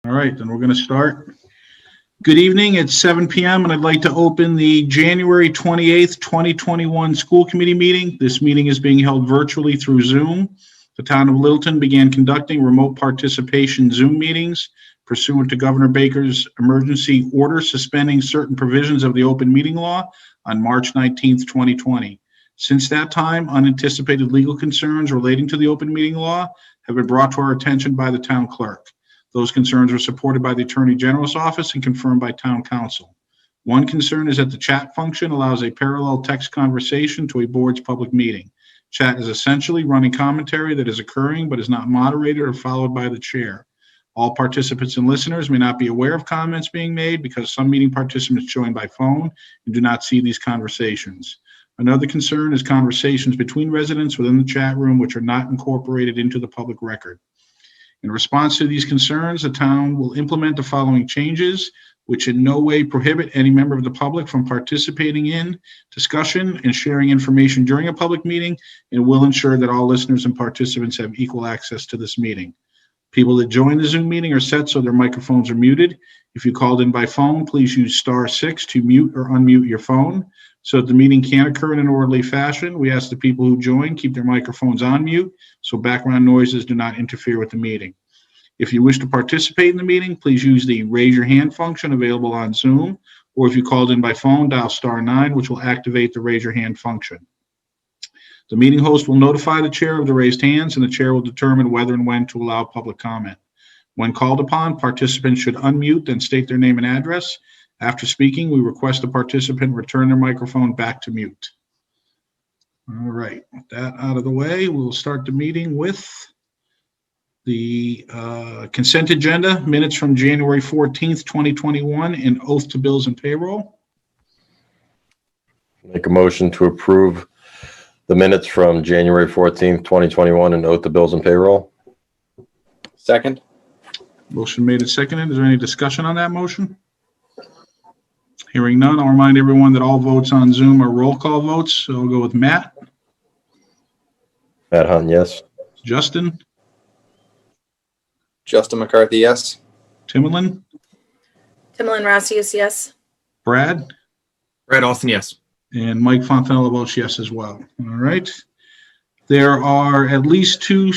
All right, then we're going to start. Good evening. It's 7 p.m. and I'd like to open the January 28th, 2021 school committee meeting. This meeting is being held virtually through Zoom. The town of Littleton began conducting remote participation Zoom meetings pursuant to Governor Baker's emergency order suspending certain provisions of the open meeting law on March 19th, 2020. Since that time, unanticipated legal concerns relating to the open meeting law have been brought to our attention by the town clerk. Those concerns are supported by the Attorney General's office and confirmed by town council. One concern is that the chat function allows a parallel text conversation to a board's public meeting. Chat is essentially running commentary that is occurring but is not moderated or followed by the chair. All participants and listeners may not be aware of comments being made because some meeting participants join by phone and do not see these conversations. Another concern is conversations between residents within the chat room which are not incorporated into the public record. In response to these concerns, the town will implement the following changes, which in no way prohibit any member of the public from participating in discussion and sharing information during a public meeting, and will ensure that all listeners and participants have equal access to this meeting. People that join the Zoom meeting are set so their microphones are muted. If you called in by phone, please use *6 to mute or unmute your phone. So that the meeting can occur in an orderly fashion, we ask the people who join keep their microphones on mute so background noises do not interfere with the meeting. If you wish to participate in the meeting, please use the raise your hand function available on Zoom, or if you called in by phone, dial *9, which will activate the raise your hand function. The meeting host will notify the chair of the raised hands, and the chair will determine whether and when to allow public comment. When called upon, participants should unmute, then state their name and address. After speaking, we request the participant return their microphone back to mute. All right, with that out of the way, we'll start the meeting with the consent agenda, minutes from January 14th, 2021, and oath to bills and payroll. Make a motion to approve the minutes from January 14th, 2021, and oath to bills and payroll. Second. Motion made and seconded. Is there any discussion on that motion? Hearing none, I'll remind everyone that all votes on Zoom are roll call votes. So we'll go with Matt. Matt Hunt, yes. Justin. Justin McCarthy, yes. Timmerlin. Timmerlin Rossius, yes. Brad. Brad Austin, yes. And Mike Fontanella votes yes as well. All right. There are at least two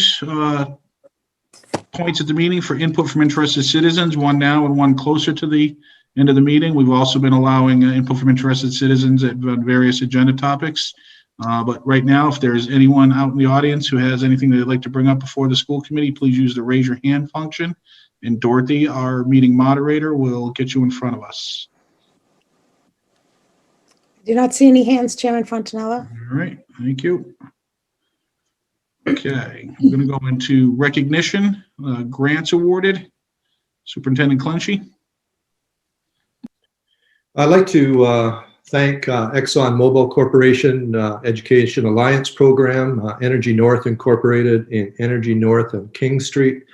points at the meeting for input from interested citizens, one now and one closer to the end of the meeting. We've also been allowing input from interested citizens at various agenda topics. But right now, if there's anyone out in the audience who has anything they'd like to bring up before the school committee, please use the raise your hand function. And Dorothy, our meeting moderator, will get you in front of us. I do not see any hands, Chairman Fontanella. All right, thank you. Okay, I'm going to go into recognition, grants awarded. Superintendent Clenchey. I'd like to thank ExxonMobil Corporation Education Alliance Program, Energy North Incorporated, and Energy North on King Street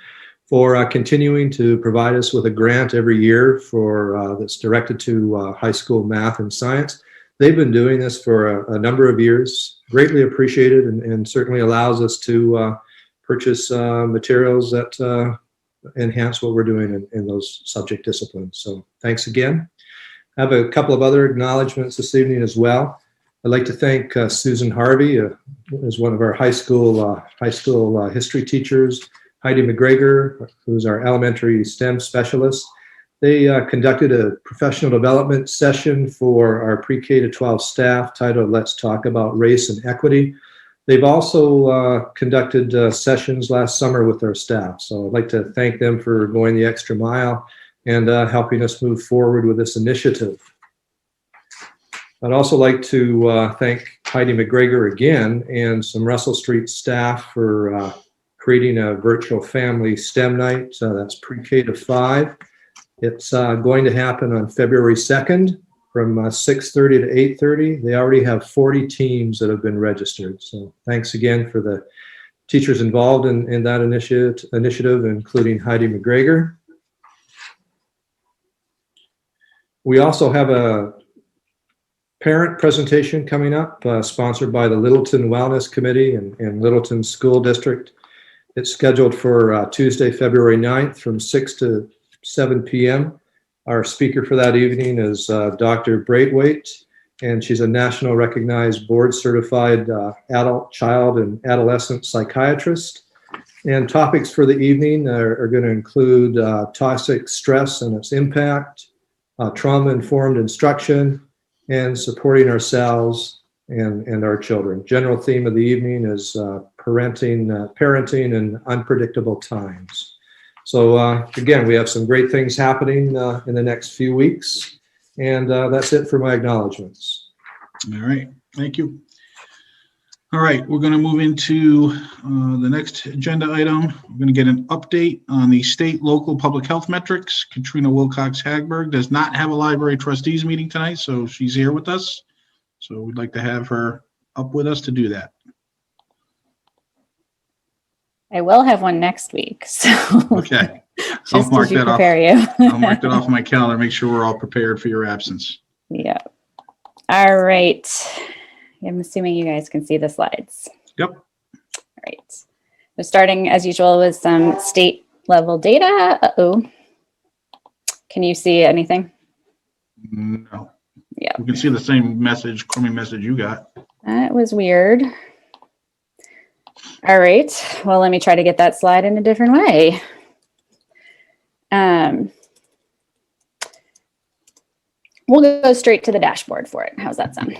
for continuing to provide us with a grant every year for that's directed to high school math and science. They've been doing this for a number of years, greatly appreciated, and certainly allows us to purchase materials that enhance what we're doing in those subject disciplines. So thanks again. I have a couple of other acknowledgments this evening as well. I'd like to thank Susan Harvey, as one of our high school history teachers, Heidi McGregor, who's our elementary STEM specialist. They conducted a professional development session for our pre-K to 12 staff titled Let's Talk About Race and Equity. They've also conducted sessions last summer with our staff. So I'd like to thank them for going the extra mile and helping us move forward with this initiative. I'd also like to thank Heidi McGregor again and some Russell Street staff for creating a virtual family STEM night. That's pre-K to 5. It's going to happen on February 2nd from 6:30 to 8:30. They already have 40 teams that have been registered. So thanks again for the teachers involved in that initiative, including Heidi McGregor. We also have a parent presentation coming up, sponsored by the Littleton Wellness Committee and Littleton School District. It's scheduled for Tuesday, February 9th from 6 to 7 p.m. Our speaker for that evening is Dr. Braithwaite, and she's a national recognized board certified adult, child, and adolescent psychiatrist. And topics for the evening are going to include toxic stress and its impact, trauma-informed instruction, and supporting ourselves and our children. General theme of the evening is parenting in unpredictable times. So again, we have some great things happening in the next few weeks. And that's it for my acknowledgements. All right, thank you. All right, we're going to move into the next agenda item. We're going to get an update on the state local public health metrics. Katrina Wilcox Hagberg does not have a library trustees meeting tonight, so she's here with us. So we'd like to have her up with us to do that. I will have one next week, so Okay. just to prepare you. I'll mark that off my calendar, make sure we're all prepared for your absence. Yeah. All right. I'm assuming you guys can see the slides. Yep. All right. So starting as usual with some state level data. Uh-oh. Can you see anything? No. Yeah. We can see the same message, crummy message you got. That was weird. All right. Well, let me try to get that slide in a different way. We'll go straight to the dashboard for it. How's that sound?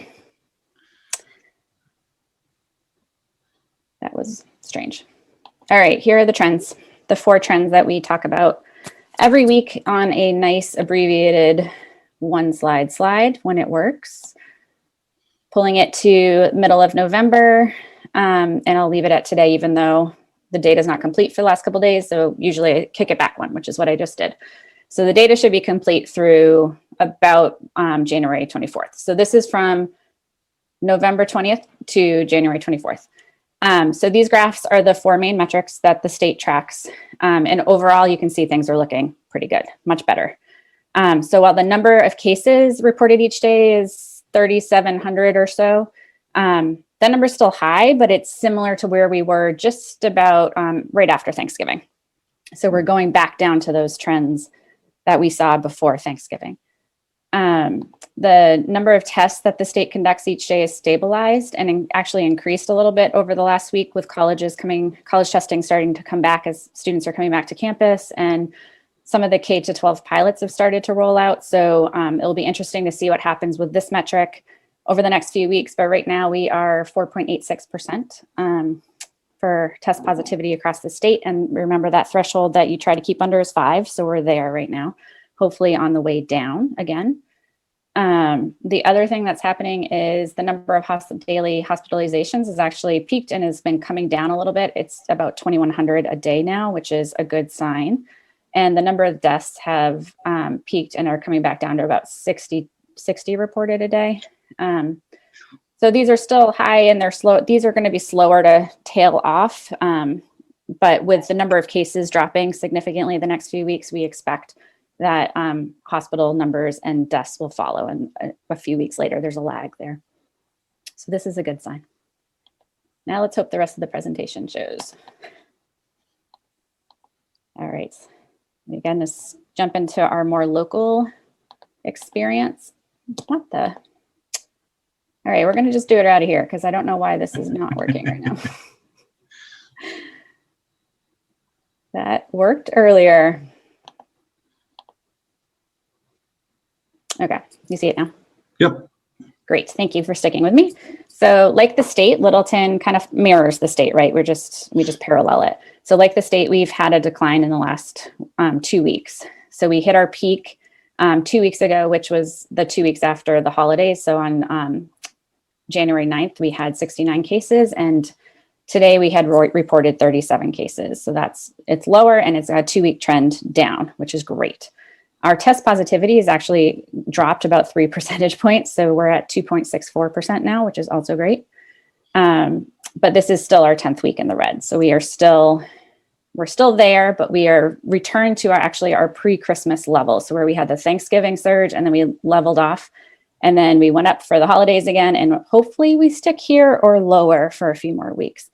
That was strange. All right, here are the trends, the 4 trends that we talk about every week on a nice abbreviated one slide when it works. Pulling it to middle of November, and I'll leave it at today, even though the data is not complete for the last couple of days. So usually I kick it back one, which is what I just did. So the data should be complete through about January 24th. So this is from November 20th to January 24th. So these graphs are the 4 main metrics that the state tracks. And overall, you can see things are looking pretty good, much better. So while the number of cases reported each day is 3,700 or so, that number is still high, but it's similar to where we were just about right after Thanksgiving. So we're going back down to those trends that we saw before Thanksgiving. The number of tests that the state conducts each day is stabilized and actually increased a little bit over the last week with college testing starting to come back as students are coming back to campus, and some of the K-12 pilots have started to roll out. So it'll be interesting to see what happens with this metric over the next few weeks. But right now we are 4.86% for test positivity across the state. And remember that threshold that you try to keep under is 5. So we're there right now, hopefully on the way down again. The other thing that's happening is the number of daily hospitalizations has actually peaked and has been coming down a little bit. It's about 2,100 a day now, which is a good sign. And the number of deaths have peaked and are coming back down to about 60 reported a day. So these are still high and they're slow. These are going to be slower to tail off. But with the number of cases dropping significantly the next few weeks, we expect that hospital numbers and deaths will follow. And a few weeks later, there's a lag there. So this is a good sign. Now let's hope the rest of the presentation shows. All right. Again, let's jump into our more local experience. What the? All right, we're going to just do it out of here because I don't know why this is not working right now. That worked earlier. Okay, you see it now? Yep. Great, thank you for sticking with me. So like the state, Littleton kind of mirrors the state, right? We just parallel it. So like the state, we've had a decline in the last 2 weeks. So we hit our peak 2 weeks ago, which was the 2 weeks after the holidays. So on January 9th, we had 69 cases, and today we had reported 37 cases. So it's lower and it's a 2-week trend down, which is great. Our test positivity has actually dropped about 3 percentage points. So we're at 2.64% now, which is also great. But this is still our 10th week in the red. So we're still there, but we are returned to our pre-Christmas level. So where we had the Thanksgiving surge and then we leveled off and then we went up for the holidays again, and hopefully we stick here or lower for a few more weeks.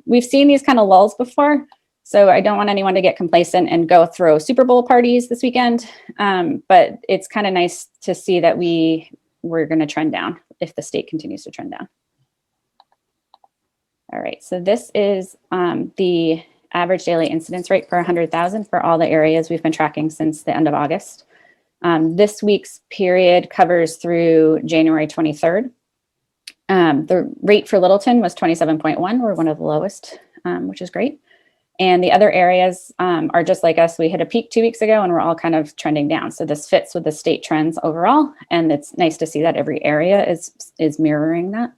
We've seen these kind of lulls before. So I don't want anyone to get complacent and go throw Super Bowl parties this weekend. But it's kind of nice to see that we're going to trend down if the state continues to trend down. All right, so this is the average daily incidence rate per 100,000 for all the areas we've been tracking since the end of August. This week's period covers through January 23rd. The rate for Littleton was 27.1. We're one of the lowest, which is great. And the other areas are just like us. We hit a peak 2 weeks ago and we're all kind of trending down. So this fits with the state trends overall. And it's nice to see that every area is mirroring that.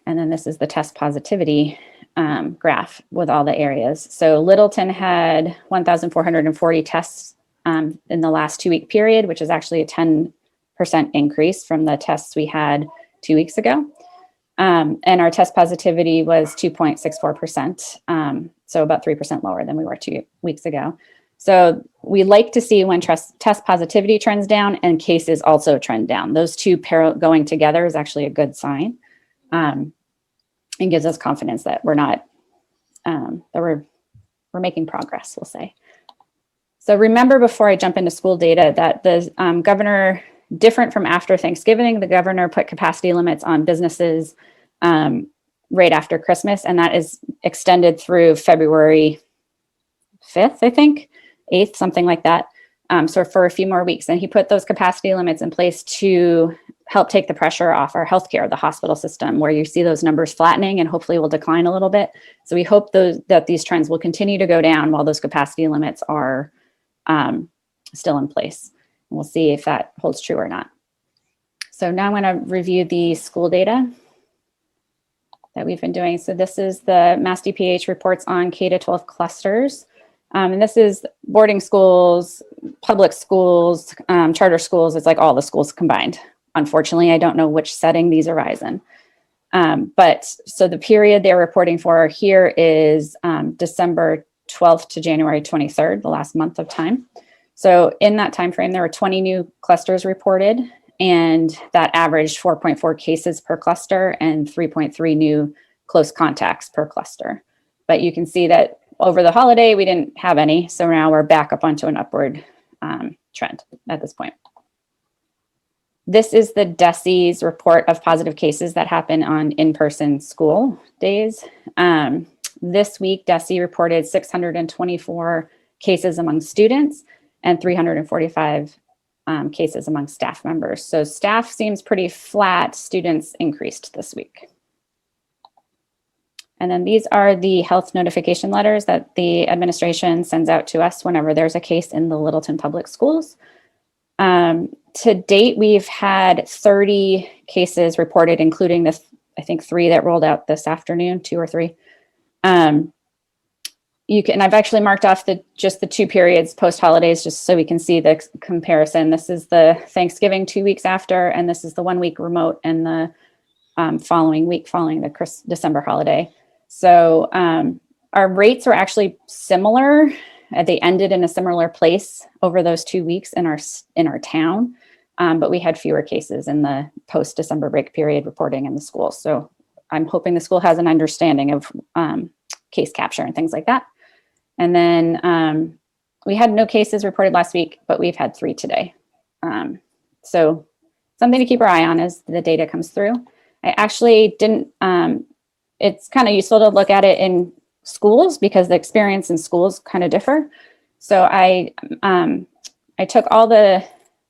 And then this is the test positivity graph with all the areas. So Littleton had 1,440 tests in the last 2 week period, which is actually a 10% increase from the tests we had 2 weeks ago. And our test positivity was 2.64%. So about 3% lower than we were 2 weeks ago. So we like to see when test positivity trends down and cases also trend down. Those two going together is actually a good sign. And gives us confidence that we're not, that we're making progress, we'll say. So remember, before I jump into school data, that the governor, different from after Thanksgiving, the governor put capacity limits on businesses right after Christmas, and that is extended through February 5th, I think, 8th, something like that. So for a few more weeks, and he put those capacity limits in place to help take the pressure off our healthcare, the hospital system, where you see those numbers flattening and hopefully will decline a little bit. So we hope that these trends will continue to go down while those capacity limits are still in place. And we'll see if that holds true or not. So now I'm going to review the school data that we've been doing. So this is the Mass DPH reports on K-12 clusters. And this is boarding schools, public schools, charter schools. It's like all the schools combined. Unfortunately, I don't know which setting these arise in. But so the period they're reporting for here is December 12th to January 23rd, the last month of time. So in that time frame, there were 20 new clusters reported, and that averaged 4.4 cases per cluster and 3.3 new close contacts per cluster. But you can see that over the holiday, we didn't have any. So now we're back up onto an upward trend at this point. This is the DESE's report of positive cases that happen on in-person school days. This week, DESE reported 624 cases among students and 345 cases among staff members. So staff seems pretty flat. Students increased this week. And then these are the health notification letters that the administration sends out to us whenever there's a case in the Littleton Public Schools. To date, we've had 30 cases reported, including the, I think, 3 that rolled out this afternoon, 2 or 3. I've actually marked off just the 2 periods post holidays, just so we can see the comparison. This is the Thanksgiving 2 weeks after, and this is the 1 week remote and the following week following the December holiday. So our rates were actually similar. They ended in a similar place over those 2 weeks in our town, but we had fewer cases in the post-December break period reporting in the school. So I'm hoping the school has an understanding of case capture and things like that. And then we had no cases reported last week, but we've had 3 today. So something to keep our eye on as the data comes through. I actually didn't, it's kind of useful to look at it in schools because the experience in schools kind of differ. So I took all the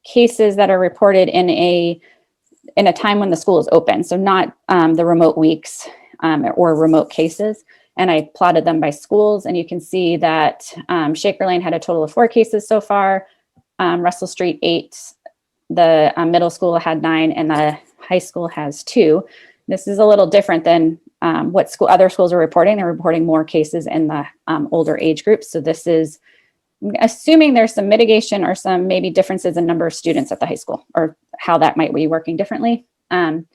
cases that are reported in a time when the school is open. So not the remote weeks or remote cases. And I plotted them by schools, and you can see that Shaker Lane had a total of 4 cases so far, Russell Street 8, the middle school had 9, and the high school has 2. This is a little different than what other schools are reporting. They're reporting more cases in the older age groups. So this is assuming there's some mitigation or some maybe differences in number of students at the high school or how that might be working differently. So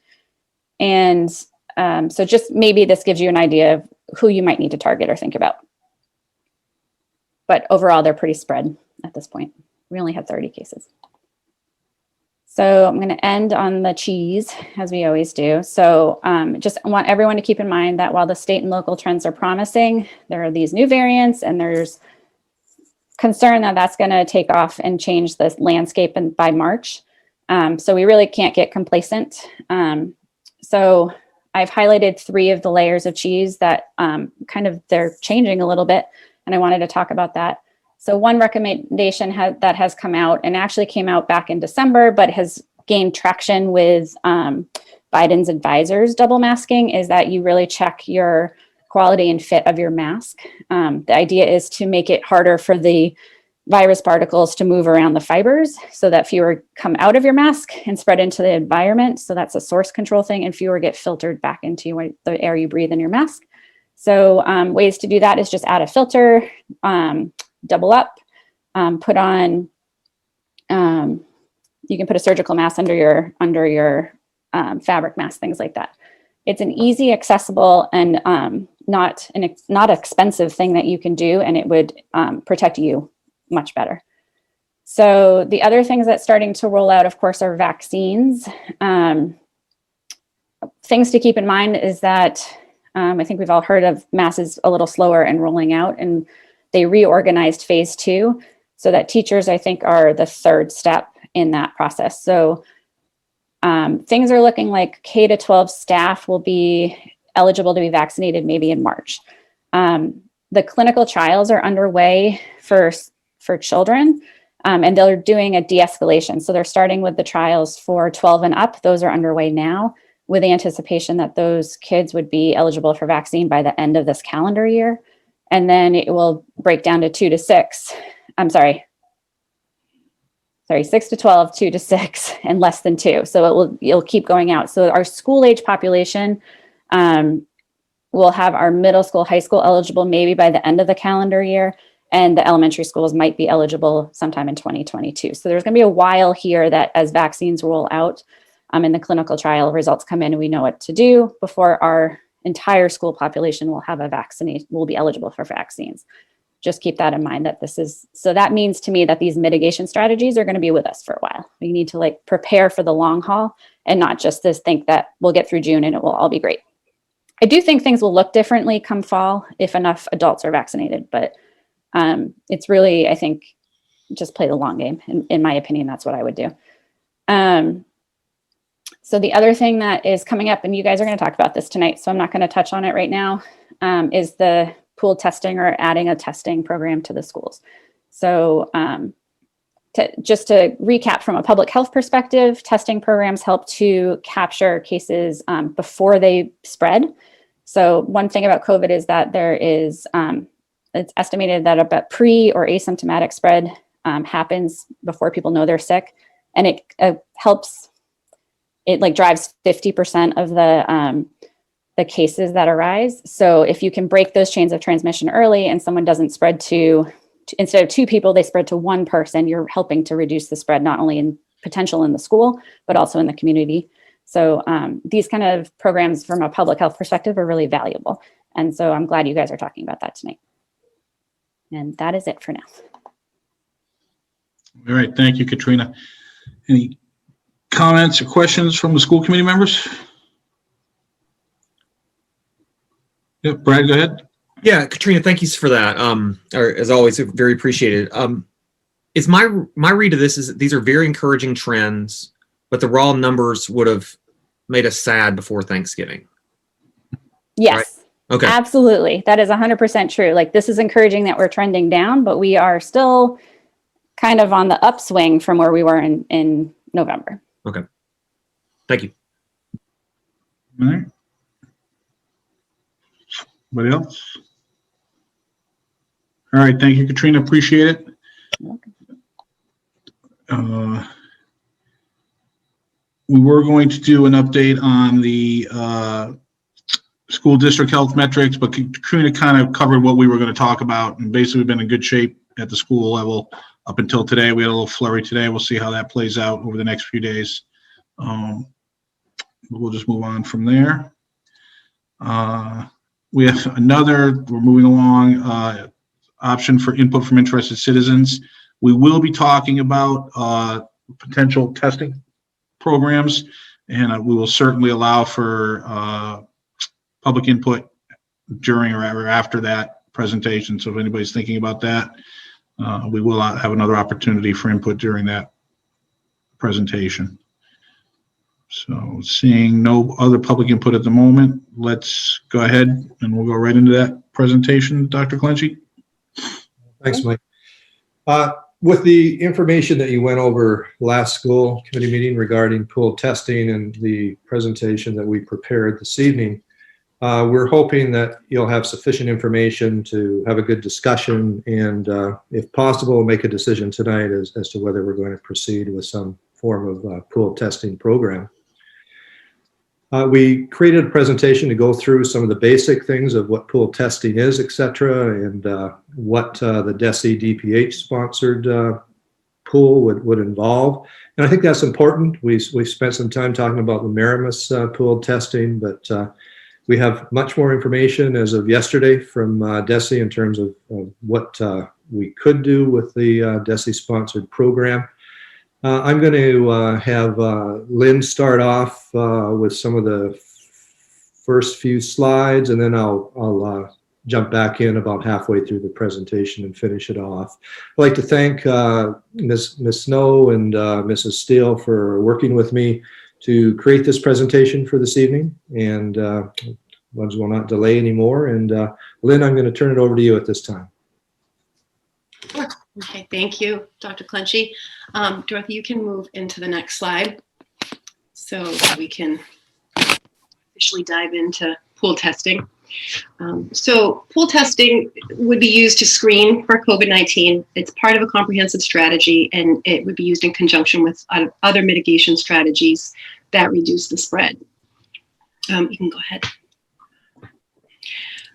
just maybe this gives you an idea of who you might need to target or think about. But overall, they're pretty spread at this point. We only had 30 cases. So I'm going to end on the cheese, as we always do. So just want everyone to keep in mind that while the state and local trends are promising, there are these new variants, and there's concern that that's going to take off and change the landscape by March. So we really can't get complacent. So I've highlighted 3 of the layers of cheese that they're changing a little bit, and I wanted to talk about that. So one recommendation that has come out, and actually came out back in December, but has gained traction with Biden's advisors double masking, is that you really check your quality and fit of your mask. The idea is to make it harder for the virus particles to move around the fibers so that fewer come out of your mask and spread into the environment. So that's a source control thing, and fewer get filtered back into the air you breathe in your mask. So ways to do that is just add a filter, double up, put on, you can put a surgical mask under your fabric mask, things like that. It's an easy, accessible, and not expensive thing that you can do, and it would protect you much better. So the other things that's starting to roll out, of course, are vaccines. Things to keep in mind is that I think we've all heard of Mass is a little slower in rolling out, and they reorganized phase 2 so that teachers, I think, are the 3rd step in that process. So things are looking like K-12 staff will be eligible to be vaccinated maybe in March. The clinical trials are underway for children, and they're doing a de-escalation. So they're starting with the trials for 12 and up. Those are underway now, with the anticipation that those kids would be eligible for vaccine by the end of this calendar year. And then it will break down to 2 to 6. I'm sorry, 6 to 12, 2 to 6, and less than 2. So it'll keep going out. So our school age population will have our middle school, high school eligible maybe by the end of the calendar year, and the elementary schools might be eligible sometime in 2022. So there's going to be a while here that as vaccines roll out and the clinical trial results come in and we know what to do before our entire school population will have a vaccination, will be eligible for vaccines. Just keep that in mind, that so that means to me that these mitigation strategies are going to be with us for a while. We need to prepare for the long haul and not just think that we'll get through June and it will all be great. I do think things will look differently come fall if enough adults are vaccinated, but it's really, I think, just play the long game. In my opinion, that's what I would do. So the other thing that is coming up, and you guys are going to talk about this tonight, so I'm not going to touch on it right now, is the pooled testing, or adding a testing program to the schools. So just to recap from a public health perspective, testing programs help to capture cases before they spread. So one thing about COVID is that there is, it's estimated that about pre or asymptomatic spread happens before people know they're sick. And it helps, it drives 50% of the cases that arise. So if you can break those chains of transmission early and someone doesn't spread instead of 2 people, they spread to 1 person, you're helping to reduce the spread, not only in potential in the school, but also in the community. So these kind of programs from a public health perspective are really valuable. And so I'm glad you guys are talking about that tonight. And that is it for now. All right, thank you, Katrina. Any comments or questions from the school committee members? Yep, Brad, go ahead. Yeah, Katrina, thank you for that. Or as always, very appreciated. It's my read of this is that these are very encouraging trends, but the raw numbers would have made us sad before Thanksgiving. Yes. Right? Okay. Absolutely. That is 100% true. This is encouraging that we're trending down, but we are still kind of on the upswing from where we were in November. Okay. Thank you. All right. Anybody else? All right, thank you, Katrina. Appreciate it. You're welcome. We were going to do an update on the school district health metrics, but Katrina kind of covered what we were going to talk about, and basically been in good shape at the school level up until today. We had a little flurry today. We'll see how that plays out over the next few days. We'll just move on from there. We have we're moving along, option for input from interested citizens. We will be talking about potential testing programs. And we will certainly allow for public input during or after that presentation. So if anybody's thinking about that, we will have another opportunity for input during that presentation. So seeing no other public input at the moment, let's go ahead and we'll go right into that presentation, Dr. Clenchey. Thanks, Mike. With the information that you went over last school committee meeting regarding pool testing and the presentation that we prepared this evening, we're hoping that you'll have sufficient information to have a good discussion and, if possible, make a decision tonight as to whether we're going to proceed with some form of pool testing program. We created a presentation to go through some of the basic things of what pool testing is, et cetera, and what the DESE DPH sponsored pool would involve. And I think that's important. We've spent some time talking about the Miramis pool testing, but we have much more information as of yesterday from DESE in terms of what we could do with the DESE sponsored program. I'm going to have Lynn start off with some of the first few slides, and then I'll jump back in about halfway through the presentation and finish it off. I'd like to thank Ms. Snow and Mrs. Steele for working with me to create this presentation for this evening, and ones will not delay anymore. And Lynn, I'm going to turn it over to you at this time. Okay, thank you, Dr. Clenchey. Dorothy, you can move into the next slide so we can officially dive into pool testing. So pool testing would be used to screen for COVID-19. It's part of a comprehensive strategy, and it would be used in conjunction with other mitigation strategies that reduce the spread. You can go ahead.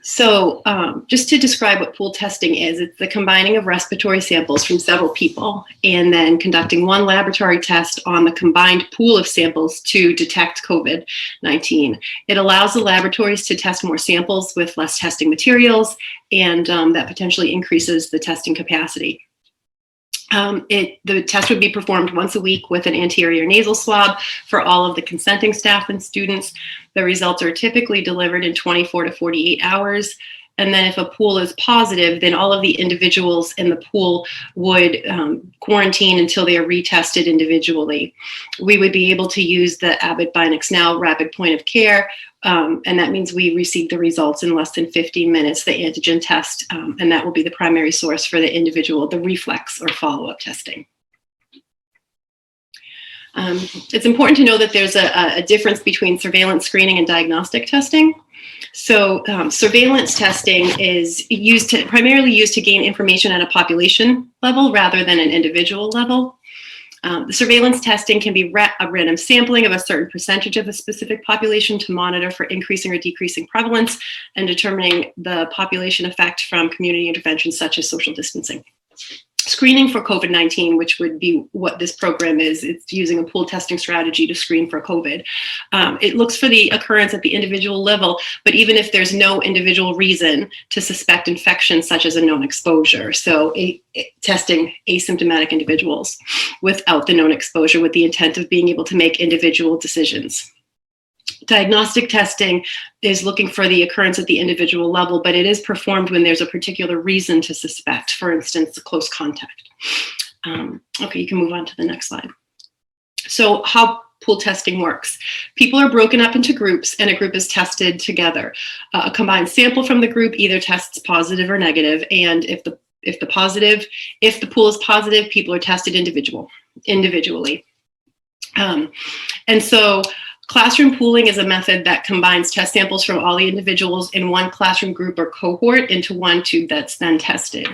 So just to describe what pool testing is, it's the combining of respiratory samples from several people and then conducting one laboratory test on the combined pool of samples to detect COVID-19. It allows the laboratories to test more samples with less testing materials, and that potentially increases the testing capacity. The test would be performed once a week with an anterior nasal swab for all of the consenting staff and students. The results are typically delivered in 24 to 48 hours. And then if a pool is positive, then all of the individuals in the pool would quarantine until they are retested individually. We would be able to use the Abbott BinaxNOW rapid point of care, and that means we receive the results in less than 15 minutes, the antigen test, and that will be the primary source for the individual, the reflex or follow-up testing. It's important to know that there's a difference between surveillance screening and diagnostic testing. So surveillance testing is primarily used to gain information at a population level rather than an individual level. The surveillance testing can be a random sampling of a certain percentage of a specific population to monitor for increasing or decreasing prevalence and determining the population effect from community interventions such as social distancing. Screening for COVID-19, which would be what this program is, it's using a pool testing strategy to screen for COVID. It looks for the occurrence at the individual level, but even if there's no individual reason to suspect infection, such as a known exposure. So testing asymptomatic individuals without the known exposure with the intent of being able to make individual decisions. Diagnostic testing is looking for the occurrence at the individual level, but it is performed when there's a particular reason to suspect, for instance, close contact. Okay, you can move on to the next slide. So how pool testing works. People are broken up into groups and a group is tested together. A combined sample from the group either tests positive or negative, and if the pool is positive, people are tested individually. And so classroom pooling is a method that combines test samples from all the individuals in one classroom group or cohort into one tube that's then tested.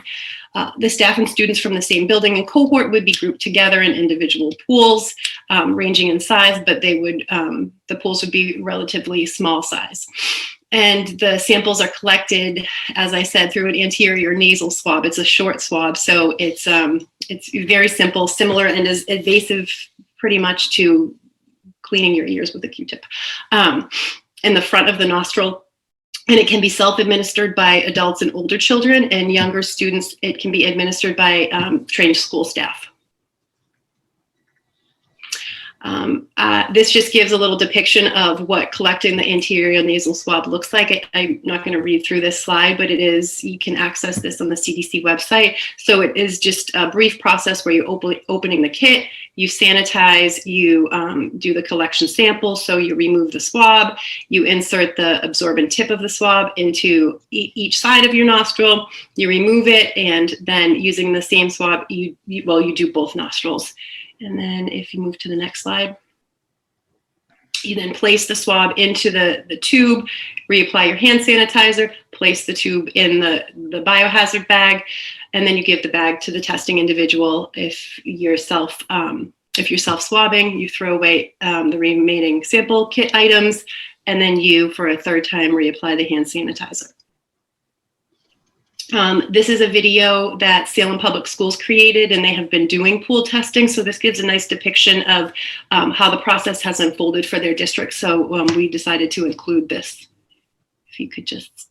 The staff and students from the same building and cohort would be grouped together in individual pools, ranging in size, but the pools would be relatively small size. And the samples are collected, as I said, through an anterior nasal swab. It's a short swab, so it's very simple, similar and as invasive pretty much to cleaning your ears with a Q-tip in the front of the nostril. And it can be self-administered by adults and older children, and younger students, it can be administered by trained school staff. This just gives a little depiction of what collecting the anterior nasal swab looks like. I'm not going to read through this slide, but you can access this on the CDC website. So it is just a brief process where you're opening the kit, you sanitize, you do the collection sample. So you remove the swab, you insert the absorbent tip of the swab into each side of your nostril, you remove it, and then using the same swab, you do both nostrils. And then if you move to the next slide, you then place the swab into the tube, reapply your hand sanitizer, place the tube in the biohazard bag, and then you give the bag to the testing individual. If you're self-swabbing, you throw away the remaining sample kit items, and then you, for a third time, reapply the hand sanitizer. This is a video that Salem Public Schools created, and they have been doing pool testing. So this gives a nice depiction of how the process has unfolded for their district. So we decided to include this. If you could just,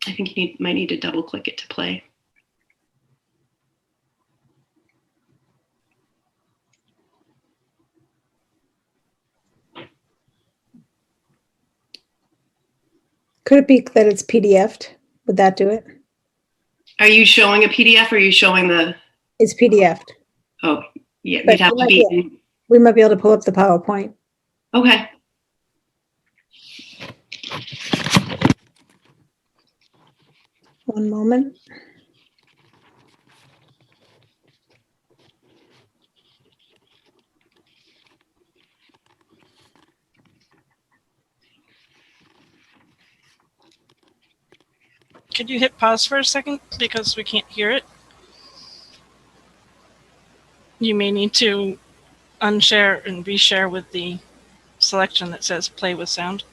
I think you might need to double click it to play. Could it be that it's PDF'd? Would that do it? Are you showing a PDF or are you showing the? It's PDF'd. Oh, yeah, But we'd have to be. we might be able to pull up the PowerPoint. Okay. One moment. Could you hit pause for a second because we can't hear it? You may need to unshare and reshare with the selection that says play with sound.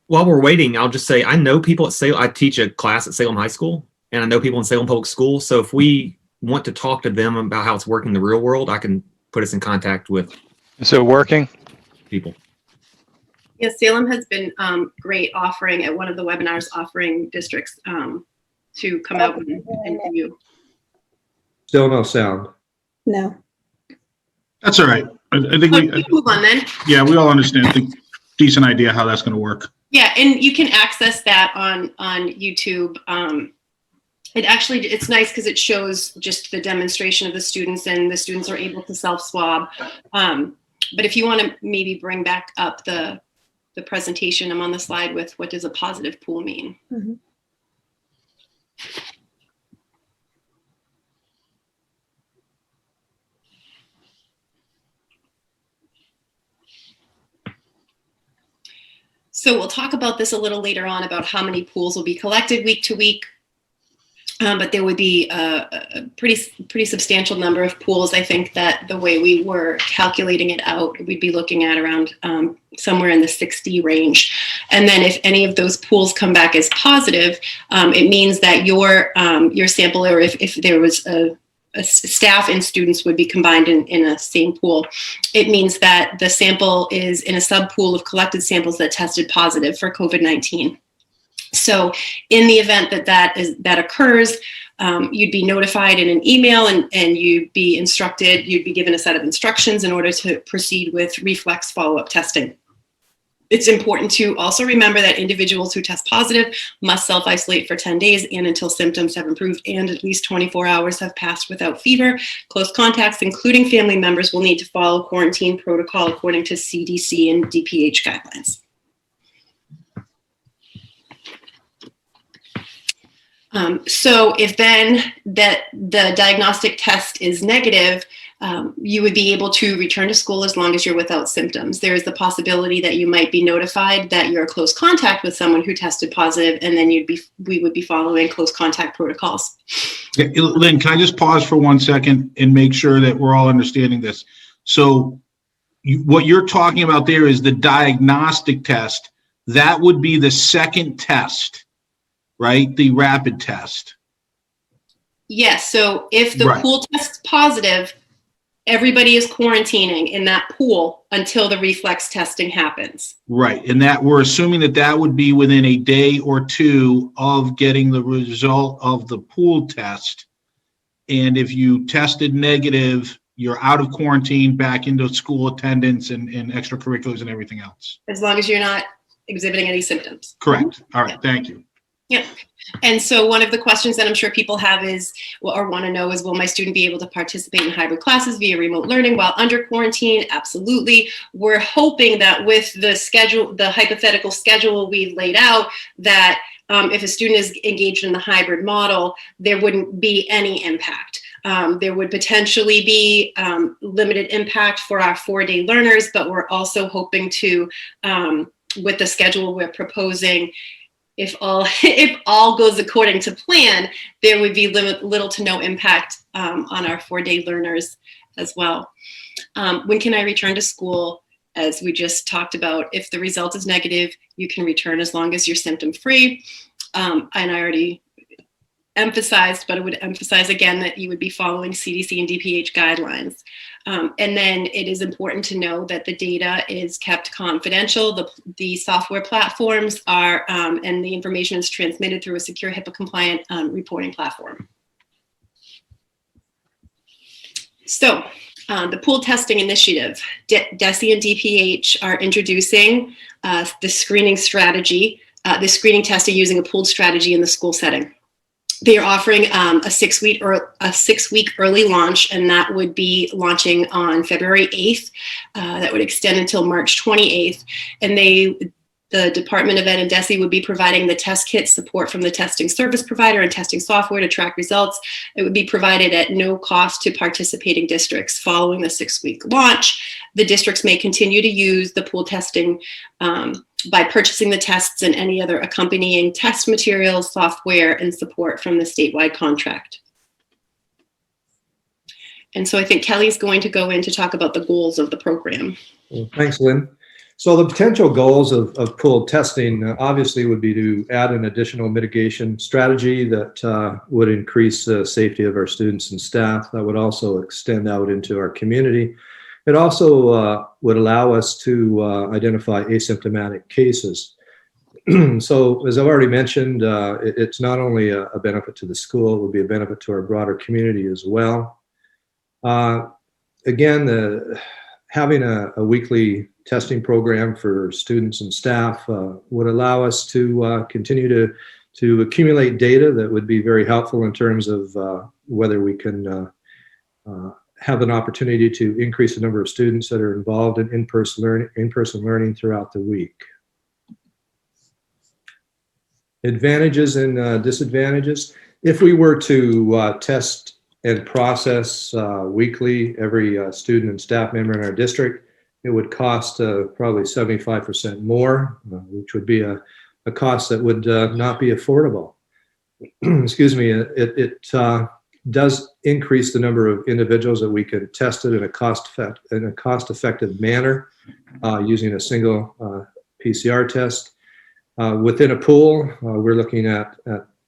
While we're waiting, I'll just say, I know people at Salem. I teach a class at Salem High School, and I know people in Salem Public Schools. So if we want to talk to them about how it's working in the real world, I can put us in contact with Is it working? people. Yes, Salem has been great offering at one of the webinars, offering districts to come out and view. Still no sound. No. That's all right. I think We can move on then. yeah, we all understand. I think decent idea how that's going to work. Yeah, and you can access that on YouTube. It's nice because it shows just the demonstration of the students, and the students are able to self-swab. But if you want to maybe bring back up the presentation, I'm on the slide with what does a positive pool mean? Mm-hmm. So we'll talk about this a little later on about how many pools will be collected week to week. But there would be a pretty substantial number of pools. I think that the way we were calculating it out, we'd be looking at around somewhere in the 60 range. And then if any of those pools come back as positive, it means that your sample, or if there was a staff and students would be combined in a same pool, it means that the sample is in a subpool of collected samples that tested positive for COVID-19. So in the event that occurs, you'd be notified in an email, and you'd be given a set of instructions in order to proceed with reflex follow-up testing. It's important to also remember that individuals who test positive must self-isolate for 10 days and until symptoms have improved and at least 24 hours have passed without fever. Close contacts, including family members, will need to follow quarantine protocol according to CDC and DPH guidelines. So if then the diagnostic test is negative, you would be able to return to school as long as you're without symptoms. There is the possibility that you might be notified that you're a close contact with someone who tested positive, and then we would be following close contact protocols. Lynn, can I just pause for 1 second and make sure that we're all understanding this? So what you're talking about there is the diagnostic test that would be the second test, right? The rapid test. Yes, so if the Right. pool tests positive, everybody is quarantining in that pool until the reflex testing happens. Right, and that we're assuming that that would be within a day or two of getting the result of the pool test. And if you tested negative, you're out of quarantine, back into school attendance and extracurriculars and everything else. As long as you're not exhibiting any symptoms. Correct. All right, thank you. Yep. And so one of the questions that I'm sure people have is, or want to know is, will my student be able to participate in hybrid classes via remote learning while under quarantine? Absolutely. We're hoping that with the schedule, the hypothetical schedule we've laid out, that if a student is engaged in the hybrid model, there wouldn't be any impact. There would potentially be limited impact for our 4-day learners, but we're also hoping to, with the schedule we're proposing, if all goes according to plan, there would be little to no impact on our 4-day learners as well. When can I return to school? As we just talked about, if the result is negative, you can return as long as you're symptom-free. And I already emphasized, but I would emphasize again that you would be following CDC and DPH guidelines. And then it is important to know that the data is kept confidential. The software platforms are, and the information is transmitted through a secure HIPAA-compliant reporting platform. So the pool testing initiative, DESE and DPH are introducing the screening strategy, the screening testing using a pooled strategy in the school setting. They are offering a 6-week early launch, and that would be launching on February 8th. That would extend until March 28th. And the Department of Ed and DESE would be providing the test kit support from the testing service provider and testing software to track results. It would be provided at no cost to participating districts. Following the 6-week launch, the districts may continue to use the pool testing by purchasing the tests and any other accompanying test materials, software, and support from the statewide contract. And so I think Kelly's going to go in to talk about the goals of the program. Well, thanks, Lynn. So the potential goals of pooled testing obviously would be to add an additional mitigation strategy that would increase the safety of our students and staff. That would also extend out into our community. It also would allow us to identify asymptomatic cases. So as I've already mentioned, it's not only a benefit to the school, it would be a benefit to our broader community as well. Again, having a weekly testing program for students and staff would allow us to continue to accumulate data that would be very helpful in terms of whether we can have an opportunity to increase the number of students that are involved in in-person learning throughout the week. Advantages and disadvantages. If we were to test and process weekly every student and staff member in our district, it would cost probably 75% more, which would be a cost that would not be affordable. Excuse me, it does increase the number of individuals that we can test it in a cost-effective manner using a single PCR test. Within a pool, we're looking at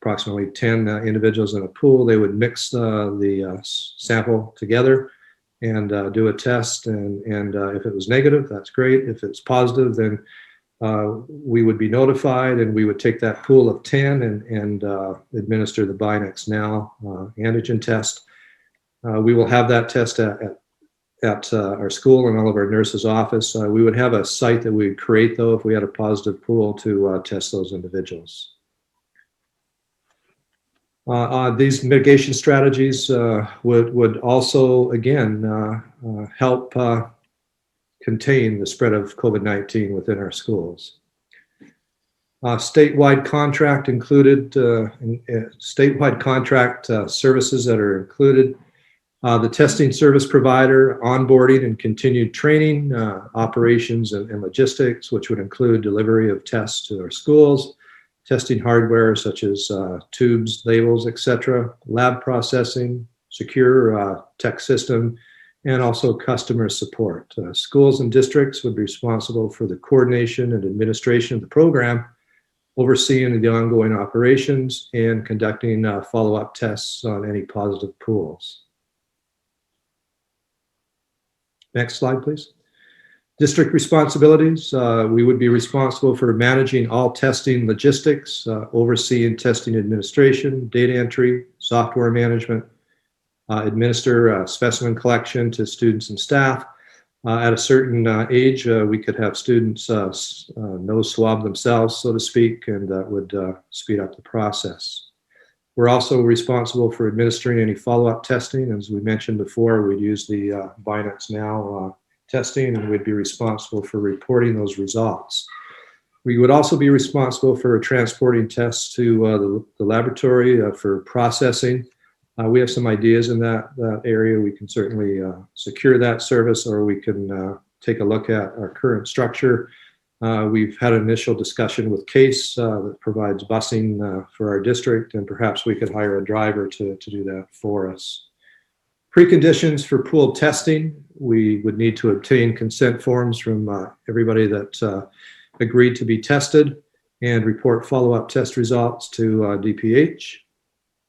approximately 10 individuals in a pool. They would mix the sample together and do a test, and if it was negative, that's great. If it's positive, then we would be notified, and we would take that pool of 10 and administer the Binax Now antigen test. We will have that test at our school and all of our nurses' office. We would have a site that we would create, though, if we had a positive pool to test those individuals. These mitigation strategies would also, again, help contain the spread of COVID-19 within our schools. Statewide contract included, statewide contract services that are included. The testing service provider, onboarding and continued training, operations and logistics, which would include delivery of tests to our schools, testing hardware such as tubes, labels, etc., lab processing, secure tech system, and also customer support. Schools and districts would be responsible for the coordination and administration of the program, overseeing the ongoing operations, and conducting follow-up tests on any positive pools. Next slide, please. District responsibilities. We would be responsible for managing all testing logistics, overseeing testing administration, data entry, software management, administer specimen collection to students and staff. At a certain age, we could have students nose swab themselves, so to speak, and that would speed up the process. We're also responsible for administering any follow-up testing. As we mentioned before, we'd use the Binance Now testing, and we'd be responsible for reporting those results. We would also be responsible for transporting tests to the laboratory for processing. We have some ideas in that area. We can certainly secure that service, or we can take a look at our current structure. We've had an initial discussion with CASE that provides busing for our district, and perhaps we could hire a driver to do that for us. Preconditions for pooled testing: we would need to obtain consent forms from everybody that agreed to be tested and report follow-up test results to DPH.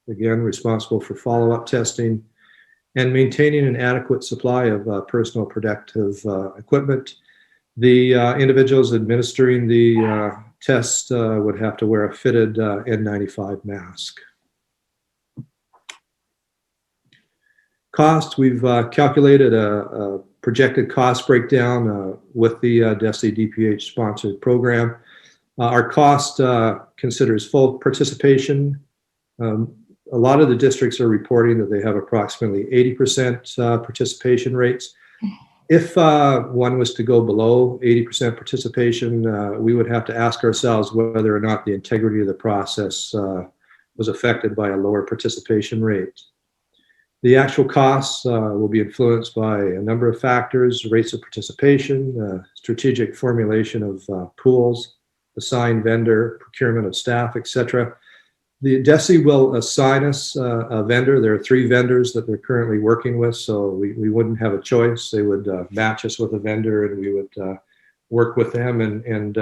Again, responsible for follow-up testing and maintaining an adequate supply of personal protective equipment. The individuals administering the test would have to wear a fitted N95 mask. Cost: we've calculated a projected cost breakdown with the DESE DPH sponsored program. Our cost considers full participation. A lot of the districts are reporting that they have approximately 80% participation rates. If one was to go below 80% participation, we would have to ask ourselves whether or not the integrity of the process was affected by a lower participation rate. The actual costs will be influenced by a number of factors: rates of participation, strategic formulation of pools, assigned vendor, procurement of staff, etc. The DESE will assign us a vendor. There are 3 vendors that they're currently working with, so we wouldn't have a choice. They would match us with a vendor, and we would work with them and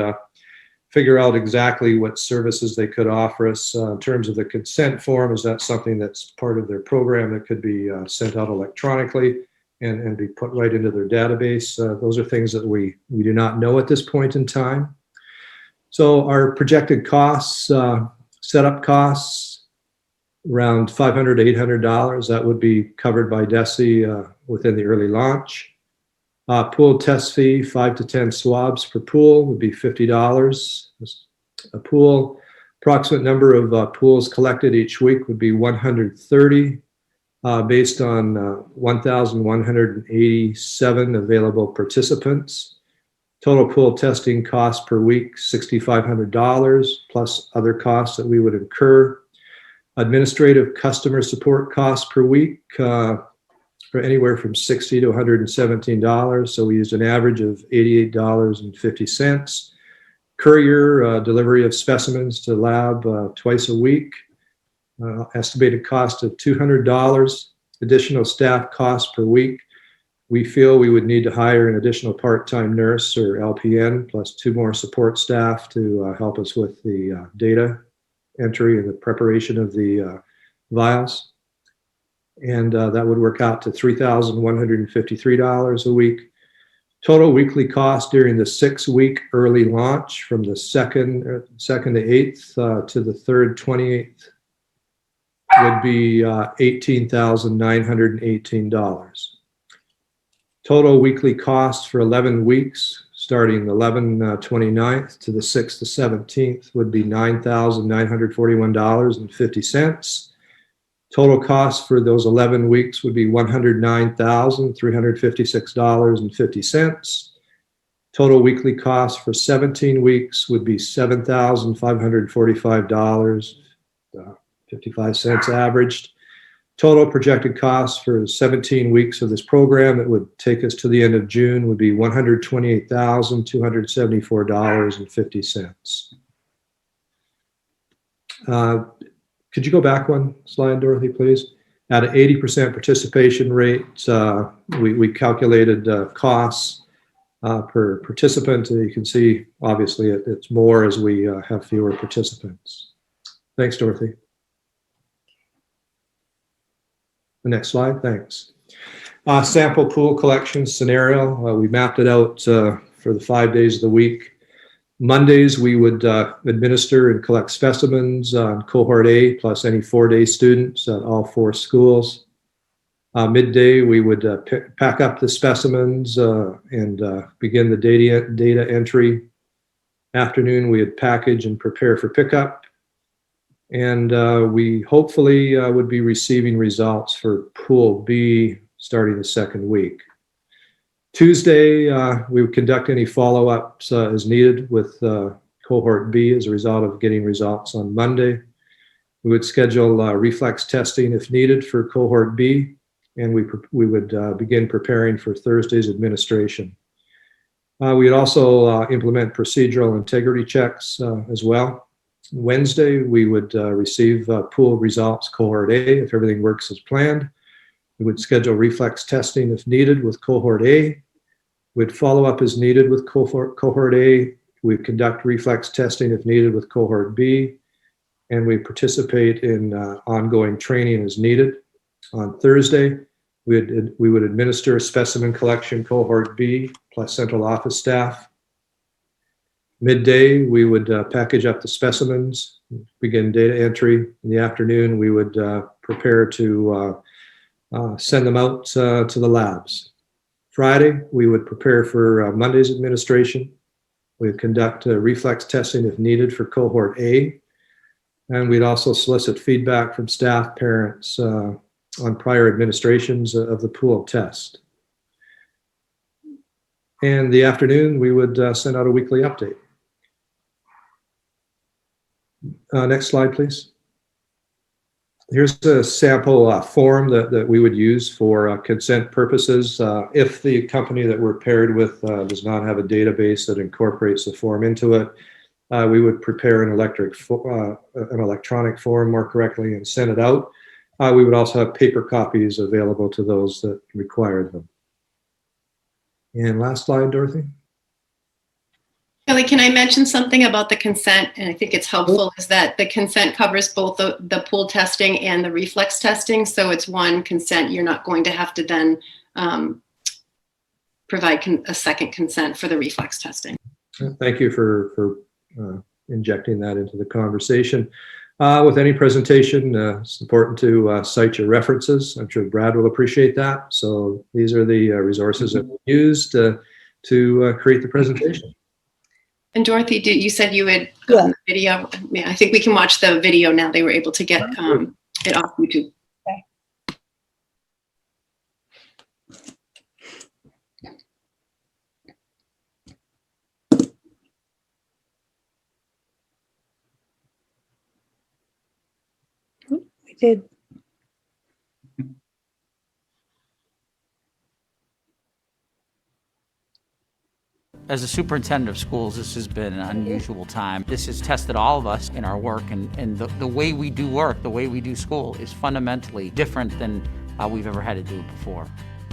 figure out exactly what services they could offer us. In terms of the consent form, is that something that's part of their program that could be sent out electronically and be put right into their database? Those are things that we do not know at this point in time. So our projected costs, setup costs, around $500 to $800. That would be covered by DESE within the early launch. Pool test fee, 5 to 10 swabs per pool would be $50 a pool. Approximate number of pools collected each week would be 130 based on 1,187 available participants. Total pool testing cost per week, $6,500 plus other costs that we would incur. Administrative customer support costs per week for anywhere from $60 to $117. So we used an average of $88.50. Courier delivery of specimens to lab twice a week. Estimated cost of $200. Additional staff costs per week. We feel we would need to hire an additional part-time nurse or LPN plus 2 more support staff to help us with the data entry and the preparation of the vials. And that would work out to $3,153 a week. Total weekly cost during the 6-week early launch from the 2nd to 8th to the 3rd, 28th would be $18,918. Total weekly cost for 11 weeks, starting 11/29th to the 6th to 17th, would be $9,941.50. Total cost for those 11 weeks would be $109,356.50. Total weekly cost for 17 weeks would be $7,545.55 averaged. Total projected cost for 17 weeks of this program that would take us to the end of June would be $128,274.50. Could you go back one slide, Dorothy, please? At an 80% participation rate, we calculated costs per participant. You can see, obviously, it's more as we have fewer participants. Thanks, Dorothy. The next slide, thanks. Sample pool collection scenario. We mapped it out for the 5 days of the week. Mondays, we would administer and collect specimens on cohort A plus any 4-day students at all 4 schools. Midday, we would pack up the specimens and begin the data entry. Afternoon, we would package and prepare for pickup. And we hopefully would be receiving results for Pool B starting the 2nd week. Tuesday, we would conduct any follow-ups as needed with Cohort B as a result of getting results on Monday. We would schedule reflex testing if needed for Cohort B, and we would begin preparing for Thursday's administration. We would also implement procedural integrity checks as well. Wednesday, we would receive pool results Cohort A if everything works as planned. We would schedule reflex testing if needed with Cohort A. We'd follow up as needed with Cohort A. We'd conduct reflex testing if needed with Cohort B. And we participate in ongoing training as needed. On Thursday, we would administer specimen collection Cohort B plus central office staff. Midday, we would package up the specimens, begin data entry. In the afternoon, we would prepare to send them out to the labs. Friday, we would prepare for Monday's administration. We would conduct reflex testing if needed for Cohort A. And we'd also solicit feedback from staff, parents on prior administrations of the pool test. And the afternoon, we would send out a weekly update. Next slide, please. Here's a sample form that we would use for consent purposes. If the company that we're paired with does not have a database that incorporates the form into it, we would prepare an electronic form more correctly and send it out. We would also have paper copies available to those that required them. And last slide, Dorothy. Kelly, can I mention something about the consent? And I think it's helpful is that the consent covers both the pool testing and the reflex testing. So it's one consent. You're not going to have to then provide a second consent for the reflex testing. Thank you for injecting that into the conversation. With any presentation, it's important to cite your references. I'm sure Brad will appreciate that. So these are the resources that we used to create the presentation. And Dorothy, you said you had gotten the video. Yeah, I think we can watch the video now. They were able to get it off YouTube. We did. As a superintendent of schools, this has been an unusual time. This has tested all of us in our work, and the way we do work, the way we do school is fundamentally different than we've ever had to do it before.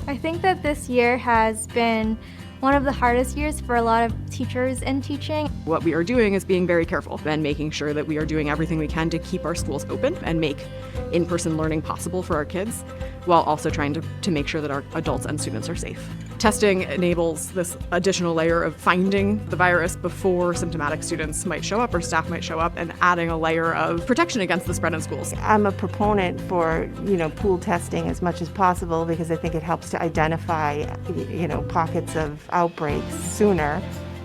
I think that this year has been one of the hardest years for a lot of teachers in teaching. What we are doing is being very careful and making sure that we are doing everything we can to keep our schools open and make in-person learning possible for our kids, while also trying to make sure that our adults and students are safe. Testing enables this additional layer of finding the virus before symptomatic students might show up or staff might show up, and adding a layer of protection against the spread in schools. I'm a proponent for, pool testing as much as possible because I think it helps to identify, pockets of outbreaks sooner.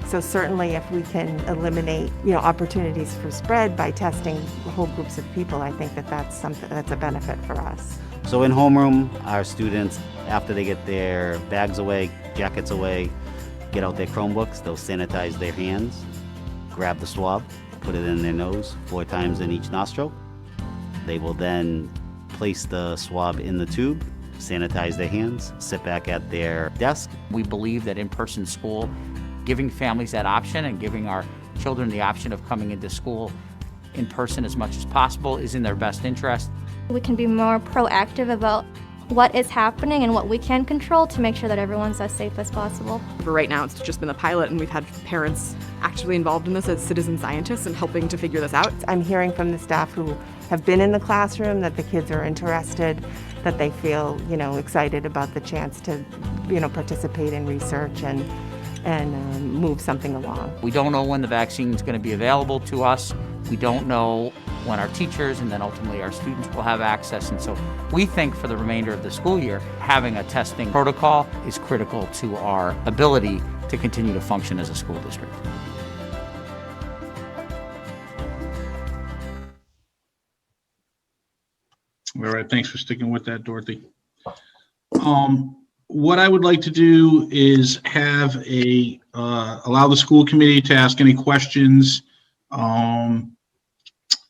So certainly if we can eliminate, opportunities for spread by testing whole groups of people, I think that's a benefit for us. So in homeroom, our students, after they get their bags away, jackets away, get out their Chromebooks, they'll sanitize their hands, grab the swab, put it in their nose 4 times in each nostril. They will then place the swab in the tube, sanitize their hands, sit back at their desk. We believe that in-person school, giving families that option and giving our children the option of coming into school in person as much as possible is in their best interest. We can be more proactive about what is happening and what we can control to make sure that everyone's as safe as possible. For right now, it's just been a pilot, and we've had parents actively involved in this as citizen scientists and helping to figure this out. I'm hearing from the staff who have been in the classroom that the kids are interested, that they feel, excited about the chance to, participate in research and move something along. We don't know when the vaccine is going to be available to us. We don't know when our teachers and then ultimately our students will have access. And so we think for the remainder of the school year, having a testing protocol is critical to our ability to continue to function as a school district. All right, thanks for sticking with that, Dorothy. What I would like to do is have allow the school committee to ask any questions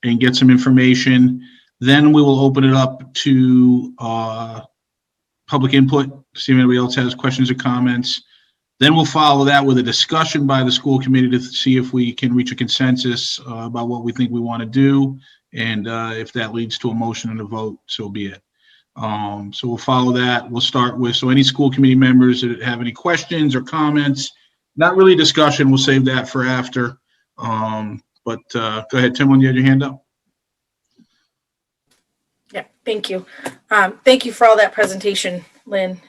and get some information. Then we will open it up to public input, see if anybody else has questions or comments. Then we'll follow that with a discussion by the school committee to see if we can reach a consensus about what we think we want to do. And if that leads to a motion and a vote, so be it. So we'll follow that. We'll start with, so any school committee members that have any questions or comments, not really discussion, we'll save that for after. But go ahead, Tim, you had your hand up. Yeah, thank you. Thank you for all that presentation, Lynn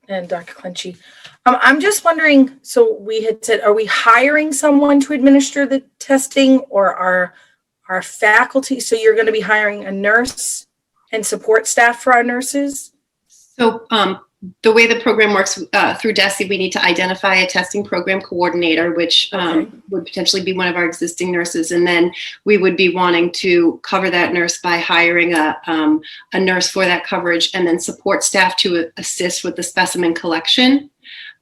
and Dr. Clenchey. I'm just wondering, so we had said, are we hiring someone to administer the testing, or are our faculty, so you're going to be hiring a nurse and support staff for our nurses? So the way the program works through DESE, we need to identify a testing program coordinator, which would potentially be one of our existing nurses. And then we would be wanting to cover that nurse by hiring a nurse for that coverage, and then support staff to assist with the specimen collection.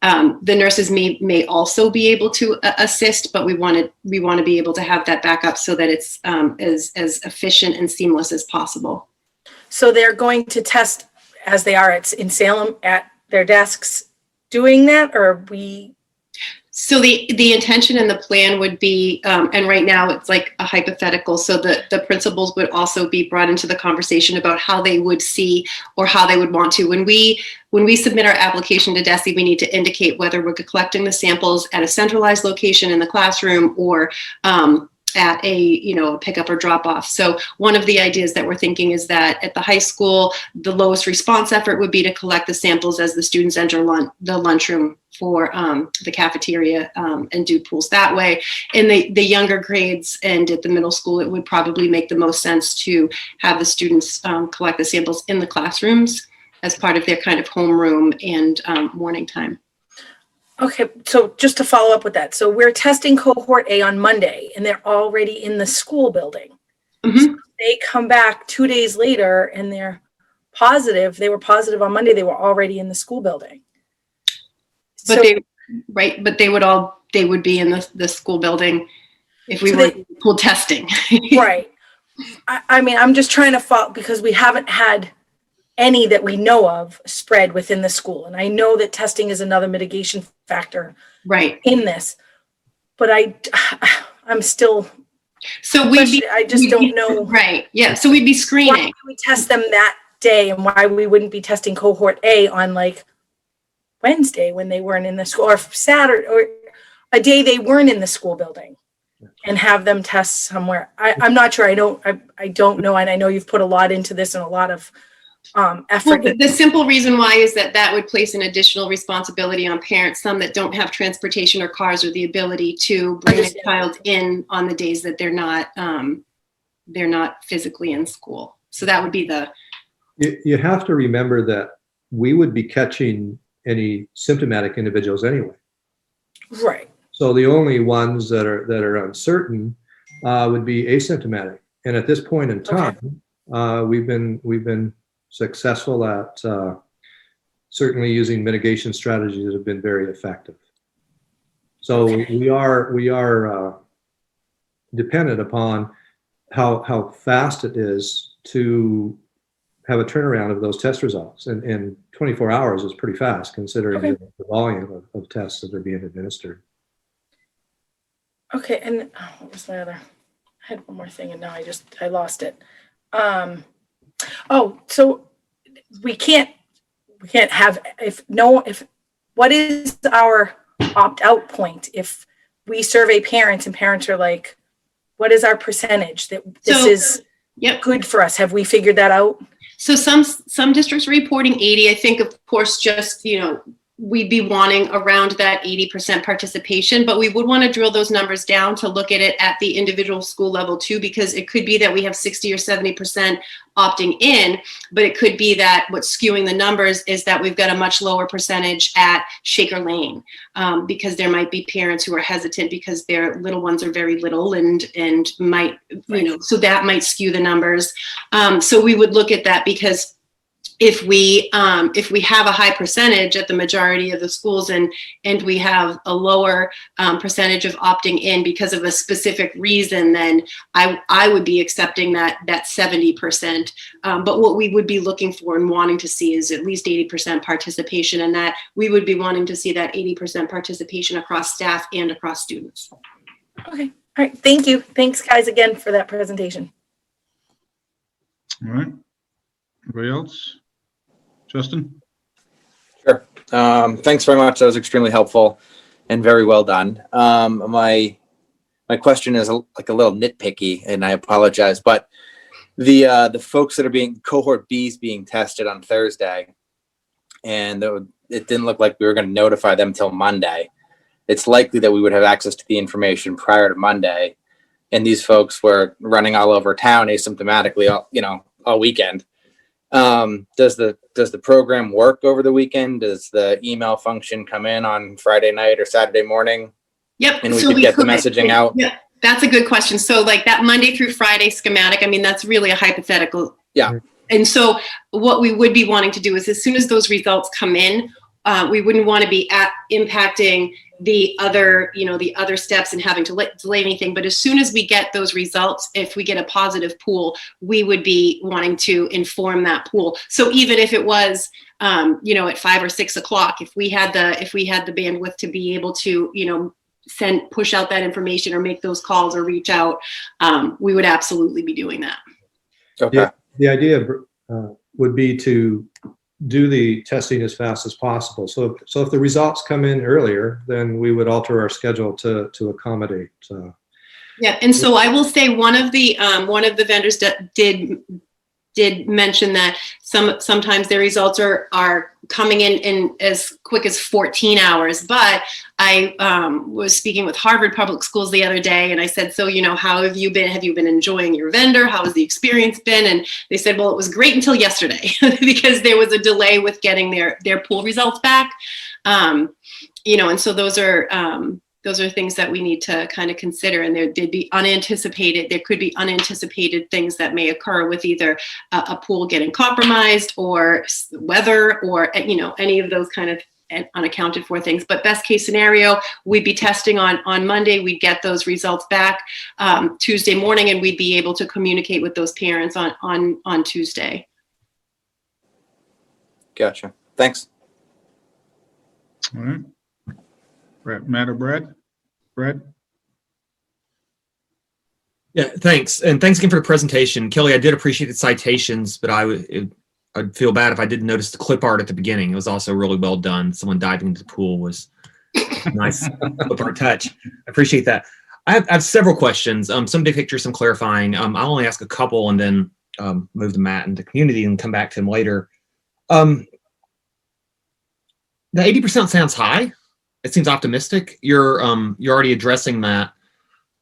The nurses may also be able to assist, but we want to be able to have that backup so that it's as efficient and seamless as possible. So they're going to test as they are in Salem at their desks doing that, or are we? So the intention and the plan would be, and right now it's like a hypothetical, so the principals would also be brought into the conversation about how they would see or how they would want to. When we submit our application to DESE, we need to indicate whether we're collecting the samples at a centralized location in the classroom or at a pickup or drop off. So one of the ideas that we're thinking is that at the high school, the lowest response effort would be to collect the samples as the students enter the lunchroom for the cafeteria and do pools that way. In the younger grades and at the middle school, it would probably make the most sense to have the students collect the samples in the classrooms as part of their kind of homeroom and morning time. Okay, so just to follow up with that, so we're testing cohort A on Monday, and they're already in the school building. Mm-hmm. So they come back 2 days later, and they're positive. They were positive on Monday. They were already in the school building. But they would be in the school building if we were pool testing. Right. I mean, I'm just trying to follow, because we haven't had any that we know of spread within the school. And I know that testing is another mitigation factor in this, but I'm still, so I just don't know. Right. Yeah. So we'd be screening. Why we test them that day, and why we wouldn't be testing cohort A on like Wednesday when they weren't in the school, or Saturday, or a day they weren't in the school building, and have them test somewhere. I'm not sure. I don't know. And I know you've put a lot into this and a lot of effort. Well, the simple reason why is that would place an additional responsibility on parents, some that don't have transportation or cars or the ability to bring a child in on the days that they're not physically in school. So that would be You have to remember that we would be catching any symptomatic individuals anyway. Right. So the only ones that are uncertain would be asymptomatic. And at this point in time, we've been successful at certainly using mitigation strategies that have been very effective. So we are dependent upon how fast it is to have a turnaround of those test results. And 24 hours is pretty fast considering the volume of tests that are being administered. Okay, and what was my other? I had one more thing, and now I lost it. Oh, so we can't have, what is our opt-out point? If we survey parents and parents are like, what is our percentage that this is good for us? Have we figured that out? So some districts are reporting 80. I think, of course, just, we'd be wanting around that 80% participation, but we would want to drill those numbers down to look at it at the individual school level too, because it could be that we have 60 or 70% opting in, but it could be that what's skewing the numbers is that we've got a much lower percentage at Shaker Lane, because there might be parents who are hesitant because their little ones are very little and might, so that might skew the numbers. So we would look at that, because if we have a high percentage at the majority of the schools and we have a lower percentage of opting in because of a specific reason, then I would be accepting that 70%. But what we would be looking for and wanting to see is at least 80% participation, and that we would be wanting to see that 80% participation across staff and across students. Okay. All right. Thank you. Thanks, guys, again for that presentation. All right. Anybody else? Justin? Sure. Thanks very much. That was extremely helpful and very well done. My question is like a little nitpicky, and I apologize, but the folks that are cohort B's being tested on Thursday, and it didn't look like we were going to notify them till Monday. It's likely that we would have access to the information prior to Monday, and these folks were running all over town asymptomatically all weekend. Does the program work over the weekend? Does the email function come in on Friday night or Saturday morning? Yep. And we could get the messaging out? Yeah, that's a good question. So like that Monday through Friday schematic, I mean, that's really a hypothetical. Yeah. And so what we would be wanting to do is, as soon as those results come in, we wouldn't want to be impacting the other steps and having to delay anything. But as soon as we get those results, if we get a positive pool, we would be wanting to inform that pool. So even if it was, at 5 or 6 o'clock, if we had the bandwidth to be able to, push out that information or make those calls or reach out, we would absolutely be doing that. Okay. Yeah, the idea would be to do the testing as fast as possible. So if the results come in earlier, then we would alter our schedule to accommodate. Yeah, and so I will say one of the vendors that did mention that sometimes their results are coming in as quick as 14 hours. But I was speaking with Harvard Public Schools the other day, and I said, so, how have you been? Have you been enjoying your vendor? How has the experience been? And they said, well, it was great until yesterday because there was a delay with getting their pool results back. And so those are things that we need to kind of consider, and there could be unanticipated things that may occur with either a pool getting compromised or weather or, any of those kind of unaccounted for things. But best case scenario, we'd be testing on Monday, we'd get those results back Tuesday morning, and we'd be able to communicate with those parents on Tuesday. Gotcha. Thanks. All right. Brad? Yeah, thanks. And thanks again for the presentation. Kelly, I did appreciate the citations, but I'd feel bad if I didn't notice the clip art at the beginning. It was also really well done. Someone diving into the pool was nice clip art touch. I appreciate that. I have several questions, some big picture, some clarifying. I'll only ask a couple and then move to Matt and the community and come back to him later. The 80% sounds high. It seems optimistic. You're already addressing that.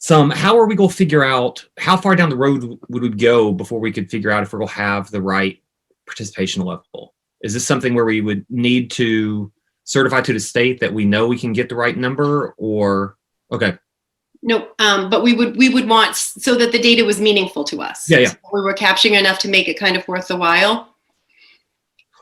How are we going to figure out how far down the road would we go before we could figure out if we're going to have the right participation level? Is this something where we would need to certify to the state that we know we can get the right number, or okay? No, but we would want so that the data was meaningful to us. Yeah. So we were capturing enough to make it kind of worth the while.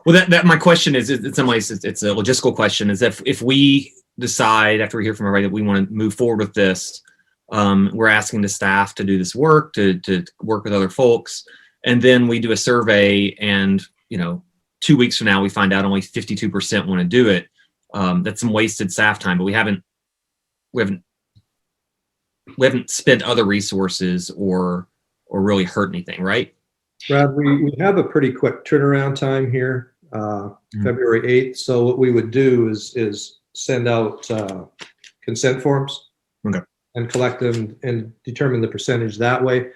Well, that my question is in some ways it's a logistical question. Is if we decide after we hear from everybody that we want to move forward with this, we're asking the staff to do this work, to work with other folks, and then we do a survey, and 2 weeks from now we find out only 52% want to do it. That's some wasted staff time, but we haven't spent other resources or really hurt anything, right? Brad, we have a pretty quick turnaround time here, February 8th. So what we would do is send out consent forms and collect them and determine the percentage that way.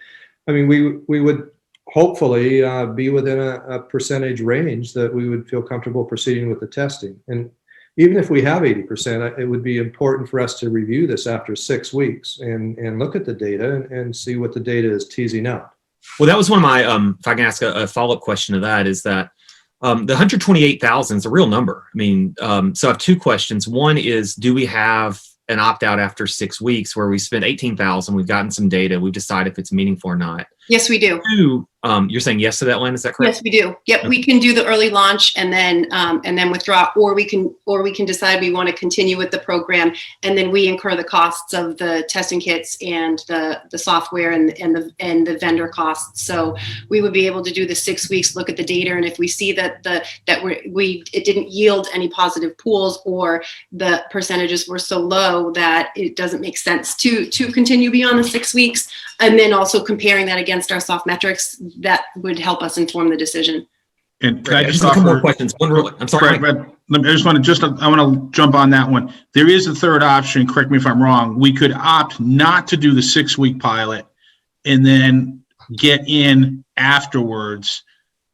I mean, we would hopefully be within a percentage range that we would feel comfortable proceeding with the testing. And even if we have 80%, it would be important for us to review this after 6 weeks and look at the data and see what the data is teasing out. Well, that was one of my, if I can ask a follow-up question to that, is that the 128,000 is a real number. I mean, so I have two questions. One is, do we have an opt-out after 6 weeks where we spent 18,000, we've gotten some data, we've decided if it's meaningful or not? Yes, we do. Two, you're saying yes to that, Lynn, is that correct? Yes, we do. Yep, okay. We can do the early launch and then withdraw, or we can decide we want to continue with the program, and then we incur the costs of the testing kits and the software and the vendor costs. So we would be able to do the 6 weeks, look at the data, and if we see that it didn't yield any positive pools, or the percentages were so low that it doesn't make sense to continue beyond the 6 weeks, and then also comparing that against our soft metrics, that would help us inform the decision. And can I just a couple offer more questions? I'm sorry. I want to jump on that one. There is a third option. Correct me if I'm wrong. We could opt not to do the 6 week pilot and then get in afterwards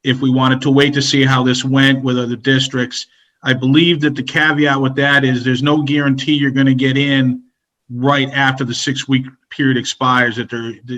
if we wanted to wait to see how this went with other districts. I believe that the caveat with that is there's no guarantee you're going to get in right after the 6 week period expires. That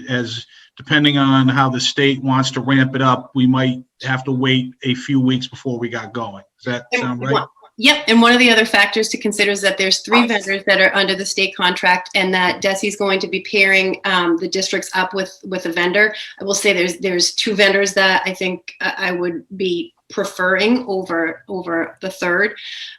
as depending on how the state wants to ramp it up, we might have to wait a few weeks before we got going. Does that sound right? Yep. And one of the other factors to consider is that there's 3 vendors that are under the state contract, and that DESE's going to be pairing the districts up with a vendor. I will say there's 2 vendors that I think I would be preferring over the third.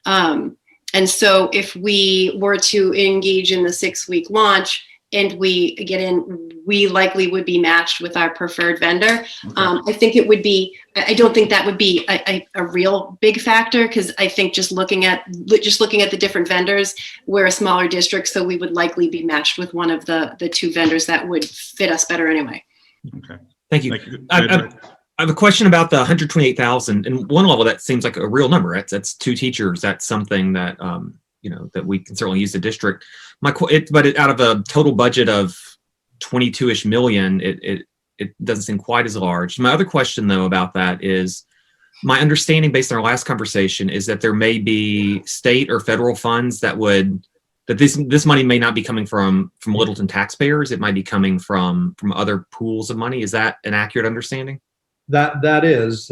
And so if we were to engage in the 6 week launch and we get in, we likely would be matched with our preferred vendor. Okay. I think it would be, I don't think that would be a real big factor, because I think just looking at the different vendors, we're a smaller district, so we would likely be matched with one of the 2 vendors that would fit us better anyway. Okay. Thank you. I have a question about the 128,000. And one level, that seems like a real number. That's 2 teachers. That's something that that we can certainly use the district. But out of a total budget of 22-ish million, it doesn't seem quite as large. My other question, though, about that is, my understanding based on our last conversation is that there may be state or federal funds that this money may not be coming from Littleton taxpayers. It might be coming from other pools of money. Is that an accurate understanding? That is,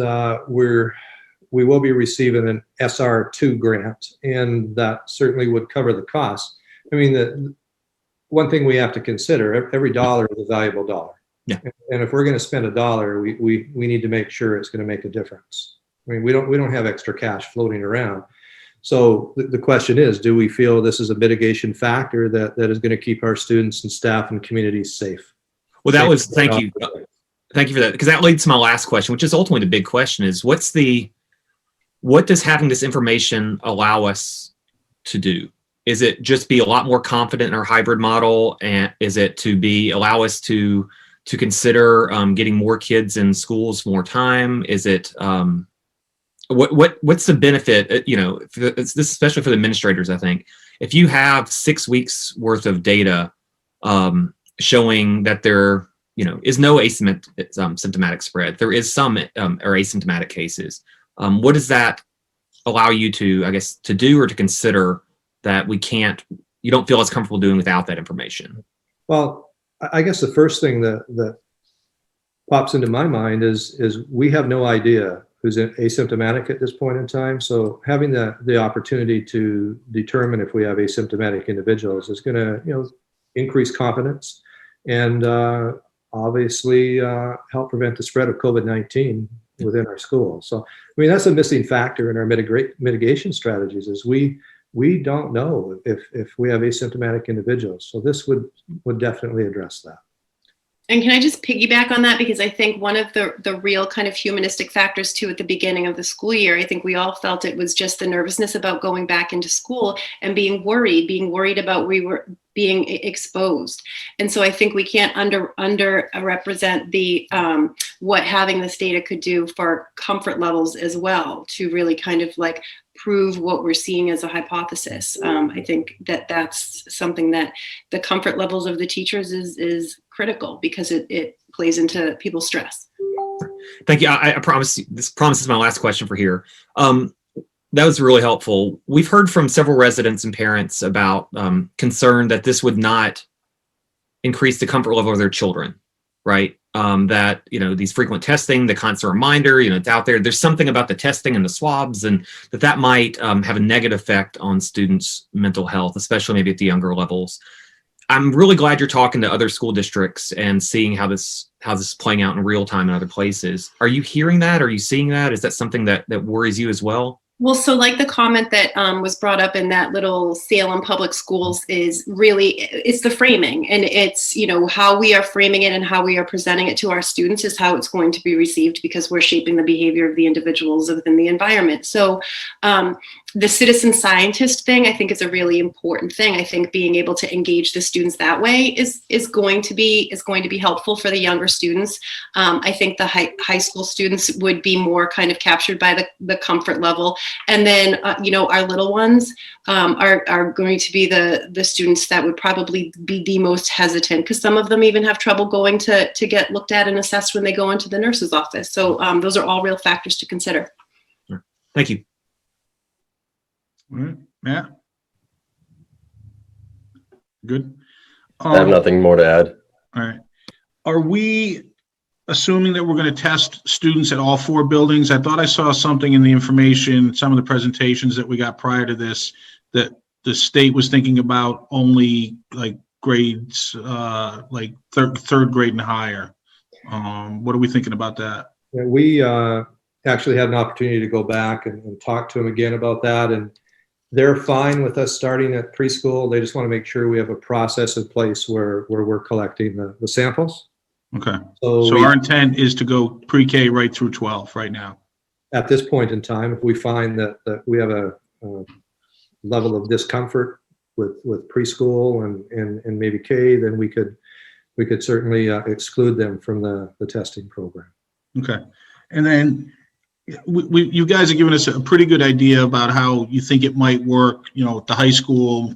we will be receiving an SR2 grant, and that certainly would cover the cost. I mean, the one thing we have to consider, every dollar is a valuable dollar. Yeah. And if we're going to spend a dollar, we need to make sure it's going to make a difference. I mean, we don't have extra cash floating around. So the question is, do we feel this is a mitigation factor that is going to keep our students and staff and communities safe? Well, thank you. Thank you for that, because that leads to my last question, which is ultimately the big question: is what does having this information allow us to do? Is it just be a lot more confident in our hybrid model, and is it to allow us to consider getting more kids in schools more time? Is it what's the benefit? This especially for the administrators, I think, if you have 6 weeks worth of data showing that there is no symptomatic spread. There is some or asymptomatic cases. What does that allow you to, I guess, to do or to consider that you don't feel as comfortable doing without that information? Well, I guess the first thing that pops into my mind is we have no idea who's asymptomatic at this point in time. So having the opportunity to determine if we have asymptomatic individuals is going to, increase confidence and obviously help prevent the spread of COVID-19 within our schools. So, I mean, that's a missing factor in our mitigation strategies, is we don't know if we have asymptomatic individuals. So this would definitely address that. And can I just piggyback on that? Because I think one of the real kind of humanistic factors too at the beginning of the school year, I think we all felt it was just the nervousness about going back into school and being worried about being exposed. And so I think we can't under represent the what having this data could do for comfort levels as well, to really kind of like prove what we're seeing as a hypothesis. I think that that's something that the comfort levels of the teachers is critical, because it plays into people's stress. Thank you. I promise this promises my last question for here. That was really helpful. We've heard from several residents and parents about concern that this would not increase the comfort level of their children, right? That, these frequent testing, the constant reminder, it's out there. There's something about the testing and the swabs, and that might have a negative effect on students' mental health, especially maybe at the younger levels. I'm really glad you're talking to other school districts and seeing how this is playing out in real time in other places. Are you hearing that? Are you seeing that? Is that something that worries you as well? Well, so like the comment that was brought up in that little Salem Public Schools is really, it's the framing, and it's, how we are framing it and how we are presenting it to our students is how it's going to be received, because we're shaping the behavior of the individuals within the environment. So the citizen scientist thing, I think, is a really important thing. I think being able to engage the students that way is going to be helpful for the younger students. I think the high school students would be more kind of captured by the comfort level. And then, our little ones are going to be the students that would probably be the most hesitant, because some of them even have trouble going to get looked at and assessed when they go into the nurse's office. So those are all real factors to consider. Thank you. All right, Matt? Good? I have nothing more to add. All right. Are we assuming that we're going to test students at all 4 buildings? I thought I saw something in the information, some of the presentations that we got prior to this, that the state was thinking about only like grades, like third grade and higher. What are we thinking about that? Yeah, we actually had an opportunity to go back and talk to them again about that, and they're fine with us starting at preschool. They just want to make sure we have a process in place where we're collecting the samples. Okay. So our intent is to go pre-K right through 12 right now. At this point in time, if we find that we have a level of discomfort with preschool and maybe K, then we could certainly exclude them from the testing program. Okay. And then you guys have given us a pretty good idea about how you think it might work, at the high school.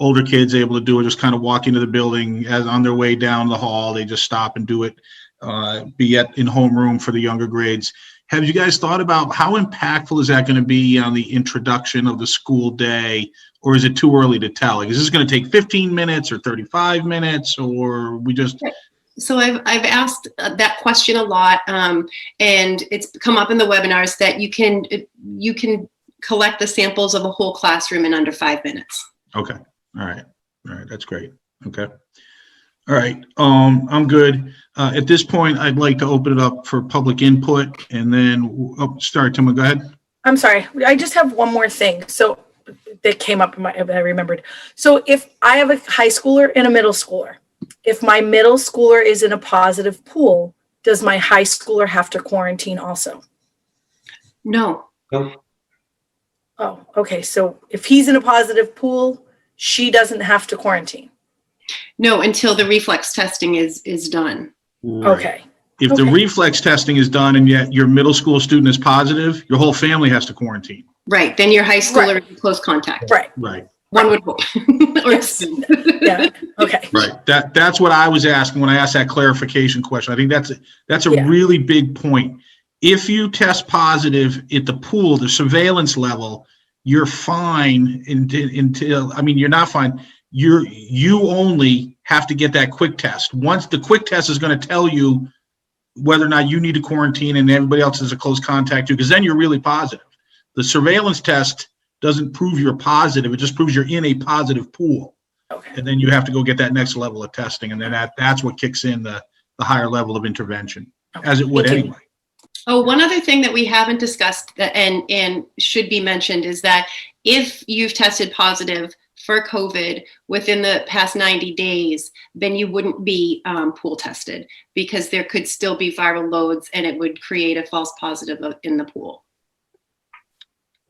Older kids able to do it, just kind of walk into the building as on their way down the hall, they just stop and do it, be in homeroom for the younger grades. Have you guys thought about how impactful is that going to be on the introduction of the school day, or is it too early to tell? Like, is this going to take 15 minutes or 35 minutes, or we just... So I've asked that question a lot, and it's come up in the webinars that you can collect the samples of a whole classroom in under 5 minutes. Okay. All right. That's great. Okay. All right. I'm good. At this point, I'd like to open it up for public input, and then sorry, Tim, go ahead. I'm sorry. I just have one more thing. So that came up I remembered. So if I have a high schooler and a middle schooler, if my middle schooler is in a positive pool, does my high schooler have to quarantine also? No. No. Oh, okay. So if he's in a positive pool, she doesn't have to quarantine. No, until the reflex testing is done. Okay. If the reflex testing is done and yet your middle school student is positive, your whole family has to quarantine. Right. Then your high schooler is in close contact. Right. One would hope. Yes. Yeah. Okay. Right. That's what I was asking when I asked that clarification question. I think that's a really big point. If you test positive at the pool, the surveillance level, you're fine until you're not fine. You only have to get that quick test. Once the quick test is going to tell you whether or not you need to quarantine and everybody else is a close contact to, because then you're really positive. The surveillance test doesn't prove you're positive. It just proves you're in a positive pool. Okay. And then you have to go get that next level of testing. And then that's what kicks in the higher level of intervention, as it would anyway. Oh, one other thing that we haven't discussed and should be mentioned is that if you've tested positive for COVID within the past 90 days, then you wouldn't be pool tested, because there could still be viral loads and it would create a false positive in the pool.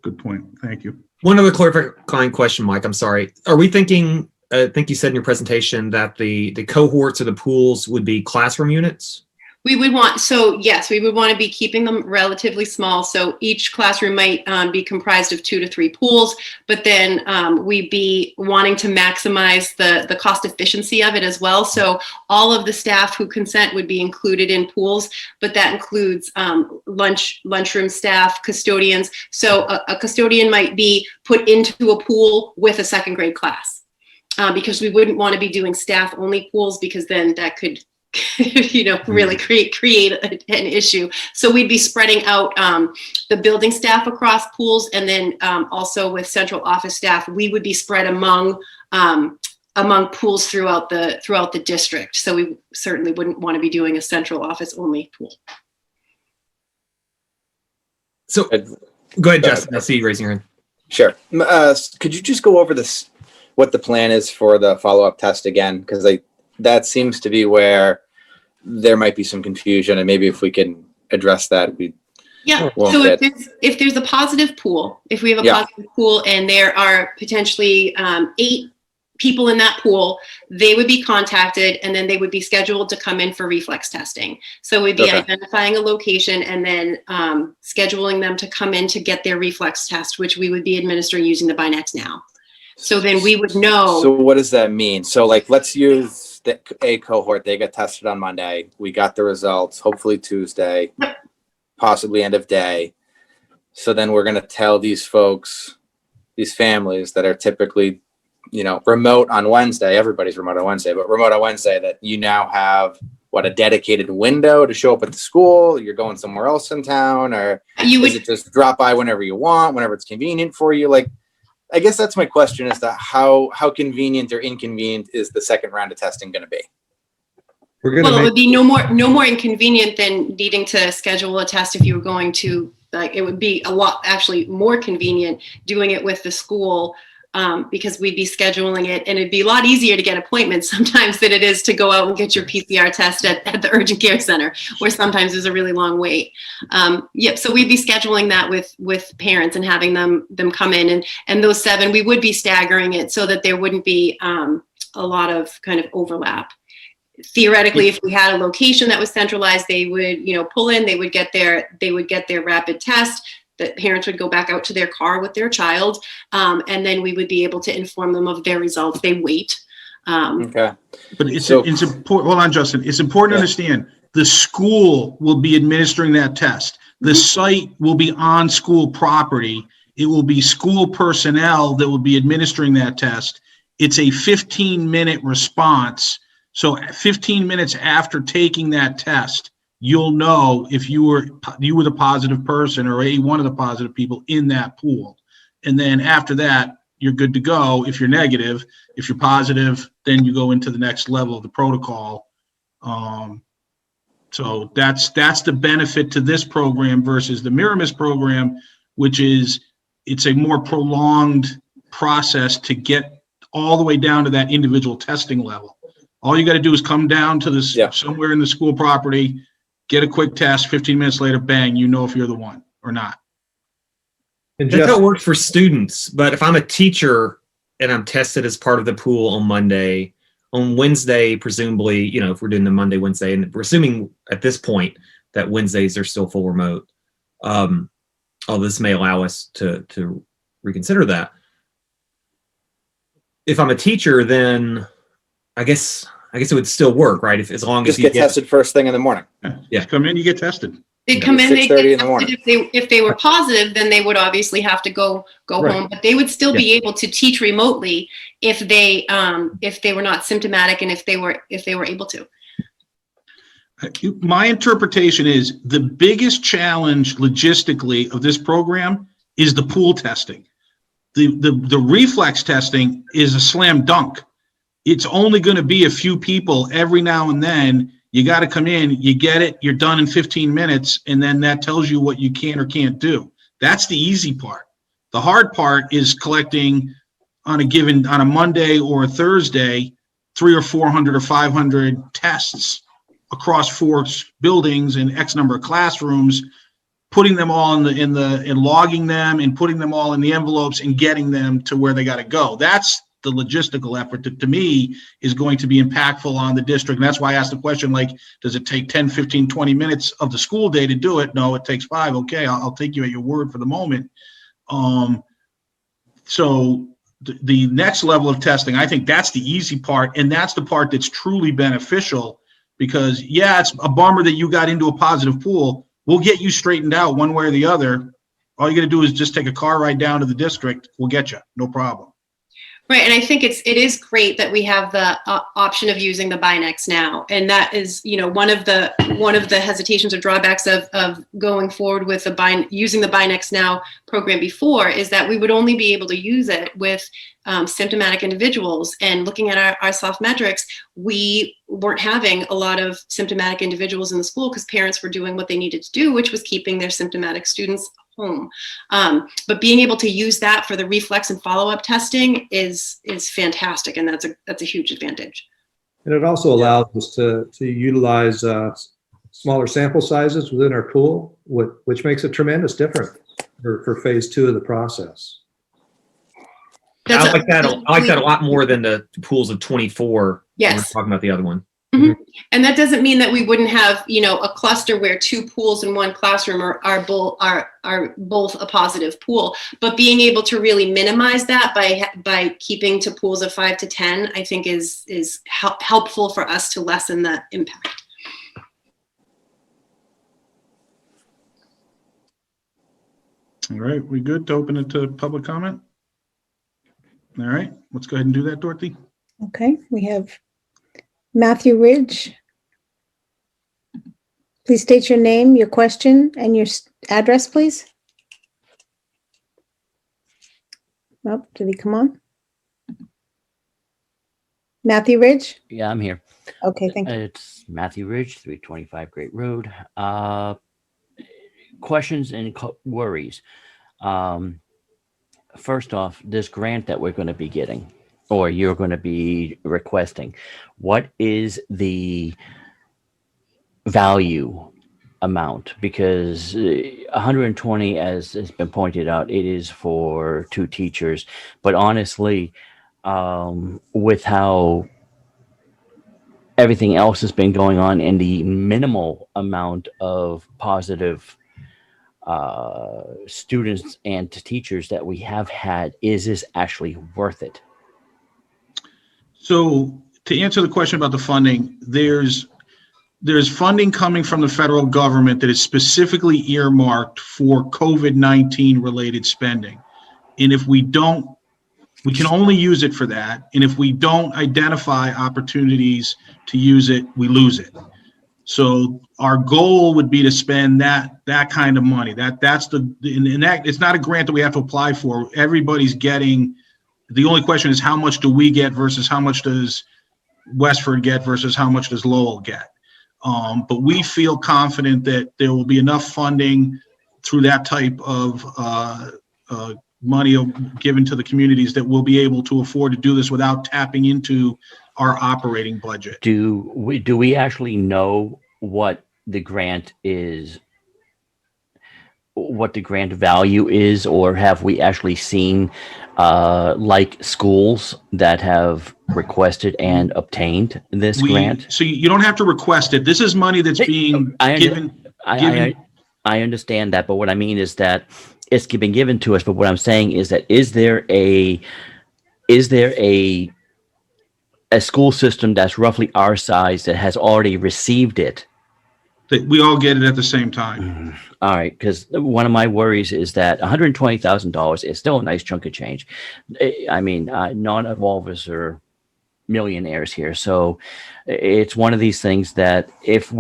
Good point. Thank you. One other clarifying question, Mike. I'm sorry. Are we thinking I think you said in your presentation that the cohorts or the pools would be classroom units. We would want, so yes, we would want to be keeping them relatively small. So each classroom might be comprised of 2 to 3 pools, but then we'd be wanting to maximize the cost efficiency of it as well. So all of the staff who consent would be included in pools, but that includes lunchroom staff, custodians. So a custodian might be put into a pool with a 2nd grade class because we wouldn't want to be doing staff only pools because then that could really create an issue. So we'd be spreading out the building staff across pools, and then also with central office staff, we would be spread among pools throughout the district. So we certainly wouldn't want to be doing a central office only pool. So go ahead, Justin. I see you raising your hand. Sure. Could you just go over this, what the plan is for the follow-up test again? Because that seems to be where there might be some confusion, and maybe if we can address that, so if there's a positive pool, if we have a positive pool and there are potentially 8 people in that pool, they would be contacted and then they would be scheduled to come in for reflex testing. So we'd be identifying a location and then scheduling them to come in to get their reflex test, which we would be administering using the Binex Now. So then we would know. So what does that mean? So let's use a cohort. They got tested on Monday. We got the results, hopefully Tuesday, possibly end of day. So then we're going to tell these folks, these families that are typically, remote on Wednesday. Everybody's remote on Wednesday, but remote on Wednesday, that you now have a dedicated window to show up at the school. You're going somewhere else in town, or is it just drop by whenever you want, whenever it's convenient for you? I guess that's my question, is that how convenient or inconvenient is the second round of testing going to be? It would be no more inconvenient than needing to schedule a test if you were going to, it would be a lot actually more convenient doing it with the school because we'd be scheduling it, and it'd be a lot easier to get appointments sometimes than it is to go out and get your PCR test at the urgent care center, where sometimes there's a really long wait. So we'd be scheduling that with parents and having them come in, and those 7, we would be staggering it so that there wouldn't be a lot of kind of overlap. Theoretically, if we had a location that was centralized, they would, pull in, they would get their rapid test. The parents would go back out to their car with their child, and then we would be able to inform them of their results. They wait. Okay. But it's important. Hold on, Justin. It's important to understand the school will be administering that test. The site will be on school property. It will be school personnel that will be administering that test. It's a 15-minute response. So 15 minutes after taking that test, you'll know if you were the positive person or one of the positive people in that pool. And then after that, you're good to go. If you're negative, if you're positive, then you go into the next level of the protocol. So that's the benefit to this program versus the Miramis program, which is it's a more prolonged process to get all the way down to that individual testing level. All you got to do is come down to this somewhere in the school property, get a quick test, 15 minutes later, bang, you know if you're the one or not. And that's how it works for students. But if I'm a teacher and I'm tested as part of the pool on Monday, on Wednesday, presumably, if we're doing the Monday, Wednesday, and we're assuming at this point that Wednesdays are still full remote, this may allow us to reconsider that. If I'm a teacher, then I guess it would still work, right? As long as you get tested first thing in the morning. Yeah, come in, you get tested. They'd come in, they get tested. If they were positive, then they would obviously have to go home, but they would still be able to teach remotely if they were not symptomatic and if they were able to. My interpretation is the biggest challenge logistically of this program is the pool testing. The reflex testing is a slam dunk. It's only going to be a few people every now and then. You got to come in, you get it, you're done in 15 minutes, and then that tells you what you can or can't do. That's the easy part. The hard part is collecting on a Monday or a Thursday, 300 or 400 or 500 tests across 4 buildings and X number of classrooms, putting them all and logging them and putting them all in the envelopes and getting them to where they got to go. That's the logistical effort that to me is going to be impactful on the district. And that's why I asked the question, like, does it take 10, 15, 20 minutes of the school day to do it? No, it takes 5. Okay, I'll take you at your word for the moment. So the next level of testing, I think that's the easy part. And that's the part that's truly beneficial, because yeah, it's a bummer that you got into a positive pool. We'll get you straightened out one way or the other. All you got to do is just take a car ride down to the district. We'll get you, no problem. Right, and I think it is great that we have the option of using the Buy Next Now, and that is, one of the hesitations or drawbacks of going forward with using the Buy Next Now program before is that we would only be able to use it with symptomatic individuals. And looking at our soft metrics, we weren't having a lot of symptomatic individuals in the school because parents were doing what they needed to do, which was keeping their symptomatic students home. But being able to use that for the reflex and follow-up testing is fantastic, and that's a huge advantage. And it also allows us to utilize smaller sample sizes within our pool, which makes a tremendous difference for phase 2 of the process. I like that a lot more than the pools of 24. Yes. When we're talking about the other one. Mm-hmm. And that doesn't mean that we wouldn't have, a cluster where 2 pools in one classroom are both a positive pool. But being able to really minimize that by keeping to pools of 5 to 10, I think is helpful for us to lessen the impact. All right, we good to open it to public comment? All right, let's go ahead and do that, Dorothy. Okay, we have Matthew Ridge. Please state your name, your question, and your address, please. Oh, did he come on? Matthew Ridge? Yeah, I'm here. Okay, thank you. It's Matthew Ridge, 325 Great Road. Questions and worries. First off, this grant that we're going to be getting, or you're going to be requesting, what is the value amount? Because 120, as has been pointed out, it is for 2 teachers. But honestly, with how everything else has been going on and the minimal amount of positive students and teachers that we have had, is this actually worth it? So to answer the question about the funding, there's funding coming from the federal government that is specifically earmarked for COVID-19 related spending. And if we don't, we can only use it for that. And if we don't identify opportunities to use it, we lose it. So our goal would be to spend that kind of money. That's it's not a grant that we have to apply for. Everybody's getting. The only question is how much do we get versus how much does Westford get versus how much does Lowell get. But we feel confident that there will be enough funding through that type of money given to the communities that we'll be able to afford to do this without tapping into our operating budget. Do we actually know what the grant is, what the grant value is, or have we actually seen like schools that have requested and obtained this grant? So you don't have to request it. This is money that's being given. I understand that, but what I mean is that it's been given to us. But what I'm saying is that is there a school system that's roughly our size that has already received it? That we all get it at the same time. All right, because one of my worries is that $120,000 is still a nice chunk of change. I mean, not all of us are millionaires here, so it's one of these things that if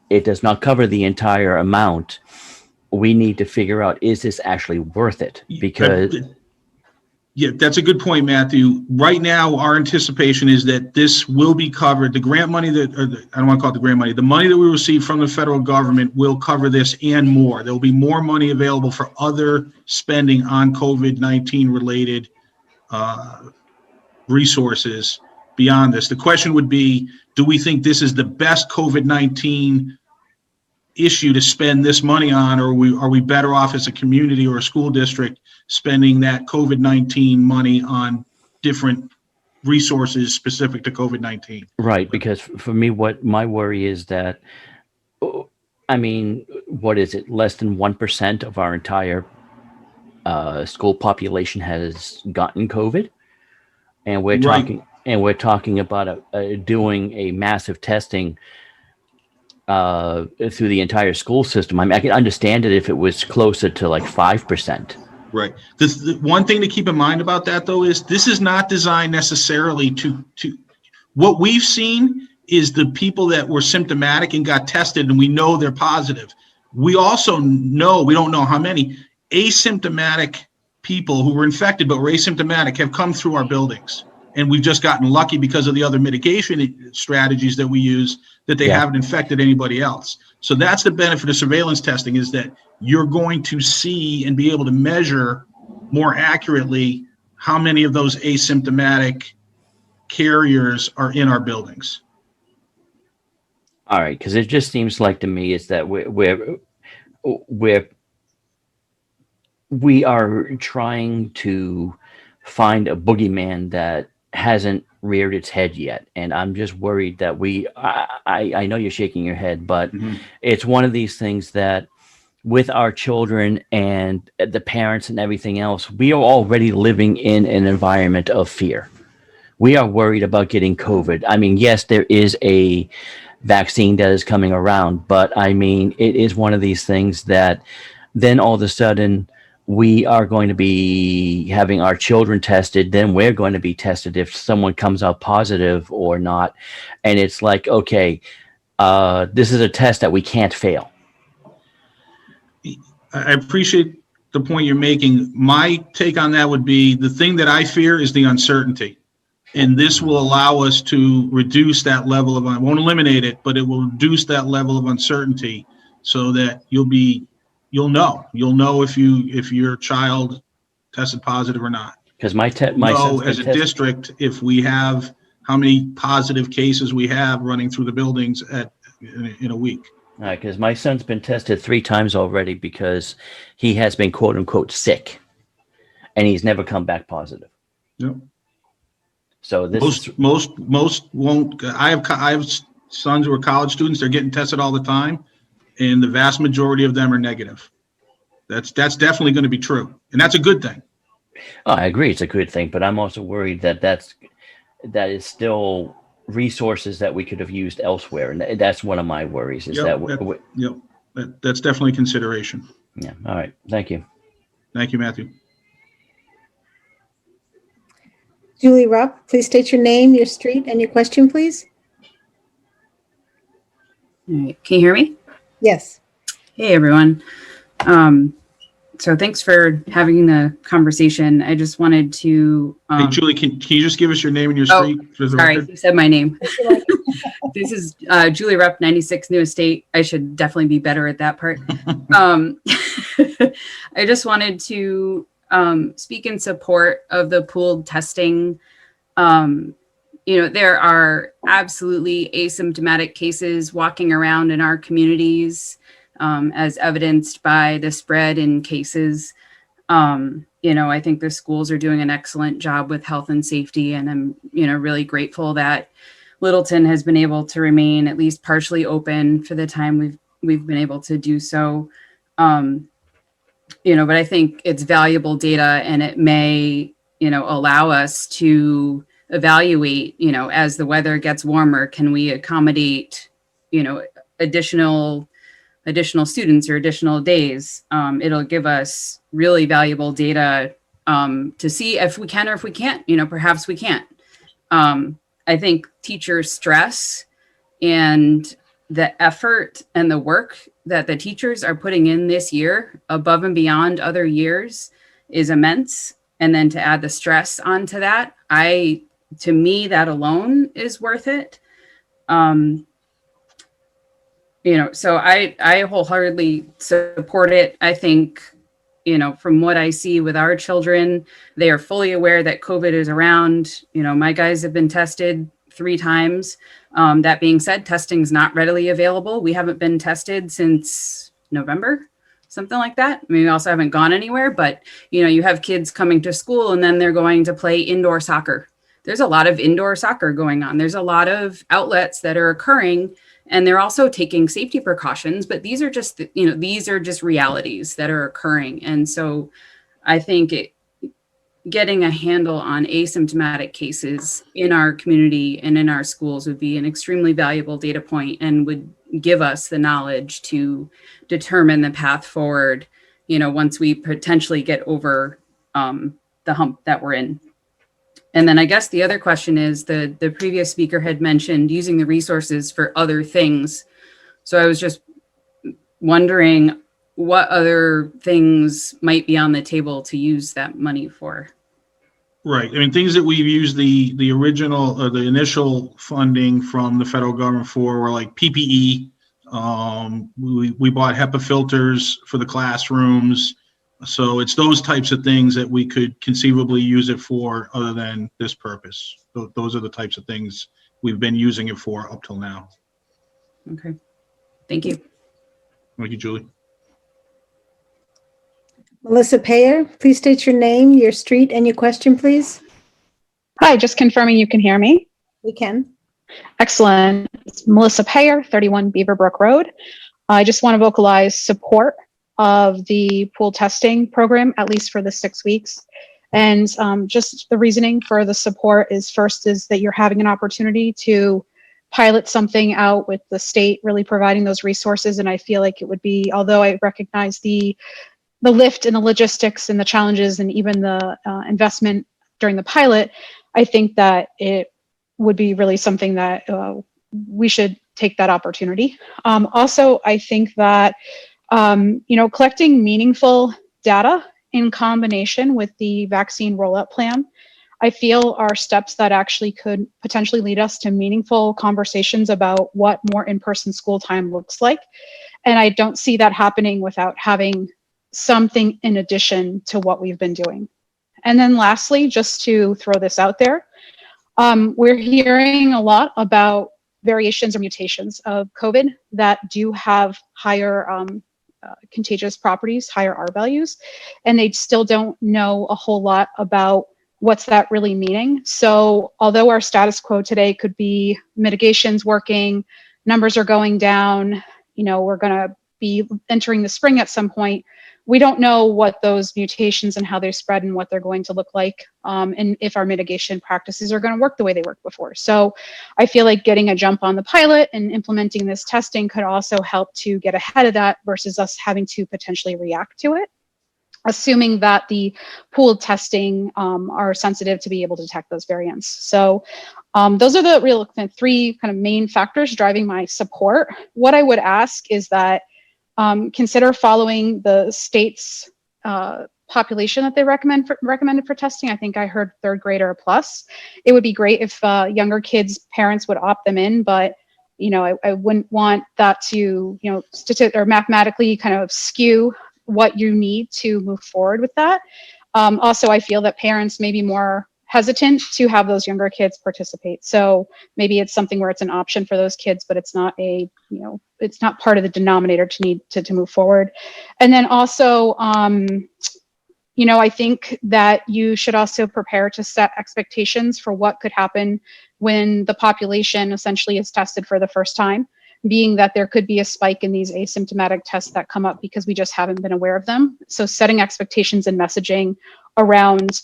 it does not cover the entire amount, we need to figure out, is this actually worth it? Because yeah, that's a good point, Matthew. Right now, our anticipation is that this will be covered. The grant money I don't want to call it the grant money, the money that we receive from the federal government will cover this and more. There will be more money available for other spending on COVID-19 related resources beyond this. The question would be, do we think this is the best COVID-19 issue to spend this money on, or are we better off as a community or a school district spending that COVID-19 money on different resources specific to COVID-19. Right, because for me, what my worry is that, I mean, what is it? Less than 1% of our entire school population has gotten COVID, and we're talking about doing a massive testing through the entire school system. I mean, I can understand it if it was closer to like 5%. Right. The one thing to keep in mind about that, though, is this is not designed necessarily to what we've seen is the people that were symptomatic and got tested and we know they're positive. We also know, we don't know how many asymptomatic people who were infected but were asymptomatic have come through our buildings. And we've just gotten lucky because of the other mitigation strategies that we use that they haven't infected anybody else. So that's the benefit of surveillance testing, is that you're going to see and be able to measure more accurately how many of those asymptomatic carriers are in our buildings. All right, because it just seems like to me is that we are trying to find a boogeyman that hasn't reared its head yet, and I'm just worried that I know you're shaking your head, but it's one of these things that with our children and the parents and everything else, we are already living in an environment of fear. We are worried about getting COVID. I mean, yes, there is a vaccine that is coming around, but I mean, it is one of these things that then all of a sudden we are going to be having our children tested, then we're going to be tested if someone comes out positive or not. And it's like, okay, this is a test that we can't fail. I appreciate the point you're making. My take on that would be the thing that I fear is the uncertainty. And this will allow us to reduce that level of, I won't eliminate it, but it will reduce that level of uncertainty so that you'll know if your child tested positive or not. Because my son's as a district, if we have how many positive cases we have running through the buildings in a week. All right, because my son's been tested 3 times already because he has been quote unquote sick, and he's never come back positive. Yep. So most won't. I have sons who are college students. They're getting tested all the time, and the vast majority of them are negative. That's definitely going to be true, and that's a good thing. Oh, I agree, it's a good thing, but I'm also worried that that is still resources that we could have used elsewhere, and that's one of my worries. Is that's definitely consideration. Yeah. All right. Thank you. Thank you, Matthew. Julie Rupp, please state your name, your street, and your question, please. All right. Can you hear me? Yes. Hey, everyone. So thanks for having the conversation. I just wanted to... hey, Julie, can you just give us your name and your street? Sorry, you said my name. This is Julie Rupp, 96 New Estate. I should definitely be better at that part. I just wanted to speak in support of the pooled testing. There are absolutely asymptomatic cases walking around in our communities, as evidenced by the spread in cases. I think the schools are doing an excellent job with health and safety, and I'm, really grateful that Littleton has been able to remain at least partially open for the time we've been able to do so. But I think it's valuable data, and it may, allow us to evaluate, as the weather gets warmer, can we accommodate, additional students or additional days. It'll give us really valuable data to see if we can or if we can't, perhaps we can't. I think teacher stress and the effort and the work that the teachers are putting in this year above and beyond other years is immense. And then to add the stress onto that, to me, that alone is worth it. So I wholeheartedly support it. I think, from what I see with our children, they are fully aware that COVID is around. My guys have been tested 3 times. That being said, testing is not readily available. We haven't been tested since November. something like that. I mean, we also haven't gone anywhere, but you have kids coming to school and then they're going to play indoor soccer. There's a lot of indoor soccer going on. There's a lot of outlets that are occurring, and they're also taking safety precautions, but these are just, these are just realities that are occurring. And so I think getting a handle on asymptomatic cases in our community and in our schools would be an extremely valuable data point and would give us the knowledge to determine the path forward, once we potentially get over the hump that we're in. And then I guess the other question is the previous speaker had mentioned using the resources for other things. So I was just wondering what other things might be on the table to use that money for. Right. I mean, things that we've used the original or the initial funding from the federal government for were like PPE. We bought HEPA filters for the classrooms. So it's those types of things that we could conceivably use it for other than this purpose. Those are the types of things we've been using it for up till now. Okay. Thank you. Thank you, Julie. Melissa Payer, please state your name, your street, and your question, please. Hi, just confirming you can hear me. We can. Excellent. It's Melissa Payer, 31 Beaverbrook Road. I just want to vocalize support of the pool testing program, at least for the 6 weeks. And just the reasoning for the support is first is that you're having an opportunity to pilot something out with the state really providing those resources. And I feel like it would be, although I recognize the lift and the logistics and the challenges and even the investment during the pilot, I think that it would be really something that we should take that opportunity. Also, I think that, collecting meaningful data in combination with the vaccine rollout plan, I feel are steps that actually could potentially lead us to meaningful conversations about what more in-person school time looks like. And I don't see that happening without having something in addition to what we've been doing. And then lastly, just to throw this out there, we're hearing a lot about variations or mutations of COVID that do have higher contagious properties, higher R values, and they still don't know a whole lot about what's that really meaning. So although our status quo today could be mitigations working, numbers are going down, we're going to be entering the spring at some point, we don't know what those mutations and how they spread and what they're going to look like, and if our mitigation practices are going to work the way they worked before. So I feel like getting a jump on the pilot and implementing this testing could also help to get ahead of that versus us having to potentially react to it, assuming that the pooled testing are sensitive to be able to detect those variants. So those are the real three kind of main factors driving my support. What I would ask is that consider following the state's population that they recommended for testing. I think I heard third grade or plus. It would be great if younger kids' parents would opt them in, but I wouldn't want that to or mathematically kind of skew what you need to move forward with that. Also, I feel that parents may be more hesitant to have those younger kids participate. So maybe it's something where it's an option for those kids, but it's not it's not part of the denominator to need to move forward. And then also, I think that you should also prepare to set expectations for what could happen when the population essentially is tested for the first time, being that there could be a spike in these asymptomatic tests that come up because we just haven't been aware of them. So setting expectations and messaging around,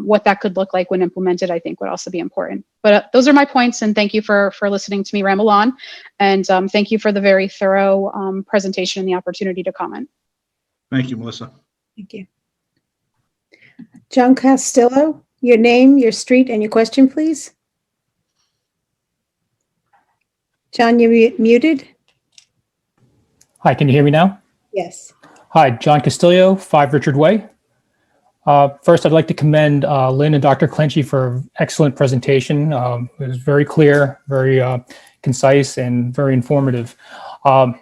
what that could look like when implemented, I think would also be important. But those are my points, and thank you for listening to me ramble on. And thank you for the very thorough presentation and the opportunity to comment. Thank you, Melissa. Thank you. John Castillo, your name, your street, and your question, please. John, you're muted. Hi, can you hear me now? Yes. Hi, John Castillo, 5 Richard Way. First, I'd like to commend Lynn and Dr. Clenchey for an excellent presentation. It was very clear, very concise, and very informative. I've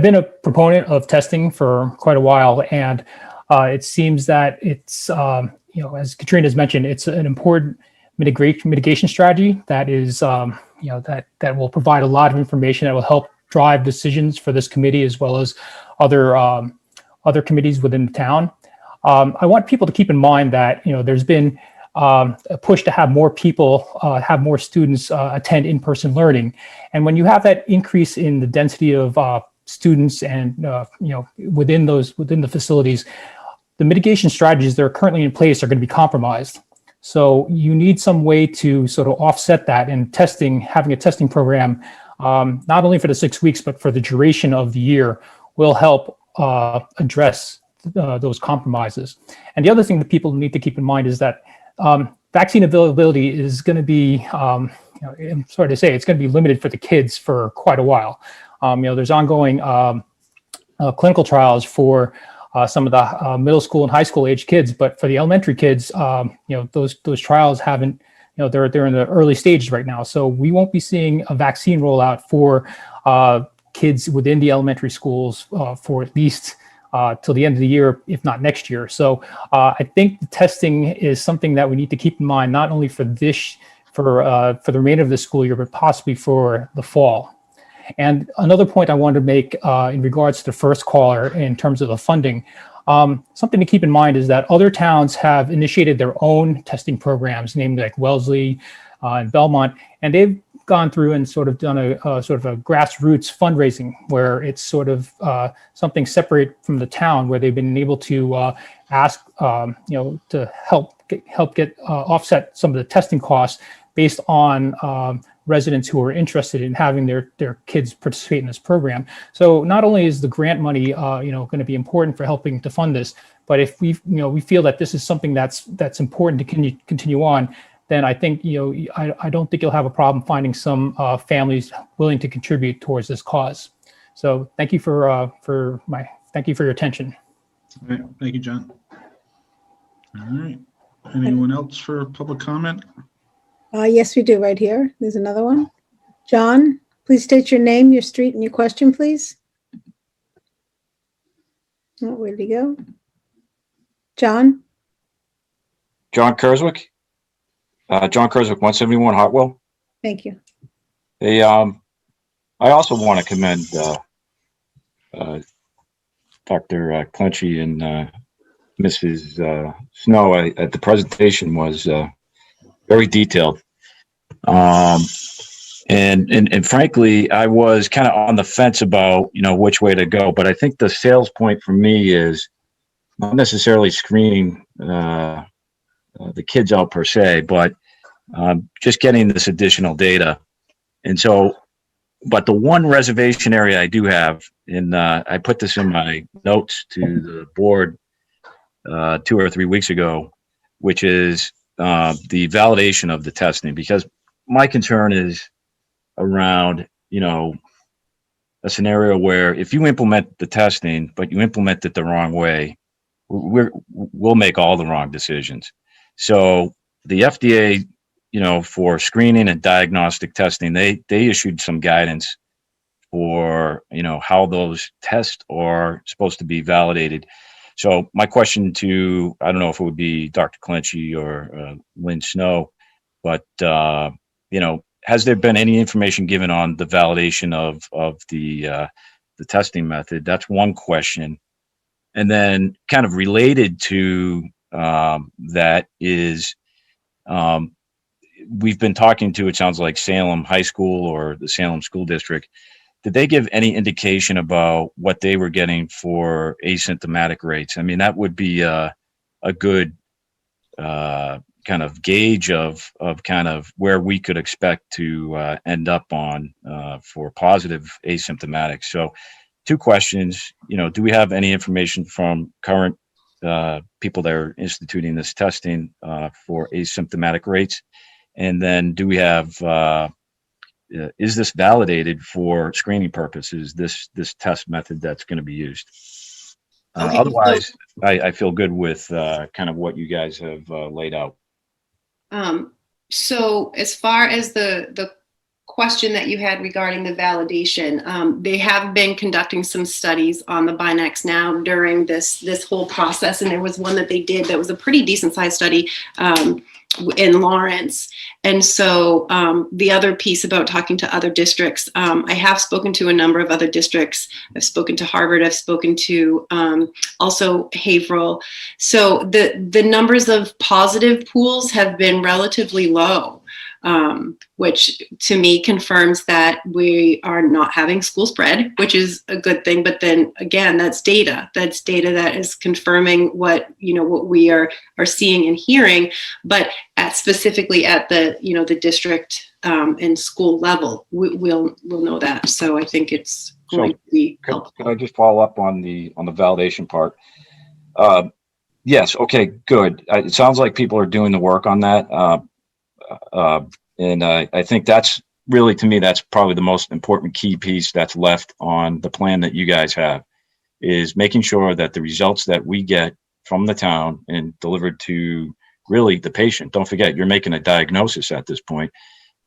been a proponent of testing for quite a while, and it seems that it's, as Katrina has mentioned, it's an important mitigation strategy that is, that will provide a lot of information that will help drive decisions for this committee as well as other committees within the town. I want people to keep in mind that there's been a push to have more people, have more students attend in-person learning, and when you have that increase in the density of students and within the facilities, the mitigation strategies that are currently in place are going to be compromised. So you need some way to sort of offset that, and having a testing program, not only for the 6 weeks, but for the duration of the year, will help address those compromises. And the other thing that people need to keep in mind is that vaccine availability is going to be, I'm sorry to say, it's going to be limited for the kids for quite a while. There's ongoing clinical trials for some of the middle school and high school age kids, but for the elementary kids, those trials haven't, they're in the early stages right now. So we won't be seeing a vaccine rollout for kids within the elementary schools for at least till the end of the year, if not next year. So I think the testing is something that we need to keep in mind, not only for the remainder of the school year, but possibly for the fall. And another point I wanted to make in regards to the first caller in terms of the funding, something to keep in mind is that other towns have initiated their own testing programs, namely like Wellesley and Belmont, and they've gone through and sort of done a sort of a grassroots fundraising where it's sort of something separate from the town, where they've been able to ask, to help get offset some of the testing costs based on residents who are interested in having their kids participate in this program. So not only is the grant money, going to be important for helping to fund this, but if we feel that this is something that's important to continue on, then I think, I don't think you'll have a problem finding some families willing to contribute towards this cause. So thank you for your attention. All right. Thank you, John. All right. Anyone else for public comment? Yes, we do, right here. There's another one. John, please state your name, your street, and your question, please. Oh, where did he go? John? John Kerswick. John Kerswick, 171 Hartwell. Thank you. Hey, I also want to commend Dr. Clenchy and Mrs. Snow. The presentation was very detailed. And frankly, I was kind of on the fence about, which way to go, but I think the sales point for me is not necessarily screening the kids out per se, but just getting this additional data. And so, but the one reservation area I do have, and I put this in my notes to the board 2 or 3 weeks ago, which is the validation of the testing, because my concern is around, a scenario where if you implement the testing, but you implement it the wrong way, we'll make all the wrong decisions. So the FDA, for screening and diagnostic testing, they issued some guidance for, how those tests are supposed to be validated. So my question to, I don't know if it would be Dr. Clenchy or Lynn Snow, but, has there been any information given on the validation of the testing method? That's one question. And then kind of related to that is, we've been talking to, it sounds like Salem High School or the Salem School District. Did they give any indication about what they were getting for asymptomatic rates? I mean, that would be a good kind of gauge of kind of where we could expect to end up on for positive asymptomatic. So 2 questions, do we have any information from current people that are instituting this testing for asymptomatic rates? And then do we have, is this validated for screening purposes, this test method that's going to be used? Okay, Otherwise, I feel good with kind of what you guys have laid out. So as far as the question that you had regarding the validation. They have been conducting some studies on the Binex now during this whole process, and there was one that they did that was a pretty decent sized study in Lawrence. And so the other piece about talking to other districts, I have spoken to a number of other districts. I've spoken to Harvard, I've spoken to also Haverhill. So the numbers of positive pools have been relatively low. Which to me confirms that we are not having school spread, which is a good thing. But then again, that's data. That's data that is confirming what we are seeing and hearing. But specifically at the the district and school level, we'll know that. So I think it's going to be helpful. Could I just follow up on the validation part? Yes. Okay. Good. It sounds like people are doing the work on that. And I think that's really, to me, that's probably the most important key piece that's left on the plan that you guys have, is making sure that the results that we get from the town and delivered to really the patient, don't forget, you're making a diagnosis at this point,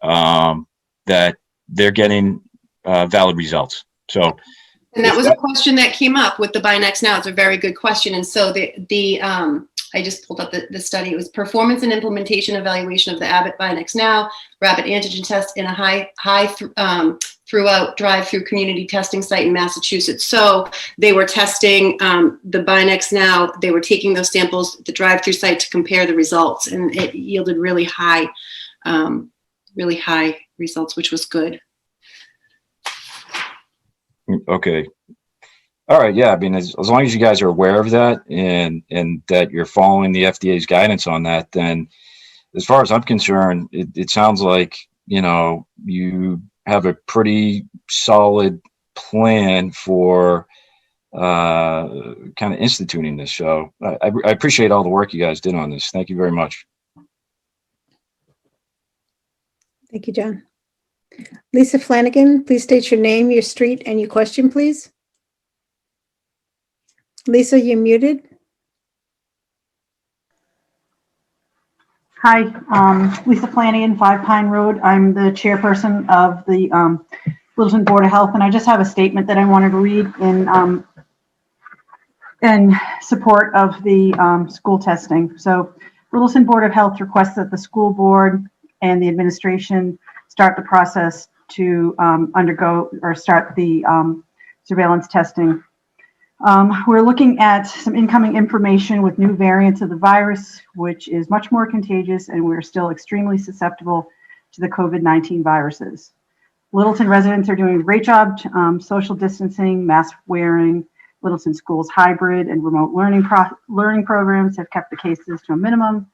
that they're getting valid results. So, and that was a question that came up with the Binex Now. It's a very good question. And so I just pulled up the study. It was performance and implementation evaluation of the Abbott Binex Now rapid antigen test in a high throughout drive-through community testing site in Massachusetts. So they were testing the Binex Now. They were taking those samples at the drive-through site to compare the results, and it yielded really high results, which was good. Okay. All right. Yeah. I mean, as long as you guys are aware of that and that you're following the FDA's guidance on that, then as far as I'm concerned, it sounds like, you have a pretty solid plan for kind of instituting this. So I appreciate all the work you guys did on this. Thank you very much. Thank you, John. Lisa Flanagan, please state your name, your street, and your question, please. Lisa, you're muted. Hi, Lisa Flanagan, 5 Pine Road. I'm the chairperson of the Littleton Board of Health, and I just have a statement that I wanted to read in support of the school testing. So, Littleton Board of Health requests that the school board and the administration start the process to start the surveillance testing. We're looking at some incoming information with new variants of the virus, which is much more contagious, and we're still extremely susceptible to the COVID-19 viruses. Littleton residents are doing a great job social distancing, mask wearing. Littleton schools hybrid and remote learning programs have kept the cases to a minimum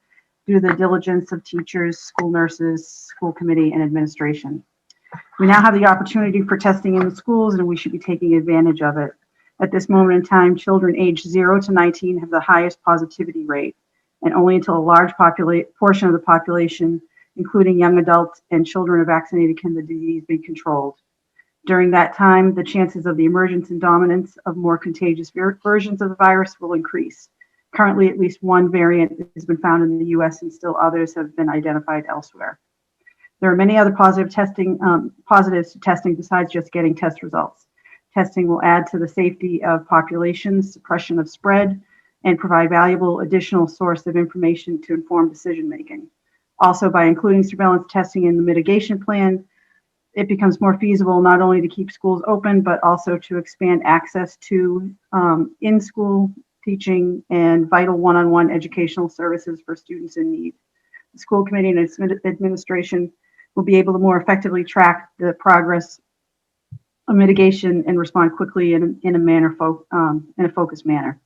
due to the diligence of teachers, school nurses, school committee, and administration. We now have the opportunity for testing in the schools, and we should be taking advantage of it. At this moment in time, children aged 0 to 19 have the highest positivity rate, and only until a large portion of the population, including young adults and children, are vaccinated can the disease be controlled. During that time, the chances of the emergence and dominance of more contagious versions of the virus will increase. Currently, at least one variant has been found in the US, and still others have been identified elsewhere. There are many other positives to testing besides just getting test results. Testing will add to the safety of populations, suppression of spread, and provide valuable additional source of information to inform decision making. Also, by including surveillance testing in the mitigation plan, it becomes more feasible not only to keep schools open, but also to expand access to in-school teaching and vital one-on-one educational services for students in need. The school committee and its administration will be able to more effectively track the progress of mitigation and respond quickly in a focused manner.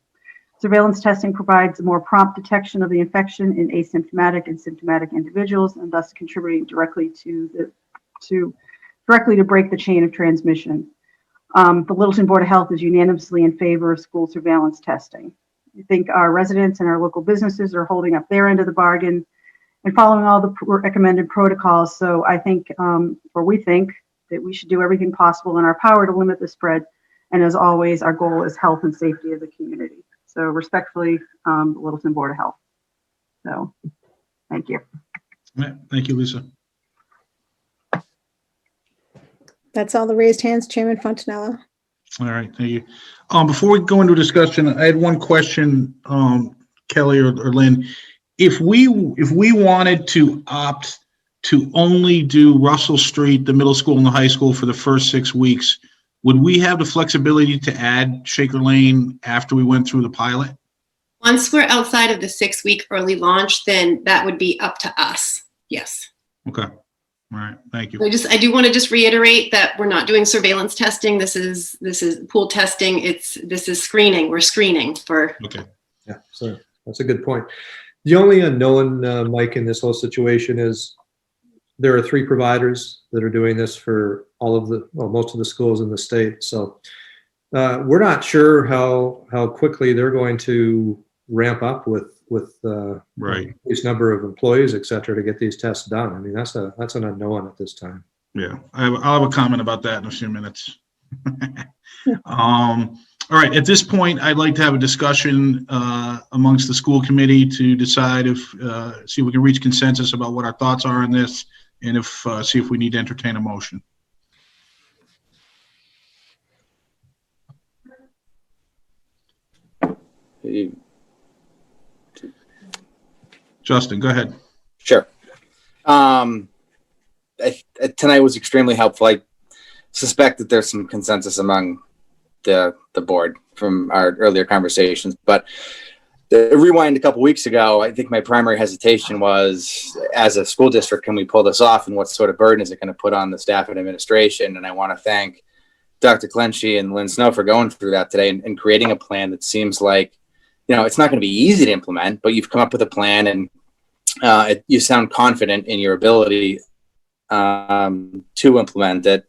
Surveillance testing provides a more prompt detection of the infection in asymptomatic and symptomatic individuals, and thus contributing directly to break the chain of transmission. The Littleton Board of Health is unanimously in favor of school surveillance testing. I think our residents and our local businesses are holding up their end of the bargain and following all the recommended protocols. So I think, or we think, that we should do everything possible in our power to limit the spread. And as always, our goal is health and safety of the community. So respectfully, the Littleton Board of Health. So thank you. Thank you, Lisa. That's all the raised hands, Chairman Fontanella. All right, thank you. Before we go into discussion, I had one question, Kelly or Lynn. If we wanted to opt to only do Russell Street, the middle school and the high school for the first 6 weeks, would we have the flexibility to add Shaker Lane after we went through the pilot? Once we're outside of the 6-week early launch, then that would be up to us. Yes. Okay. All right. Thank you. I do want to just reiterate that we're not doing surveillance testing. This is pool testing. This is screening. We're screening for. Okay. Yeah, so that's a good point. The only unknown, Mike, in this whole situation is there are 3 providers that are doing this for most of the schools in the state. So we're not sure how quickly they're going to ramp up with right this number of employees, et cetera, to get these tests done. I mean, that's an unknown at this time. Yeah, I'll have a comment about that in a few minutes. All right, at this point, I'd like to have a discussion amongst the school committee to decide see if we can reach consensus about what our thoughts are on this, and see if we need to entertain a motion. Justin, go ahead. Sure. Tonight was extremely helpful. I suspect that there's some consensus among the board from our earlier conversations, but rewind a couple weeks ago, I think my primary hesitation was, as a school district, can we pull this off, and what sort of burden is it going to put on the staff and administration? And I want to thank Dr. Clenchy and Lynn Snow for going through that today and creating a plan that seems like, it's not going to be easy to implement, but you've come up with a plan, and you sound confident in your ability to implement it.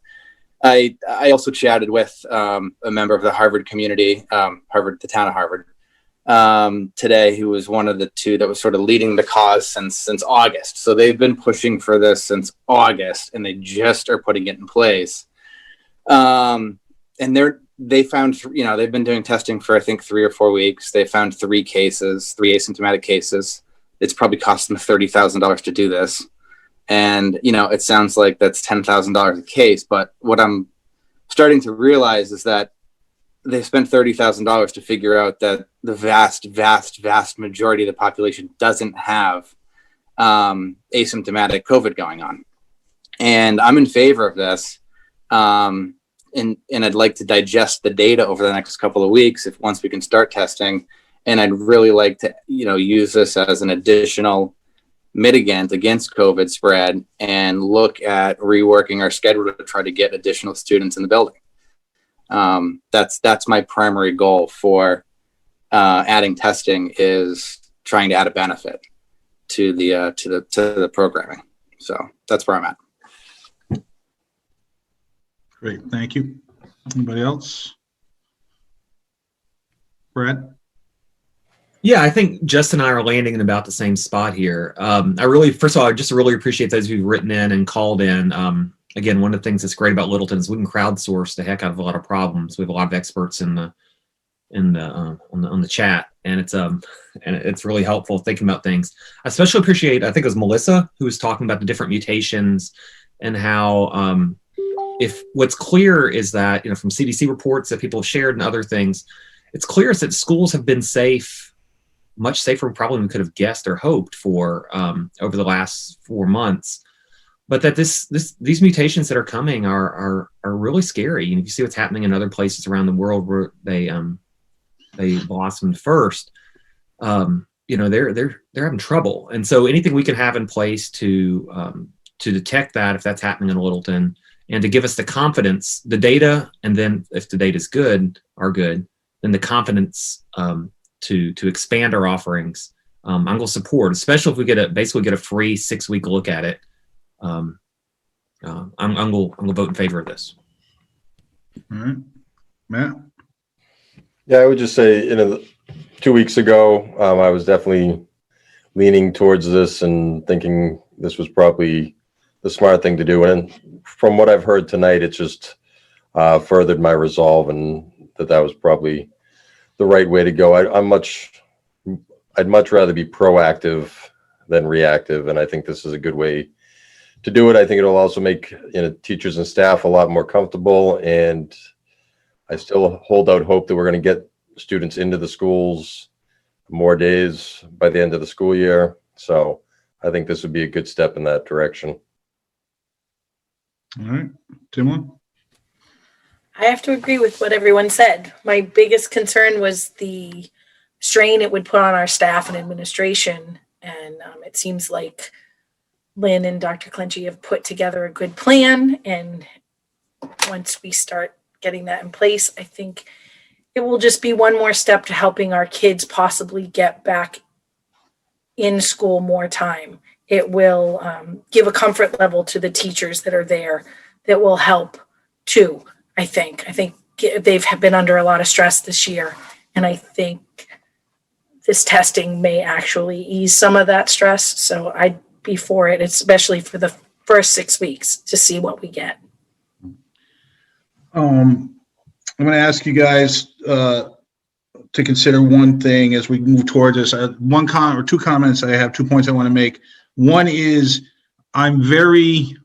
I also chatted with a member of the Harvard community, the town of Harvard, today, who was one of the 2 that was sort of leading the cause since August. So they've been pushing for this since August, and they just are putting it in place. And they found, they've been doing testing for, I think, 3 or 4 weeks. They found 3 asymptomatic cases. It's probably cost them $30,000 to do this. And, it sounds like that's $10,000 a case. But what I'm starting to realize is that they spent $30,000 to figure out that the vast, vast, vast majority of the population doesn't have asymptomatic COVID going on. And I'm in favor of this. And I'd like to digest the data over the next couple of weeks once we can start testing. And I'd really like to, use this as an additional mitigant against COVID spread and look at reworking our schedule to try to get additional students in the building. That's my primary goal for adding testing, is trying to add a benefit to the programming. So that's where I'm at. Great, thank you. Anybody else? Brad? Yeah, I think Justin and I are landing in about the same spot here. First of all, I just really appreciate those who've written in and called in. Again, one of the things that's great about Littleton is we can crowdsource the heck out of a lot of problems. We have a lot of experts on the chat, and it's really helpful thinking about things. I especially appreciate, I think it was Melissa who was talking about the different mutations and how if what's clear is that, from CDC reports that people have shared and other things, it's clear that schools have been safe, much safer probably than we could have guessed or hoped for over the last 4 months. But that these mutations that are coming are really scary. You see what's happening in other places around the world where they blossomed first. They're having trouble, and so anything we can have in place to detect that, if that's happening in Littleton, and to give us the confidence, the data, and then if the data is good, then the confidence to expand our offerings. I'm going to support, especially if we get a free 6-week look at it. I'm going to vote in favor of this. All right, Matt. Yeah, I would just say, 2 weeks ago, I was definitely leaning towards this and thinking this was probably the smart thing to do. And from what I've heard tonight, it just furthered my resolve, and that was probably the right way to go. I'd much rather be proactive than reactive, and I think this is a good way to do it. I think it'll also make teachers and staff a lot more comfortable, and I still hold out hope that we're going to get students into the schools more days by the end of the school year. So I think this would be a good step in that direction. All right, Timlin? I have to agree with what everyone said. My biggest concern was the strain it would put on our staff and administration. And it seems like Lynn and Dr. Clenchey have put together a good plan. And once we start getting that in place, I think it will just be one more step to helping our kids possibly get back in school more time. It will give a comfort level to the teachers that are there that will help too, I think. I think they've been under a lot of stress this year, and I think this testing may actually ease some of that stress. So I'd be for it, especially for the first 6 weeks to see what we get. I'm going to ask you guys to consider one thing as we move towards this. One comment or two comments. I have 2 points I want to make. One is I'm very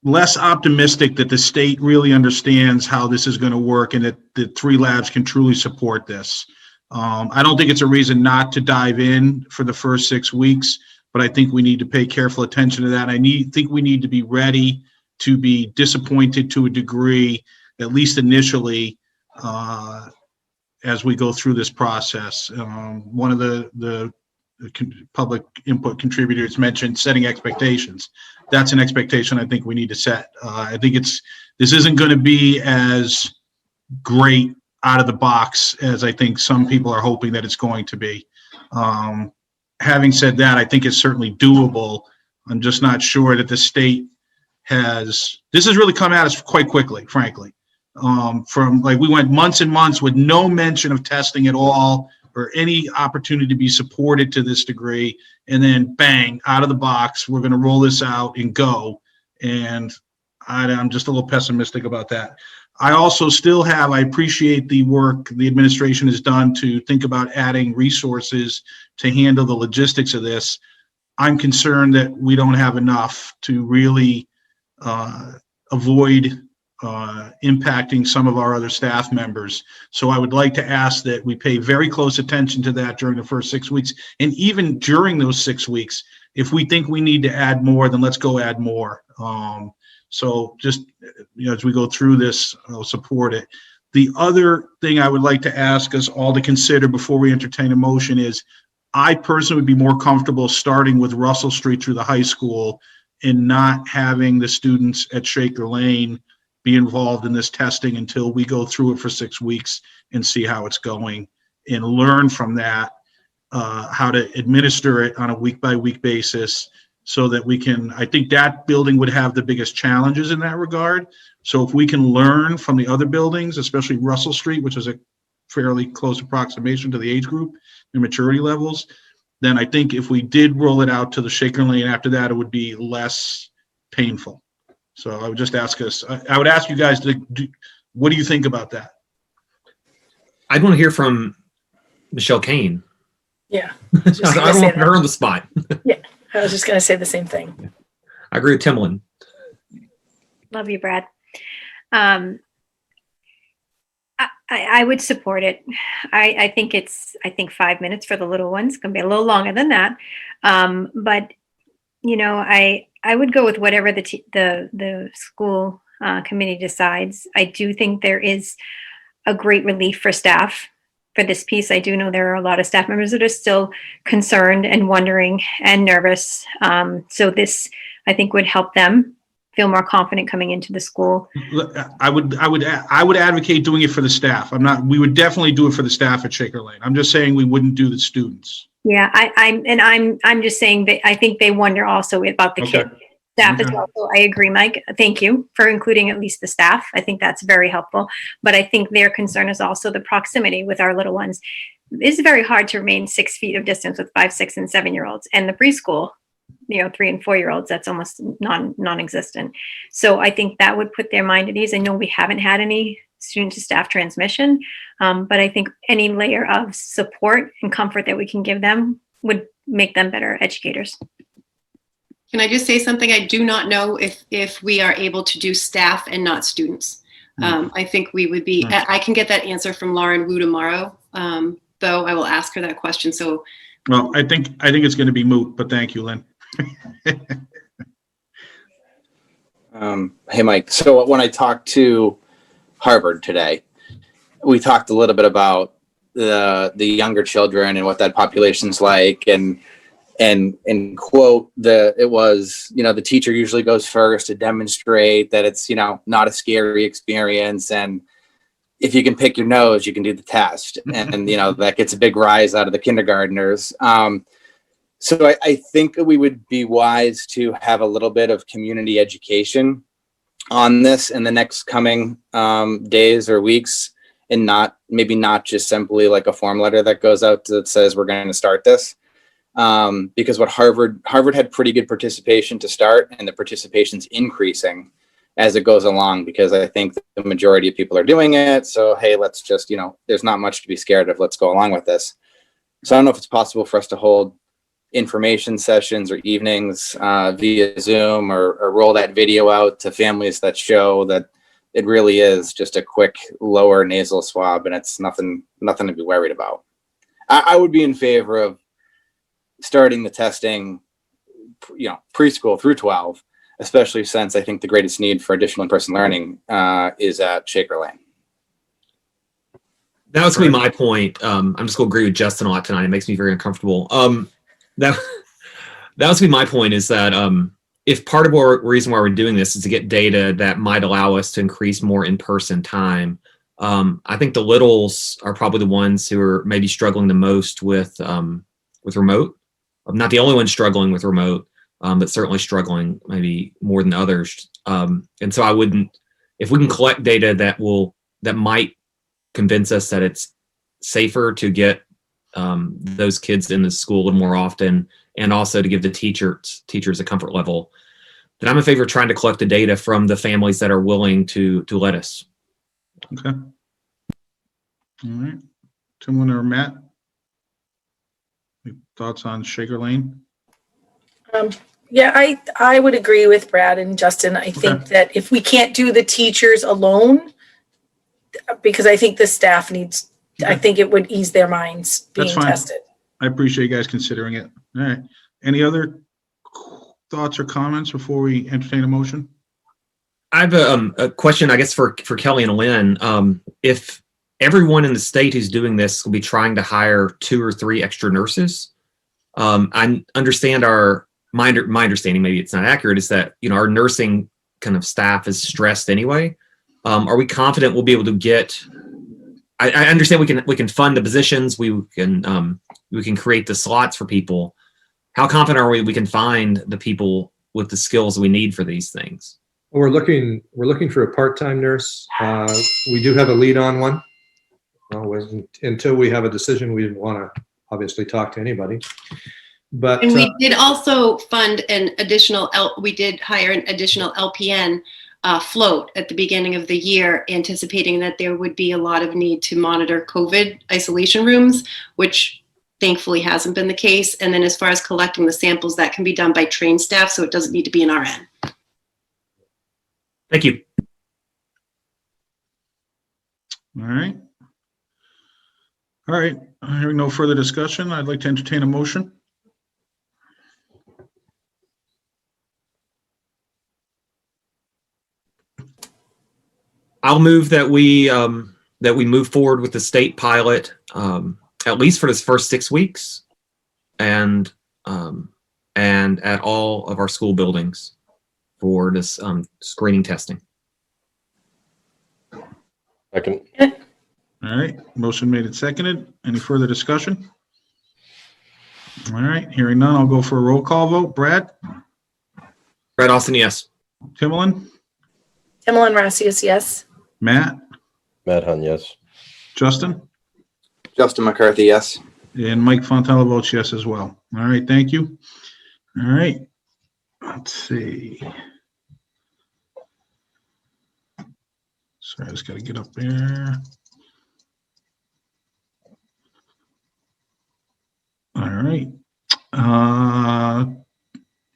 less optimistic that the state really understands how this is going to work and that the 3 labs can truly support this. I don't think it's a reason not to dive in for the first 6 weeks, but I think we need to pay careful attention to that. I think we need to be ready to be disappointed to a degree, at least initially, as we go through this process. One of the public input contributors mentioned setting expectations. That's an expectation I think we need to set. I think this isn't going to be as great out of the box as I think some people are hoping that it's going to be. Having said that, I think it's certainly doable. I'm just not sure that the state this has really come at us quite quickly, frankly. From like we went months and months with no mention of testing at all or any opportunity to be supported to this degree, and then bang, out of the box, we're going to roll this out and go. And I'm just a little pessimistic about that. I also I appreciate the work the administration has done to think about adding resources to handle the logistics of this. I'm concerned that we don't have enough to really avoid impacting some of our other staff members. So I would like to ask that we pay very close attention to that during the first 6 weeks. And even during those 6 weeks, if we think we need to add more, then let's go add more. So just, as we go through this, I'll support it. The other thing I would like to ask us all to consider before we entertain a motion is I personally would be more comfortable starting with Russell Street through the high school and not having the students at Shaker Lane be involved in this testing until we go through it for 6 weeks and see how it's going and learn from that, how to administer it on a week-by-week basis so that we can, I think that building would have the biggest challenges in that regard. So if we can learn from the other buildings, especially Russell Street, which is a fairly close approximation to the age group and maturity levels, then I think if we did roll it out to the Shaker Lane after that, it would be less painful. So I would just ask us, I would ask you guys what do you think about that? I'd want to hear from Michelle Kane. Yeah. I don't want her on the spot. Yeah, I was just going to say the same thing. I agree with Timlin. Love you, Brad. I would support it. I think 5 minutes for the little ones. It's going to be a little longer than that. But I would go with whatever the school committee decides. I do think there is a great relief for staff for this piece. I do know there are a lot of staff members that are still concerned and wondering and nervous. So this, I think, would help them feel more confident coming into the school. I would advocate doing it for the staff. We would definitely do it for the staff at Shaker Lane. I'm just saying we wouldn't do the students. Yeah, I'm just saying that I think they wonder also about the kids, staff as well. So I agree, Mike. Thank you for including at least the staff. I think that's very helpful. But I think their concern is also the proximity with our little ones. It's very hard to remain 6 feet of distance with 5, 6, and 7-year-olds, and the preschool, 3 and 4-year-olds, that's almost non-existent. So I think that would put their mind at ease. I know we haven't had any student to staff transmission, but I think any layer of support and comfort that we can give them would make them better educators. Can I just say something? I do not know if we are able to do staff and not students. I think we would be, I can get that answer from Lauren Wu tomorrow, though I will ask her that question. So, Well, I think it's going to be moot, but thank you, Lynn. Hey, Mike. So when I talked to Harvard today, we talked a little bit about the younger children and what that population's like, and quote, it was, the teacher usually goes first to demonstrate that it's, not a scary experience. And if you can pick your nose, you can do the test. And, that gets a big rise out of the kindergartners. So I think we would be wise to have a little bit of community education on this in the next coming days or weeks, and maybe not just simply like a form letter that goes out that says we're going to start this. Because what Harvard had pretty good participation to start, and the participation's increasing as it goes along, because I think the majority of people are doing it. So, hey, let's just, there's not much to be scared of. Let's go along with this. So I don't know if it's possible for us to hold information sessions or evenings via Zoom, or roll that video out to families that show that it really is just a quick lower nasal swab, and it's nothing to be worried about. I would be in favor of starting the testing, preschool through 12, especially since I think the greatest need for additional in-person learning is at Shaker Lane. That was going to be my point. I'm just going to agree with Justin a lot tonight. It makes me very uncomfortable. That was going to be my point, is that if part of our reason why we're doing this is to get data that might allow us to increase more in-person time, I think the littles are probably the ones who are maybe struggling the most with remote. I'm not the only one struggling with remote, but certainly struggling maybe more than others. And so I wouldn't, if we can collect data that might convince us that it's safer to get those kids in the school a little more often, and also to give the teachers a comfort level, then I'm in favor of trying to collect the data from the families that are willing to let us. Okay. All right. Timlin or Matt? Thoughts on Shaker Lane? Yeah, I would agree with Brad and Justin. I think that if we can't do the teachers alone, because I think the staff needs, I think it would ease their minds being That's fine. tested. I appreciate you guys considering it. All right. Any other thoughts or comments before we entertain a motion? I have a question, I guess, for Kelly and Lynn. If everyone in the state who's doing this will be trying to hire 2 or 3 extra nurses, I understand my understanding, maybe it's not accurate, is that our nursing kind of staff is stressed anyway. Are we confident we'll be able to get? I understand we can fund the positions, we can create the slots for people. How confident are we can find the people with the skills we need for these things? We're looking for a part-time nurse. We do have a lead on one. Until we have a decision, we didn't want to obviously talk to anybody. But and we did also fund an additional, we did hire an additional LPN float at the beginning of the year, anticipating that there would be a lot of need to monitor COVID isolation rooms, which thankfully hasn't been the case. And then as far as collecting the samples, that can be done by trained staff, so it doesn't need to be an RN. Thank you. All right. All right. Hearing no further discussion, I'd like to entertain a motion. I'll move that we move forward with the state pilot, at least for this first 6 weeks, and at all of our school buildings for this screening testing. Second. All right. Motion made and seconded. Any further discussion? All right. Hearing none, I'll go for a roll call vote. Brad? Brad Austin, yes. Timlin? Timlin Rassius, yes. Matt? Matt Hunt, yes. Justin? Justin McCarthy, yes. And Mike Fontella votes yes as well. All right. Thank you. All right. Let's see. Sorry, I just got to get up there. All right.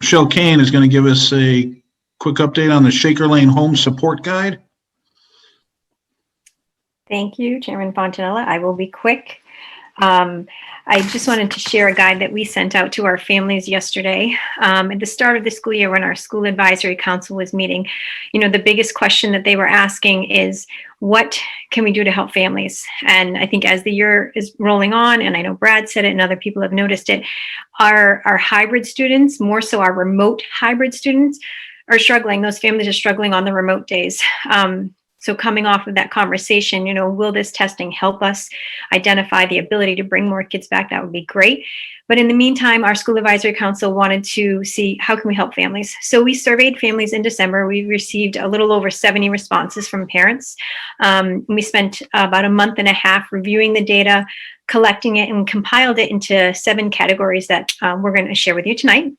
Michelle Kane is going to give us a quick update on the Shaker Lane Home Support Guide. Thank you, Chairman Fontanella. I will be quick. I just wanted to share a guide that we sent out to our families yesterday. At the start of the school year, when our school advisory council was meeting, you know, the biggest question that they were asking is, what can we do to help families? And I think as the year is rolling on, and I know Brad said it and other people have noticed it, our hybrid students, more so our remote hybrid students, are struggling. Those families are struggling on the remote days. So coming off of that conversation, you know, will this testing help us identify the ability to bring more kids back? That would be great. But in the meantime, our school advisory council wanted to see how can we help families. So we surveyed families in December. We received a little over 70 responses from parents. We spent about a month and a half reviewing the data, collecting it, and compiled it into 7 categories that we're going to share with you tonight.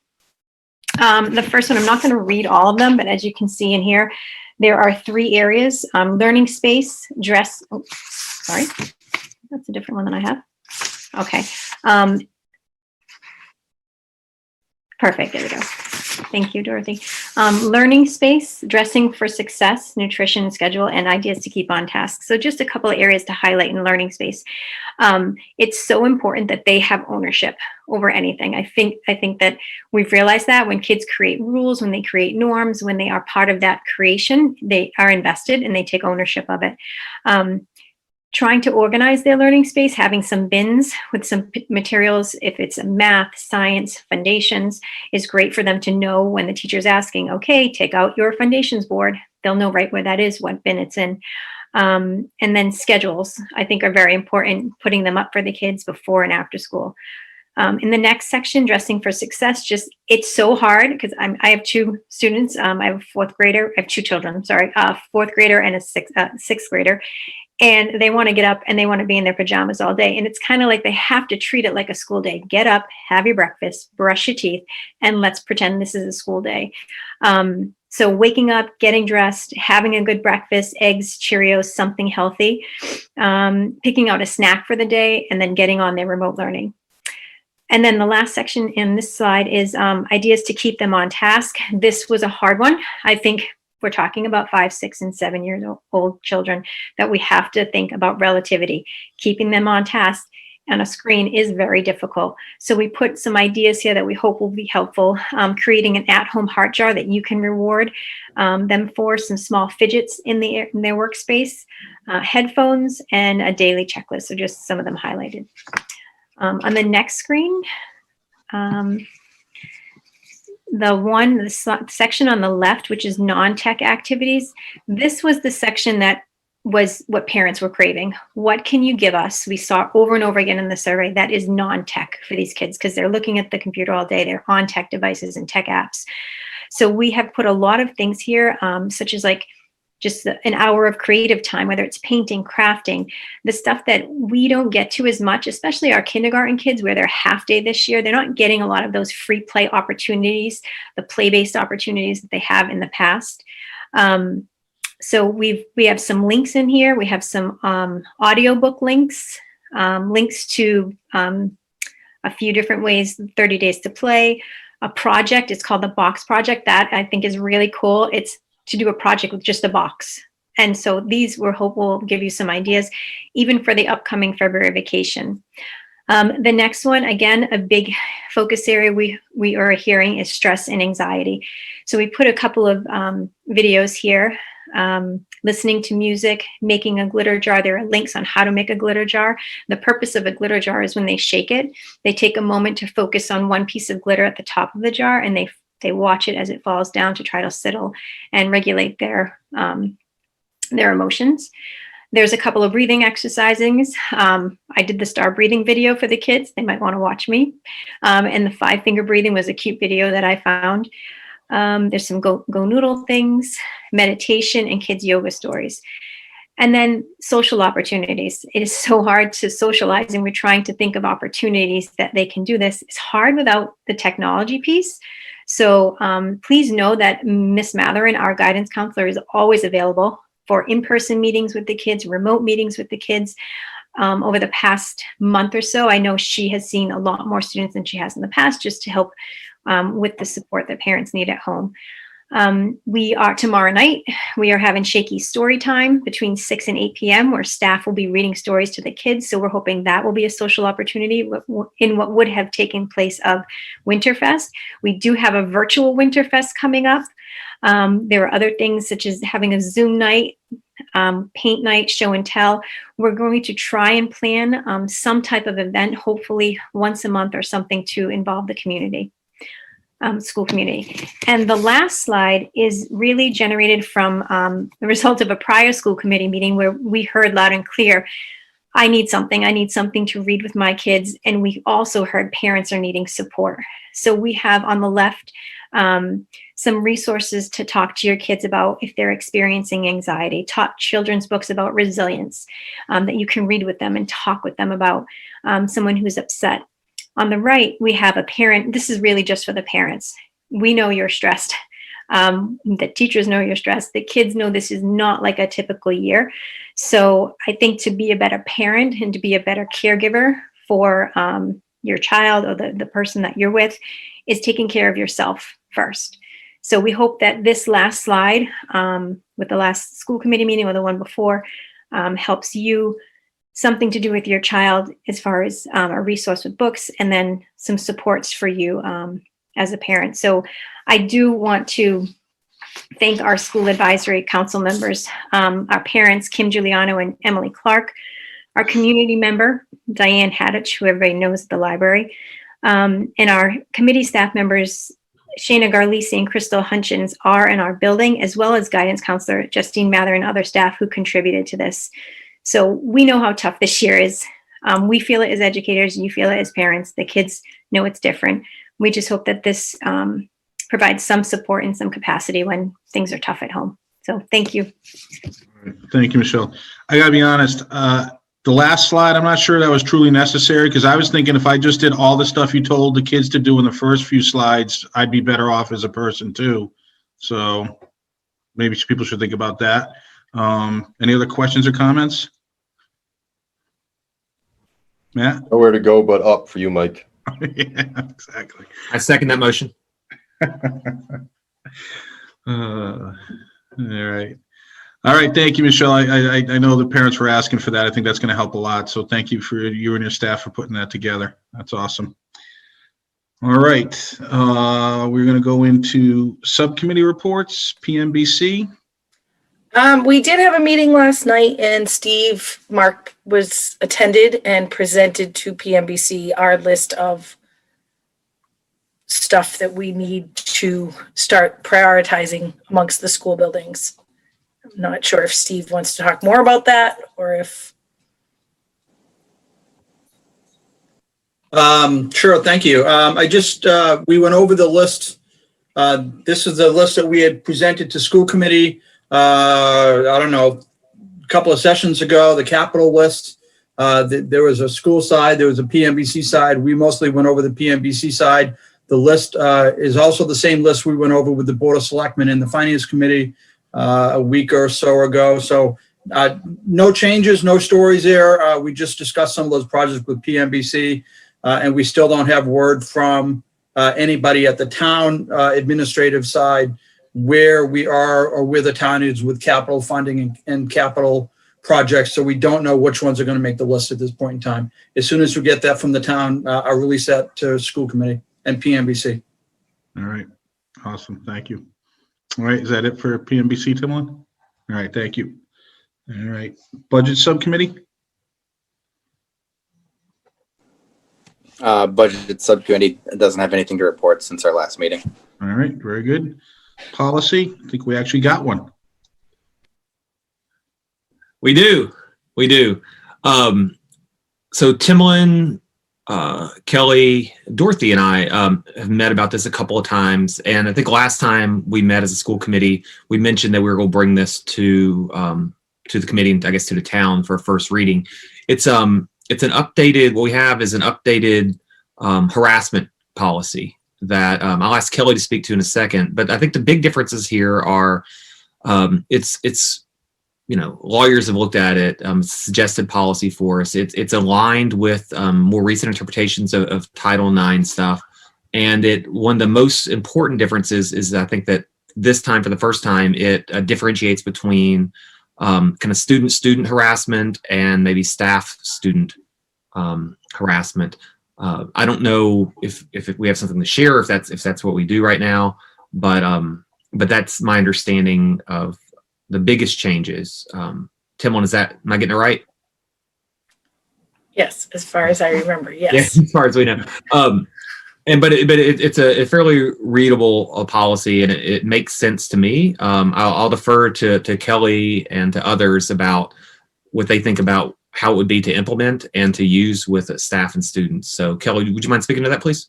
The first one, I'm not going to read all of them, but as you can see in here, there are 3 areas: learning space, dress. Oh, sorry, that's a different one than I have. Okay. Perfect. There we go. Thank you, Dorothy. Learning space, dressing for success, nutrition, schedule, and ideas to keep on task. So just a couple of areas to highlight in learning space. It's so important that they have ownership over anything. I think that we've realized that when kids create rules, when they create norms, when they are part of that creation, they are invested and they take ownership of it. Trying to organize their learning space, having some bins with some materials, if it's math, science, foundations, is great for them to know when the teacher's asking, okay, take out your foundations board. They'll know right where that is, what bin it's in. And then schedules, I think, are very important, putting them up for the kids before and after school. In the next section, dressing for success, it's so hard because I have 2 students. I have a 4th grader. I have 2 children, I'm sorry, a 4th grader and a 6th grader. And they want to get up and they want to be in their pajamas all day. And it's kind of like they have to treat it like a school day. Get up, have your breakfast, brush your teeth, and let's pretend this is a school day. So waking up, getting dressed, having a good breakfast, eggs, Cheerios, something healthy, picking out a snack for the day, and then getting on their remote learning. And then the last section in this slide is ideas to keep them on task. This was a hard one. I think we're talking about 5, 6, and 7 years old children that we have to think about relativity. Keeping them on task on a screen is very difficult. So we put some ideas here that we hope will be helpful. Creating an at-home heart jar that you can reward them for, some small fidgets in their workspace, headphones, and a daily checklist. So just some of them highlighted. On the next screen, the section on the left, which is non-tech activities, this was the section that was what parents were craving. What can you give us? We saw over and over again in the survey that is non-tech for these kids because they're looking at the computer all day. They're on tech devices and tech apps. So we have put a lot of things here, such as like just an hour of creative time, whether it's painting, crafting, the stuff that we don't get to as much, especially our kindergarten kids where they're half day this year. They're not getting a lot of those free play opportunities, the play-based opportunities that they have in the past. So we have some links in here. We have some audiobook links, links to a few different ways, 30 days to play, a project. It's called the Box Project. That I think is really cool. It's to do a project with just a box. And so these we hope will give you some ideas, even for the upcoming February vacation. The next one, again, a big focus area we are hearing is stress and anxiety. So we put a couple of videos here, listening to music, making a glitter jar. There are links on how to make a glitter jar. The purpose of a glitter jar is when they shake it, they take a moment to focus on one piece of glitter at the top of the jar, and they watch it as it falls down to try to settle and regulate their emotions. There's a couple of breathing exercises. I did the star breathing video for the kids. They might want to watch me. And the 5-finger breathing was a cute video that I found. There's some go noodle things, meditation, and kids yoga stories. And then social opportunities. It is so hard to socialize, and we're trying to think of opportunities that they can do this. It's hard without the technology piece. So please know that Ms. Matherin, our guidance counselor, is always available for in-person meetings with the kids, remote meetings with the kids. over the past month or so. I know she has seen a lot more students than she has in the past, just to help with the support that parents need at home. We are tomorrow night, we are having shaky story time between 6 and 8 p.m. where staff will be reading stories to the kids. So we're hoping that will be a social opportunity in what would have taken place of Winterfest. We do have a virtual Winterfest coming up. There are other things such as having a Zoom night, paint night, show and tell. We're going to try and plan some type of event, hopefully once a month or something, to involve the community. School community. And the last slide is really generated from the result of a prior school committee meeting where we heard loud and clear, I need something to read with my kids. And we also heard parents are needing support. So we have on the left some resources to talk to your kids about if they're experiencing anxiety, taught children's books about resilience that you can read with them and talk with them about, someone who's upset. On the right, we have a parent. This is really just for the parents. We know you're stressed. The teachers know you're stressed. The kids know this is not like a typical year. So I think to be a better parent and to be a better caregiver for your child or the person that you're with is taking care of yourself first. So we hope that this last slide with the last school committee meeting or the one before helps you something to do with your child as far as a resource with books and then some supports for you as a parent. So I do want to thank our school advisory council members, our parents, Kim Giuliano and Emily Clark, our community member, Diane Haddich, who everybody knows at the library, and our committee staff members, Shayna Garlisi and Crystal Hunchins are in our building, as well as guidance counselor Justine Mather and other staff who contributed to this. So we know how tough this year is. We feel it as educators, you feel it as parents. The kids know it's different. We just hope that this provides some support in some capacity when things are tough at home. So thank you. Thank you, Michelle. I gotta be honest, the last slide, I'm not sure that was truly necessary because I was thinking if I just did all the stuff you told the kids to do in the first few slides, I'd be better off as a person too. So maybe people should think about that. Any other questions or comments? Matt? Nowhere to go but up for you, Mike. Yeah, exactly. I second that motion. All right. All right. Thank you, Michelle. I know the parents were asking for that. I think that's going to help a lot. So thank you for you and your staff for putting that together. That's awesome. All right. We're going to go into subcommittee reports, PMBC. We did have a meeting last night and Steve Mark was attended and presented to PMBC our list of stuff that we need to start prioritizing amongst the school buildings. I'm not sure if Steve wants to talk more about that or if. Sure, thank you. We went over the list. This is the list that we had presented to school committee. I don't know, a couple of sessions ago, the capital list. There was a school side, there was a PMBC side. We mostly went over the PMBC side. The list is also the same list we went over with the Board of Selectmen and the Finance Committee a week or so ago. So no changes, no stories there. We just discussed some of those projects with PMBC, and we still don't have word from anybody at the town administrative side where we are or where the town is with capital funding and capital projects. So we don't know which ones are going to make the list at this point in time. As soon as we get that from the town, I'll release that to school committee and PMBC. All right. Awesome. Thank you. All right. Is that it for PMBC, Timlin? All right. Thank you. All right. Budget subcommittee. Budget subcommittee doesn't have anything to report since our last meeting. All right. Very good. Policy. I think we actually got one. We do. So Timlin, Kelly, Dorothy, and I have met about this a couple of times. And I think last time we met as a school committee, we mentioned that we were going to bring this to the committee and I guess to the town for a first reading. It's an updated, what we have is an updated harassment policy that I'll ask Kelly to speak to in a second. But I think the big differences here are it's lawyers have looked at it, suggested policy for us. It's aligned with more recent interpretations of Title IX stuff. And one of the most important differences is I think that this time, for the first time, it differentiates between kind of student-student harassment and maybe staff-student harassment. I don't know if we have something to share, if that's what we do right now, but that's my understanding of the biggest changes. Timlin, am I getting it right? Yes, as far as I remember, yes. Yeah, as far as we know. But it's a fairly readable policy, and it makes sense to me. I'll defer to Kelly and to others about what they think about how it would be to implement and to use with staff and students. So Kelly, would you mind speaking to that, please?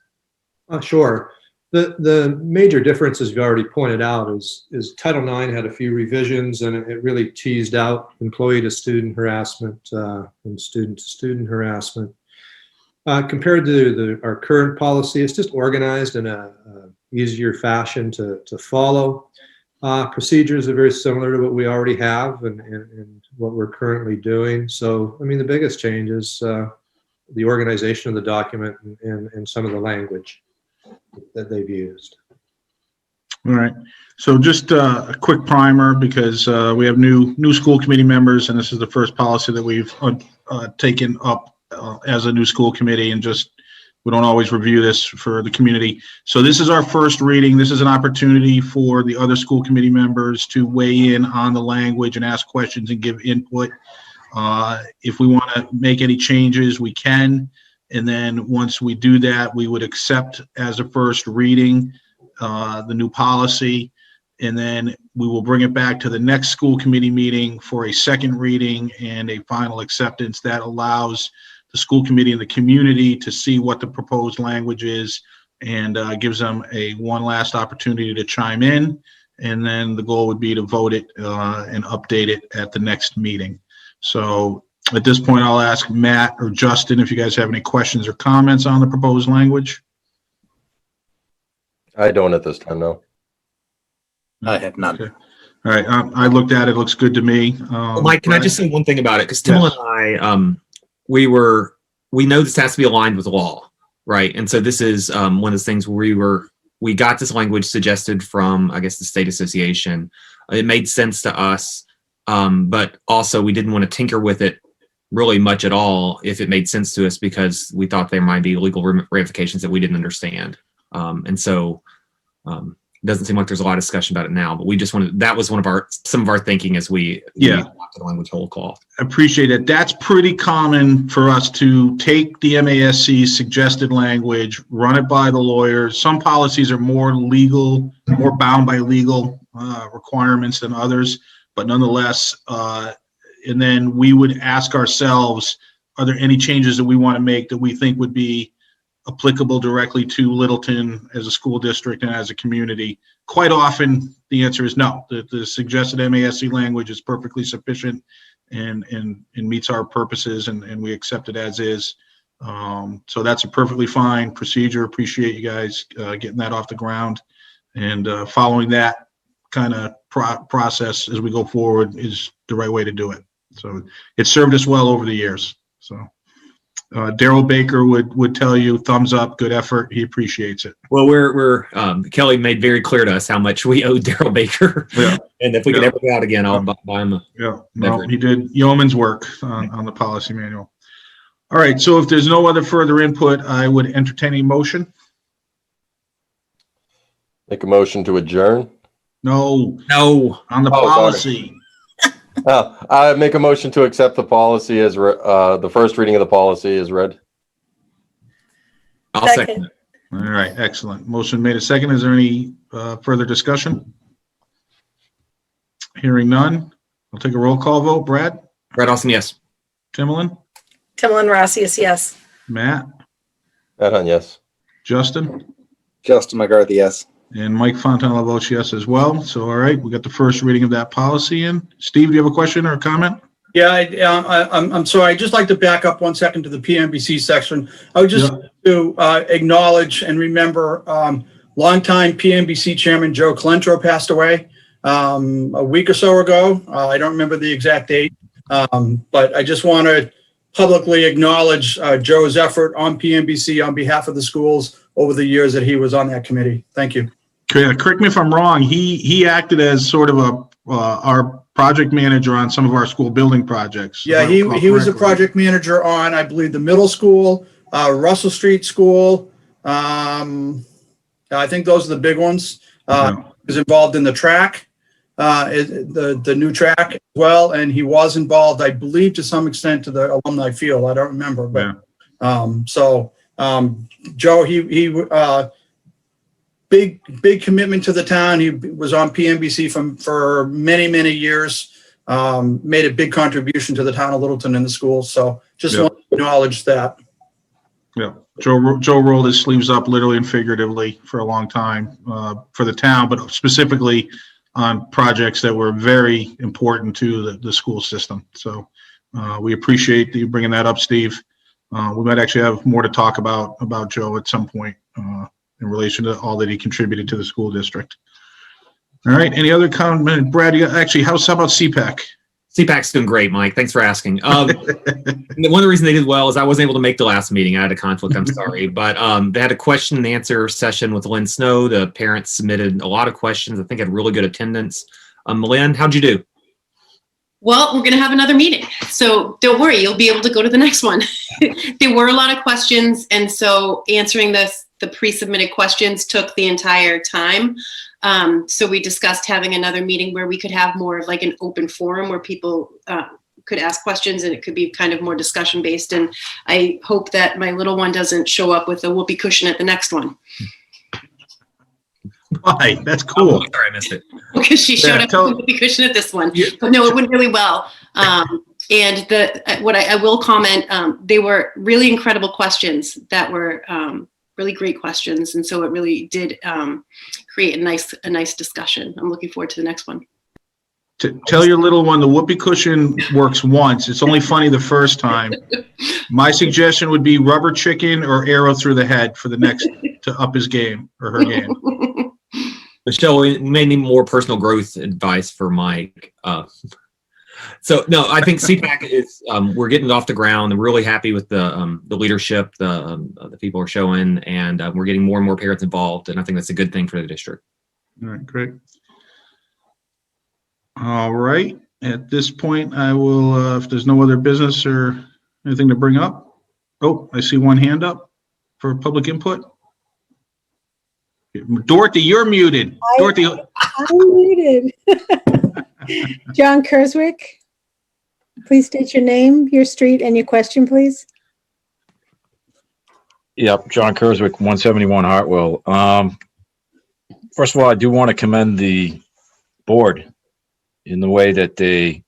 Sure. The major difference, as you've already pointed out, is Title IX had a few revisions, and it really teased out employee-to-student harassment and student-to-student harassment. Compared to our current policy, it's just organized in a easier fashion to follow. Procedures are very similar to what we already have and what we're currently doing. So, I mean, the biggest change is the organization of the document and some of the language that they've used. All right. So just a quick primer, because we have new school committee members, and this is the first policy that we've taken up as a new school committee, and just we don't always review this for the community. So this is our first reading. This is an opportunity for the other school committee members to weigh in on the language and ask questions and give input. If we want to make any changes, we can. And then once we do that, we would accept as a first reading the new policy. And then we will bring it back to the next school committee meeting for a second reading and a final acceptance that allows the school committee and the community to see what the proposed language is, and gives them one last opportunity to chime in. And then the goal would be to vote it and update it at the next meeting. So at this point, I'll ask Matt or Justin if you guys have any questions or comments on the proposed language. I don't at this time, no. I have none. Okay. All right, I looked at it. Looks good to me. Mike, can I just say one thing about it? Because Tim and I, we know this has to be aligned with law, right? And so this is one of those things where we got this language suggested from, I guess, the state association. It made sense to us, but also we didn't want to tinker with it really much at all if it made sense to us, because we thought there might be legal ramifications that we didn't understand. And so it doesn't seem like there's a lot of discussion about it now, but we just wanted, that was some of our thinking as we adopted the language whole cloth. Appreciate it. That's pretty common for us to take the MASC suggested language, run it by the lawyers. Some policies are more legal, more bound by legal requirements than others, but nonetheless, and then we would ask ourselves, are there any changes that we want to make that we think would be applicable directly to Littleton as a school district and as a community? Quite often, the answer is no. The suggested MASC language is perfectly sufficient and meets our purposes, and we accept it as is. So that's a perfectly fine procedure. Appreciate you guys getting that off the ground, and following that kind of process as we go forward is the right way to do it. So it served us well over the years. So. Daryl Baker would tell you, thumbs up, good effort. He appreciates it. Well, we're Kelly made very clear to us how much we owe Daryl Baker. Yeah. And if we can ever go out again, I'll buy him a. Yeah. Well, he did yeoman's work on the policy manual. All right. So if there's no other further input, I would entertain a motion. Make a motion to adjourn. No. On the policy. Sorry. I make a motion to accept the policy as the first reading of the policy is read. I'll second it. All right, excellent. Motion made a second. Is there any further discussion? Hearing none, I'll take a roll call vote. Brad Austin, yes. Timlin Rossius, yes. Matt Hunt, yes. Justin McCarthy, yes. And Mike Fontana votes yes as well. So, all right, we got the first reading of that policy in. Steve, do you have a question or a comment? Yeah, I'm sorry. I'd just like to back up 1 second to the PMBC section. I would just like to acknowledge and remember longtime PMBC Chairman Joe Calentro passed away a week or so ago. I don't remember the exact date, but I just want to publicly acknowledge Joe's effort on PMBC on behalf of the schools over the years that he was on that committee. Thank you. Correct me if I'm wrong. He acted as sort of our project manager on some of our school building projects. Yeah, he was a project manager on, I believe, the middle school, Russell Street School. I think those are the big ones. He was involved in the track, the new track as well, and he was involved, I believe, to some extent to the alumni field. I don't remember, but Joe, he big commitment to the town. He was on PMBC for many years. Made a big contribution to the town of Littleton and the schools. So just want to acknowledge that. Yeah, Joe rolled his sleeves up literally and figuratively for a long time for the town, but specifically on projects that were very important to the school system. So we appreciate you bringing that up, Steve. We might actually have more to talk about Joe at some point in relation to all that he contributed to the school district. All right, any other comment? Brad, actually, how about CPAC? CPAC's doing great, Mike. Thanks for asking. One of the reasons they did well is I wasn't able to make the last meeting. I had a conflict. I'm sorry. But they had a question and answer session with Lynn Snow. The parents submitted a lot of questions. I think had really good attendance. Lynn, how'd you do? Well, we're going to have another meeting. So don't worry, you'll be able to go to the next one. There were a lot of questions. And so answering the pre-submitted questions took the entire time. So we discussed having another meeting where we could have more of like an open forum where people could ask questions and it could be kind of more discussion based. And I hope that my little one doesn't show up with a whoopee cushion at the next one. Why? That's cool. Oh, sorry, I missed it. Because she showed up with a whoopee cushion at this one. But no, it went really well. And what I will comment, they were really incredible questions that were really great questions. And so it really did create a nice discussion. I'm looking forward to the next one. Tell your little one the whoopee cushion works once. It's only funny the first time. My suggestion would be rubber chicken or arrow through the head for the next to up his game or her game. Michelle, we may need more personal growth advice for Mike. So no, I think CPAC is we're getting it off the ground. I'm really happy with the leadership the people are showing, and we're getting more and more parents involved, and I think that's a good thing for the district. All right, great. All right, at this point, I will, if there's no other business or anything to bring up. Oh, I see one hand up for public input. Dorothy, you're muted. Dorothy. I'm muted. John Kerswick, please state your name, your street, and your question, please. Yep, John Kerswick, 171 Hartwell. First of all, I do want to commend the board in the way that they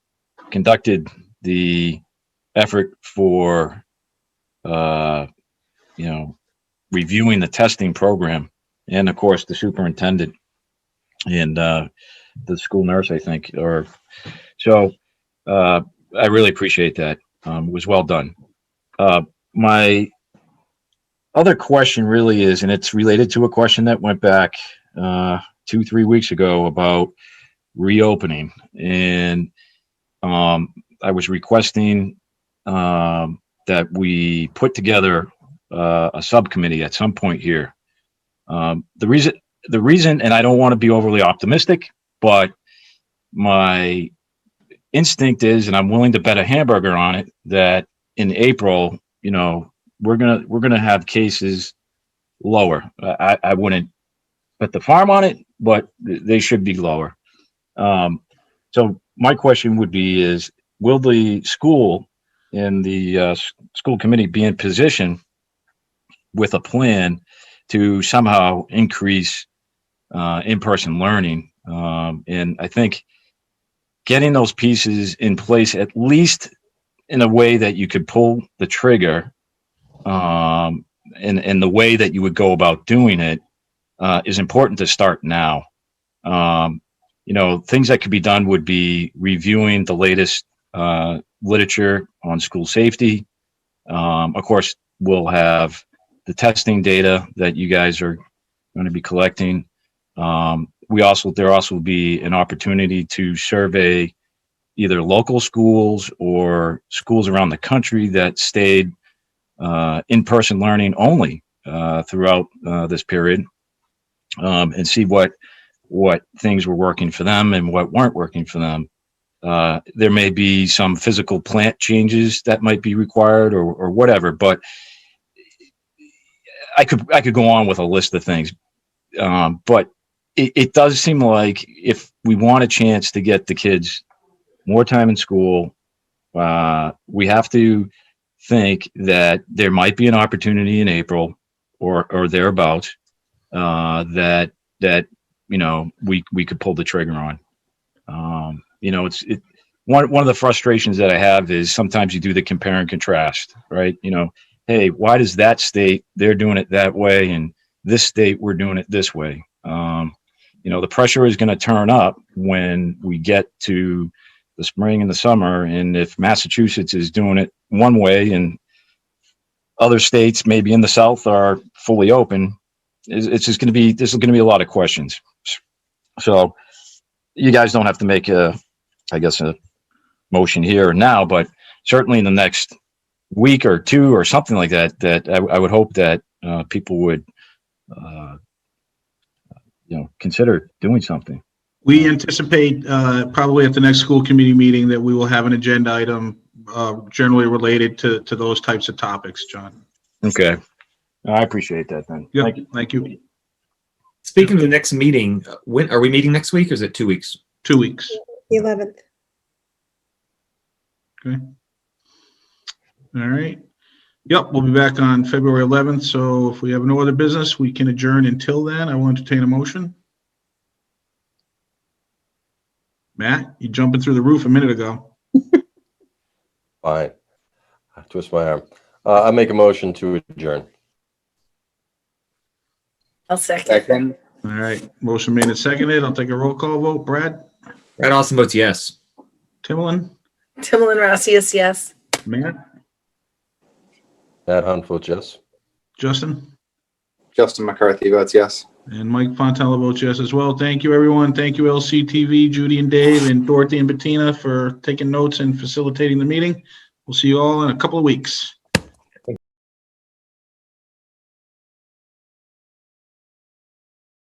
conducted the effort for, reviewing the testing program, and of course the superintendent and the school nurse, I think. I really appreciate that. It was well done. My other question really is, and it's related to a question that went back 2-3 weeks ago about reopening, and I was requesting that we put together a subcommittee at some point here. The reason, and I don't want to be overly optimistic, but my instinct is, and I'm willing to bet a hamburger on it, that in April, we're gonna have cases lower. I wouldn't bet the farm on it, but they should be lower. So my question would be is, will the school and the school committee be in position with a plan to somehow increase in-person learning? And I think getting those pieces in place, at least in a way that you could pull the trigger, and the way that you would go about doing it, is important to start now. Things that could be done would be reviewing the latest literature on school safety. Of course, we'll have the testing data that you guys are going to be collecting. there also will be an opportunity to survey either local schools or schools around the country that stayed in-person learning only throughout this period, and see what things were working for them and what weren't working for them. There may be some physical plant changes that might be required or whatever, but I could go on with a list of things. But it does seem like if we want a chance to get the kids more time in school, we have to think that there might be an opportunity in April or thereabouts that we could pull the trigger on. One of the frustrations that I have is sometimes you do the compare and contrast, right? Hey, why does that state, they're doing it that way, and this state, we're doing it this way? The pressure is going to turn up when we get to the spring and the summer, and if Massachusetts is doing it one way and other states, maybe in the South, are fully open, this is going to be a lot of questions. So you guys don't have to make a motion here or now, but certainly in the next week or two or something like that, I would hope that people would, consider doing something. We anticipate probably at the next school committee meeting that we will have an agenda item generally related to those types of topics, John. Okay. I appreciate that then. Yep. Thank you. Speaking of the next meeting, when are we meeting next week, or is it 2 weeks? 2 weeks. The 11th. Okay. All right. Yep, we'll be back on February 11th. So if we have no other business, we can adjourn until then. I will entertain a motion. Matt, you jumping through the roof a minute ago. Fine. I twist my arm. I make a motion to adjourn. I'll second. All right. Motion made and seconded. I'll take a roll call vote. Brad? Brad Austin votes yes. Timberland? Timberland Rossius, yes. Matt? Matt Hunt votes yes. Justin? Justin McCarthy votes yes. And Mike Fontella votes yes as well. Thank you, everyone. Thank you, LCTV, Judy and Dave, and Dorothy and Bettina for taking notes and facilitating the meeting. We'll see you all in a couple of weeks.